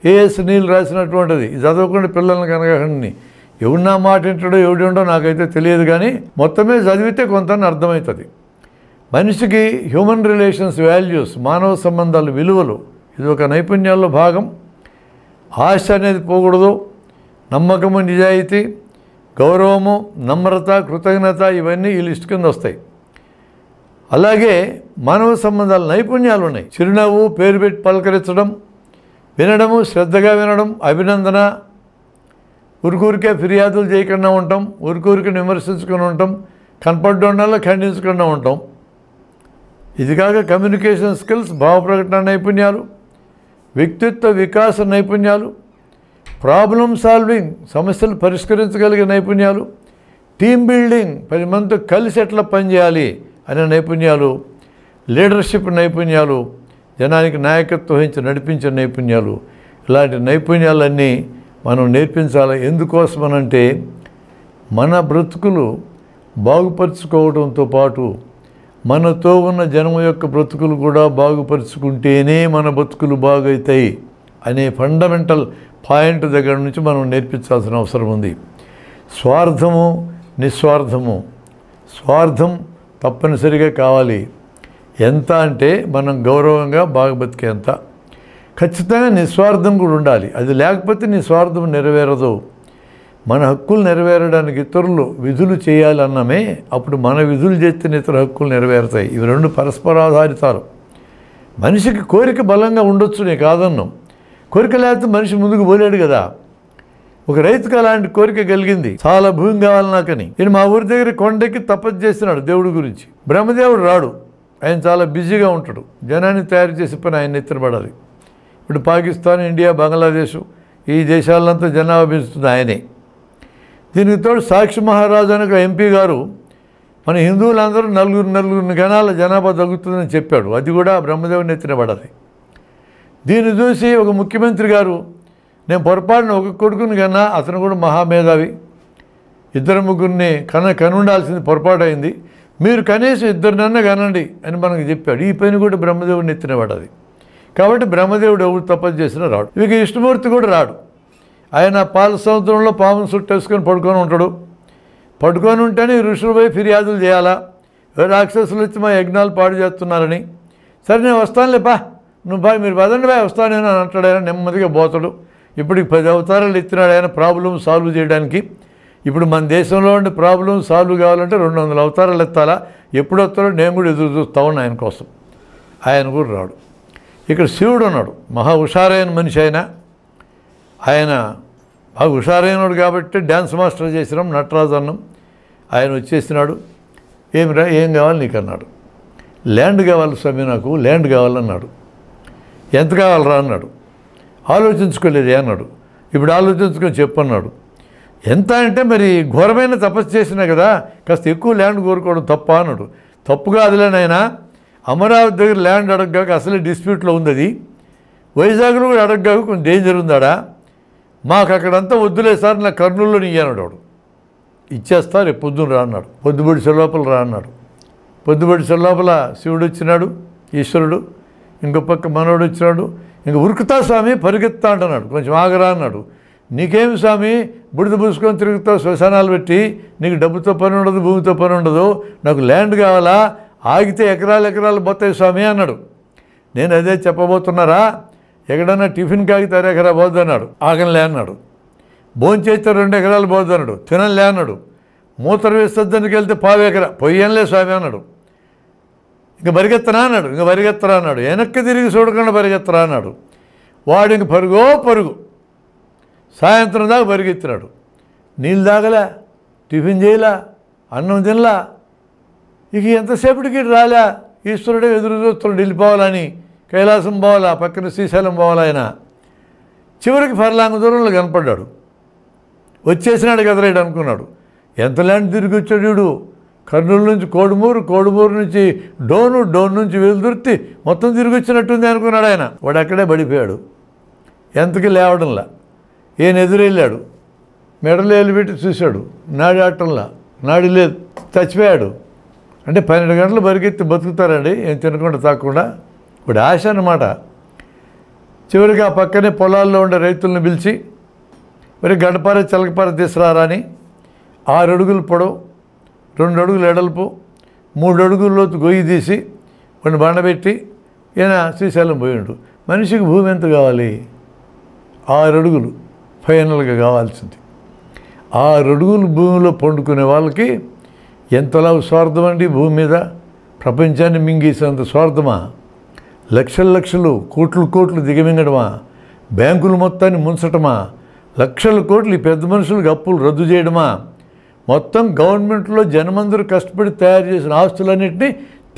ఏఎస్ నీళ్ళు రాసినటువంటిది. ఇది చదువుకునే పిల్లల్ని కనగాకండి. ఎవడు మాట వింటాడో ఎవడుండో నాకైతే తెలియదు, కానీ మొత్తమే చదివితే కొంత అర్థమవుతుంది. మనిషికి హ్యూమన్ రిలేషన్స్ వాల్యూస్, మానవ సంబంధాలు విలువలు, ఇది ఒక నైపుణ్యాల్లో భాగం. ఆశ అనేది పోకూడదు. నమ్మకము, నిజాయితీ, గౌరవము, నమ్రత, కృతజ్ఞత, ఇవన్నీ ఈ లిస్ట్ కింద వస్తాయి. అలాగే మానవ సంబంధాల నైపుణ్యాలు ఉన్నాయి. చిరునవ్వు, పేరు పెట్టి పలకరించడం, వినడము, శ్రద్ధగా వినడం, అభినందన, ఊరికూరికే ఫిర్యాదులు చేయకుండా ఉంటాం, ఊరికూరికి విమర్శించుకొని ఉంటాం, కనపడ్డంలో ఖండించకుండా ఉంటాం. ఇది కాక కమ్యూనికేషన్ స్కిల్స్, భావ ప్రకటన నైపుణ్యాలు, వ్యక్తిత్వ వికాస నైపుణ్యాలు, ప్రాబ్లమ్ సాల్వింగ్, సమస్యలు పరిష్కరించగలిగే నైపుణ్యాలు, టీమ్ బిల్డింగ్, 10 మందితో కలిసి ఎట్లా పనిచేయాలి అనే నైపుణ్యాలు, లీడర్షిప్ నైపుణ్యాలు, జనానికి నాయకత్వం వహించి నడిపించే నైపుణ్యాలు, ఇలాంటి నైపుణ్యాలన్నీ మనం నేర్పించాలి. ఎందుకోసమనంటే మన బ్రతుకులు బాగుపరుచుకోవడంతో పాటు మనతో ఉన్న జనం యొక్క బ్రతుకులు కూడా బాగుపరుచుకుంటేనే మన బ్రతుకులు బాగవుతాయి అనే ఫండమెంటల్ పాయింట్ దగ్గర నుంచి మనం నేర్పించాల్సిన అవసరం ఉంది. స్వార్థము, నిస్వార్థము. స్వార్థం తప్పనిసరిగా కావాలి. ఎంత అంటే మనం గౌరవంగా బాగా బతికేంత. ఖచ్చితంగా నిస్వార్థం కూడా ఉండాలి. అది లేకపోతే నీ స్వార్థం నెరవేరదు. మన హక్కులు నెరవేరడానికి ఇతరులు విధులు చేయాలన్నమే, అప్పుడు మన విధులు చేస్తే ఇతర హక్కులు నెరవేరుతాయి. ఇవి రెండు పరస్పరాధారితాలు. మనిషికి కోరిక బలంగా ఉండొచ్చు, నేను కాదన్నాం. కోరిక లేకపోతే మనిషి ముందుకు పోలేడు కదా. ఒక రైతుకు అలాంటి కోరిక కలిగింది, చాలా భూమి కావాలి నాకని. నేను మా ఊరి దగ్గర కొండెక్కి తపస్సు చేస్తున్నాడు దేవుడి గురించి. బ్రహ్మదేవుడు రాడు, ఆయన చాలా బిజీగా ఉంటాడు. జనాన్ని తయారు చేసే పని ఆయన ఎత్తునబడాలి. ఇప్పుడు పాకిస్తాన్, ఇండియా, బంగ్లాదేశ్, ఈ దేశాలంతా జనాభా పెంచుతుంది ఆయనే. దీనికి తోడు సాక్షి మహారాజు అని ఒక ఎంపీ గారు మన హిందువులందరూ నలుగురు గణాల జనాభా తగ్గుతుందని చెప్పాడు. అది కూడా బ్రహ్మదేవుని ఎత్తునబడాలి. దీన్ని చూసి ఒక ముఖ్యమంత్రి గారు, నేను పొరపాటున ఒక కొడుకుని కన్నా, అతను కూడా మహామేధావి, 2-3 కనుండాల్సింది పొరపాటు అయింది, మీరు కనీసం 2 కనండి అని మనకు చెప్పాడు. ఈ పని కూడా బ్రహ్మదేవుడిని ఎత్తినబడాలి. కాబట్టి బ్రహ్మదేవుడు ఎవరు తపస్సు చేసినా రాడు. ఇక విష్ణుమూర్తి కూడా రాడు. ఆయన పాల సముద్రంలో పామును చుట్టేసుకొని పడుకొని ఉంటాడు. పడుకొని ఉంటేనే ఋషులపై ఫిర్యాదులు చేయాలా, రాక్షసులు వచ్చి మా యజ్ఞాలు పాడు చేస్తున్నారని. సరే నేను వస్తానులే పా, నువ్వు బాయ్ మీరు పదండి బాయ్ వస్తానేను అని అంటాడు. ఆయన నెమ్మదిగా పోతాడు. ఇప్పటికి 10 అవతారాలు ఎత్తినాడు ఆయన ప్రాబ్లం సాల్వ్ చేయడానికి. ఇప్పుడు మన దేశంలో ఉండే ప్రాబ్లం సాల్వ్ కావాలంటే 200 అవతారాలు ఎత్తాలా. ఎప్పుడు వస్తాడో నేను కూడా ఎదురు చూస్తా ఉన్నాను ఆయన కోసం. ఆయన కూడా రాడు. ఇక్కడ శివుడు ఉన్నాడు, మహా హుషారైన మనిషి. ఆయన బాగా హుషారైనడు కాబట్టి డ్యాన్స్ మాస్టర్ చేసినాం, నటరాజు అన్నం. ఆయన వచ్చేసినాడు. ఏం కావాలి నీకు అన్నాడు. ల్యాండ్ కావాలి స్వామి, నాకు ల్యాండ్ కావాలన్నాడు. ఎంత కావాలరా అన్నాడు. ఆలోచించుకోలేదే అన్నాడు. ఇప్పుడు ఆలోచించుకొని చెప్పన్నాడు. ఎంత అంటే మరి ఘోరమైన తపస్సు చేసినా కదా, కాస్త ఎక్కువ ల్యాండ్ కోరుకోవడం తప్ప అన్నాడు. తప్పు కాదులేనైనా, అమరావతి దగ్గర ల్యాండ్ అడగగాక అసలే డిస్ప్యూట్లో ఉంది అది, వైజాగ్లో కూడా అడగగాక కొంచెం డేంజర్ ఉందాడా, మాకు అక్కడంతా వద్దులే సార్, నా కర్నూలులో ఇయ్యన్నాడు వాడు. ఇచ్చేస్తా రేపు పొద్దున్న రా అన్నాడు. పొద్దుబడిసే లోపల రా అన్నాడు. పొద్దుబడిసే లోపల శివుడు వచ్చినాడు, ఈశ్వరుడు, ఇంకో పక్క మనోడు వచ్చినాడు. ఇంక ఉరుకుతా స్వామి పరిగెత్తా అంటున్నాడు. కొంచెం ఆగరా అన్నాడు. నీకేమి స్వామి బుడిద పూసుకొని తిరుగుతావు, శ్మశానాలు పెట్టి, నీకు డబ్బుతో పని ఉండదు, భూమితో పని ఉండదు, నాకు ల్యాండ్ కావాలా, ఆగితే ఎకరాలు ఎకరాలు పోతాయి స్వామి అన్నాడు. నేను అదే చెప్పబోతున్నారా, ఎక్కడన్నా టిఫిన్కి ఆగితే ఎకరా పోద్దు అన్నాడు. ఆగనిలే అన్నాడు. భోంచేస్తే 2 ఎకరాలు పోద్దు అన్నాడు. తినలే అన్నాడు. మూత్ర విసర్జనకి వెళ్తే 1/4 ఎకరా పొయ్యలే స్వామి అన్నాడు. ఇంక పరిగెత్తరా అన్నాడు. ఇంక పరిగెత్తరా అన్నాడు. వెనక్కి తిరిగి చూడకుండా పరిగెత్తరా అన్నాడు. వాడు ఇంక పరుగు సాయంత్రం దాకా పరిగెత్తినాడు. నీళ్ళు తాగలే, టిఫిన్ చేయలే, అన్నం తినలా. ఇక ఎంతసేపటికి రాలే. ఈశ్వరుడే ఎదురు చూస్తున్నాడు వెళ్ళిపోవాలని, కైలాసం పోవాలా, పక్కన శ్రీశైలం పోవాలా. ఆయన చివరికి ఫర్లాంగ దూరంలో కనపడ్డాడు. వచ్చేసినాడు కదరాడు అనుకున్నాడు. ఎంత ల్యాండ్ తిరిగి వచ్చాడు వీడు. కర్నూలు నుంచి కోడుమూరు, కోడుమూరు నుంచి డోను, డోన్ నుంచి వెలుదుర్తి, మొత్తం తిరిగి వచ్చినట్టుంది అనుకున్నాడు ఆయన. వాడు అక్కడే పడిపోయాడు. ఎంతకి లేవడంలా. ఈయన ఎదురెళ్ళాడు. మెడలో పెట్టి చూశాడు. నాడి ఆటంలా, నాడి లేదు, చచ్చిపోయాడు. అంటే 12 గంటలు పరిగెత్తి బతుకుతారండి ఏం తినకుండా తాకుండా. ఇప్పుడు ఆశ అన్నమాట. చివరికి ఆ పక్కనే పొలాల్లో ఉండే రైతులను పిలిచి, మరి గడపార చిలకపార తీసుకురారా అని 6 అడుగులు పొడవు, 2 అడుగులు ఎడల్పు, 3 అడుగుల లోతు గొయ్యి తీసి వాడిని బండబెట్టి ఈయన శ్రీశైలం పోయిండు. మనిషికి భూమి ఎంత కావాలి? 6 అడుగులు ఫైనల్గా కావాల్సింది. 6 అడుగులు భూమిలో పండుకునే వాళ్ళకి ఎంతలా స్వార్థం అండి భూమి మీద. ప్రపంచాన్ని మింగేసేంత స్వార్థమా? లక్షల లక్షలు, కోట్లు కోట్లు దిగమింగడమా? బ్యాంకులు మొత్తాన్ని ముంచటమా? లక్షల కోట్లు ఈ పెద్ద మనుషులకు అప్పులు రద్దు చేయడమా? మొత్తం గవర్నమెంట్లో జనమందరూ కష్టపడి తయారు చేసిన ఆస్తులన్నింటినీ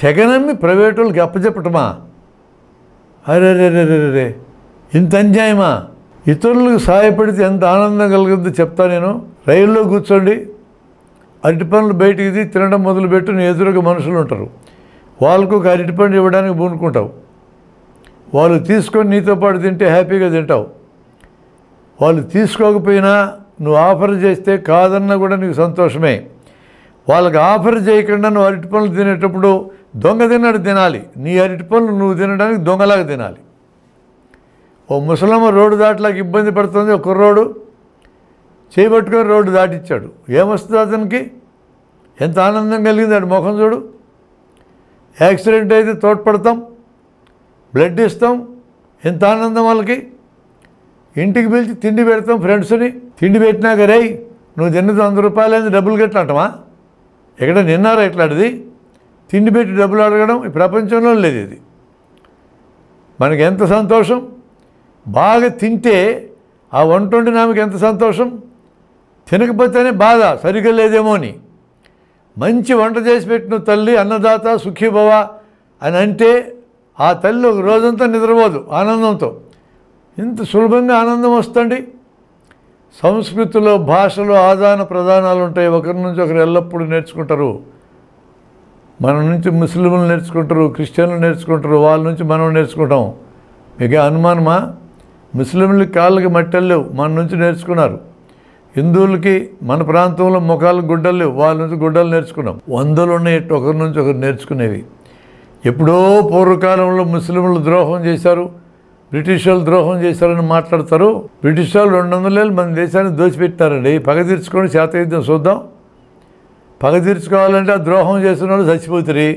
తెగనమ్మి ప్రైవేట్ వాళ్ళకి అప్పచెప్పటమా? అరే ఇంత అన్యాయమా? ఇతరులకు సహాయపడితే ఎంత ఆనందం కలుగుతుందో చెప్తా నేను. రైల్లో కూర్చోండి, అరటి పండ్లు బయటికి తినడం మొదలుపెట్టి నీ ఎదురుగా మనుషులు ఉంటారు. వాళ్ళకు ఒక అరటి పండు ఇవ్వడానికి పూనుకుంటావు. వాళ్ళు తీసుకొని నీతో పాటు తింటే హ్యాపీగా తింటావు. వాళ్ళు తీసుకోకపోయినా నువ్వు ఆఫర్ చేస్తే కాదన్నా కూడా నీకు సంతోషమే. వాళ్ళకి ఆఫర్ చేయకుండా నువ్వు అరటి పండ్లు తినేటప్పుడు దొంగ తిన్నట్టు తినాలి. నీ అరటి పండ్లు నువ్వు తినడానికి దొంగలాగా తినాలి. ఓ ముసలమ్మ రోడ్డు దాటలాగా ఇబ్బంది పడుతుంది. ఒక కుర్రోడు చేయబట్టుకొని రోడ్డు దాటిచ్చాడు. ఏమొస్తుంది అతనికి? ఎంత ఆనందం కలిగింది. వాడి ముఖం చూడు. యాక్సిడెంట్ అయితే తోడ్పడతాం, బ్లడ్ ఇస్తాం, ఎంత ఆనందం వాళ్ళకి. ఇంటికి పిలిచి తిండి పెడతాం ఫ్రెండ్స్ని. తిండి పెట్టినాక రేయ్ నువ్వు తిన్నది 100 రూపాయలైంది డబ్బులు కట్టమంటావా? ఎక్కడ నిన్నారా ఇట్లాంటిది? తిండి పెట్టి డబ్బులు అడగడం ఈ ప్రపంచంలో లేదు. ఇది మనకి ఎంత సంతోషం. బాగా తింటే ఆ వంట వండిన ఆమెకి ఎంత సంతోషం. తినకపోతేనే బాధ, సరిగ్గా లేదేమో అని. మంచి వంట చేసి పెట్టిన తల్లి అన్నదాత సుఖీభవ అని అంటే ఆ తల్లి ఒక రోజంతా నిద్రపోదు ఆనందంతో. ఇంత సులభంగా ఆనందం వస్తుంది. సంస్కృతిలో, భాషలో ఆదాన ప్రదానాలు ఉంటాయి. ఒకరి నుంచి ఒకరు ఎల్లప్పుడూ నేర్చుకుంటారు. మన నుంచి ముస్లింలు నేర్చుకుంటారు, క్రిస్టియన్లు నేర్చుకుంటారు, వాళ్ళ నుంచి మనం నేర్చుకుంటాం. మీకు అనుమానమా? ముస్లింలకి కాళ్ళకి మట్టెలు లేవు, మన నుంచి నేర్చుకున్నారు. హిందువులకి మన ప్రాంతంలో ముఖాలకు గుడ్డలు లేవు, వాళ్ళ నుంచి గుడ్డలు నేర్చుకున్నాం. 100 ఉన్నాయి ఒకరి నుంచి ఒకరు నేర్చుకునేవి. ఎప్పుడో పూర్వకాలంలో ముస్లింలు ద్రోహం చేశారు, బ్రిటిష్ వాళ్ళు ద్రోహం చేశారని మాట్లాడతారు. బ్రిటిష్ వాళ్ళు 200 ఏళ్ళు మన దేశాన్ని దోచిపెట్టారండి. పగ తీర్చుకొని శాతయుద్ధం చూద్దాం. పగ తీర్చుకోవాలంటే ఆ ద్రోహం చేసిన వాళ్ళు చచ్చిపోతారు.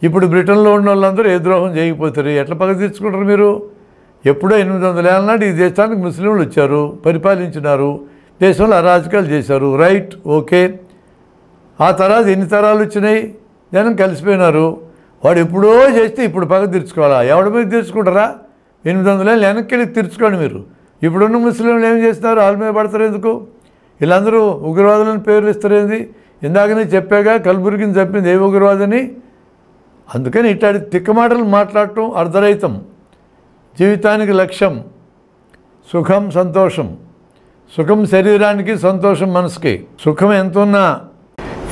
ఇప్పుడు బ్రిటన్లో ఉన్న వాళ్ళందరూ ఏ ద్రోహం చేయకపోతారు. ఎట్లా పగ తీర్చుకుంటారు మీరు? ఎప్పుడో 800 ఏళ్ళ నాటి ఈ దేశానికి ముస్లింలు వచ్చారు, పరిపాలించినారు, దేశంలో అరాజకాలు చేశారు. Right, okay. ఆ తర్వాత ఎన్ని తరాలు వచ్చినాయి, జనం కలిసిపోయినారు. వాడు ఎప్పుడో చేస్తే ఇప్పుడు పగ తీర్చుకోవాలా? ఎవడి మీద తీర్చుకుంటారా? 800 ఏళ్ళు వెనక్కి వెళ్ళి తీర్చుకోండి మీరు. ఇప్పుడున్న ముస్లింలు ఏం చేస్తున్నారు? వాళ్ళ మీద పడతారు ఎందుకు? వీళ్ళందరూ ఉగ్రవాదులని పేర్లు ఇస్తారేంది? ఇందాకనే చెప్పాగా కల్బుర్గిని చెప్పింది ఏ ఉగ్రవాదని. అందుకని ఇట్లాంటి తిక్కమాటలు మాట్లాడటం అర్ధరహితం. జీవితానికి లక్ష్యం సుఖం, సంతోషం. సుఖం శరీరానికి, సంతోషం మనసుకి. సుఖం ఎంతున్నా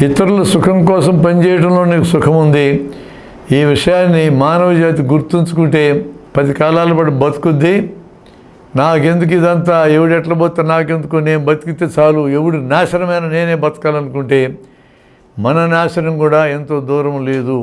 ఇతరుల సుఖం కోసం పనిచేయడంలో నీకు సుఖం ఉంది. ఈ విషయాన్ని మానవ జాతి గుర్తుంచుకుంటే 10 కాలాల పాటు బతుకుద్ది. నాకెందుకు ఇదంతా, ఎవడు ఎట్లా పోతా నాకెందుకు, నేను బతికితే చాలు, ఎవడు నాశనమైన నేనే బతకాలనుకుంటే మన నాశనం కూడా ఎంతో దూరం లేదు.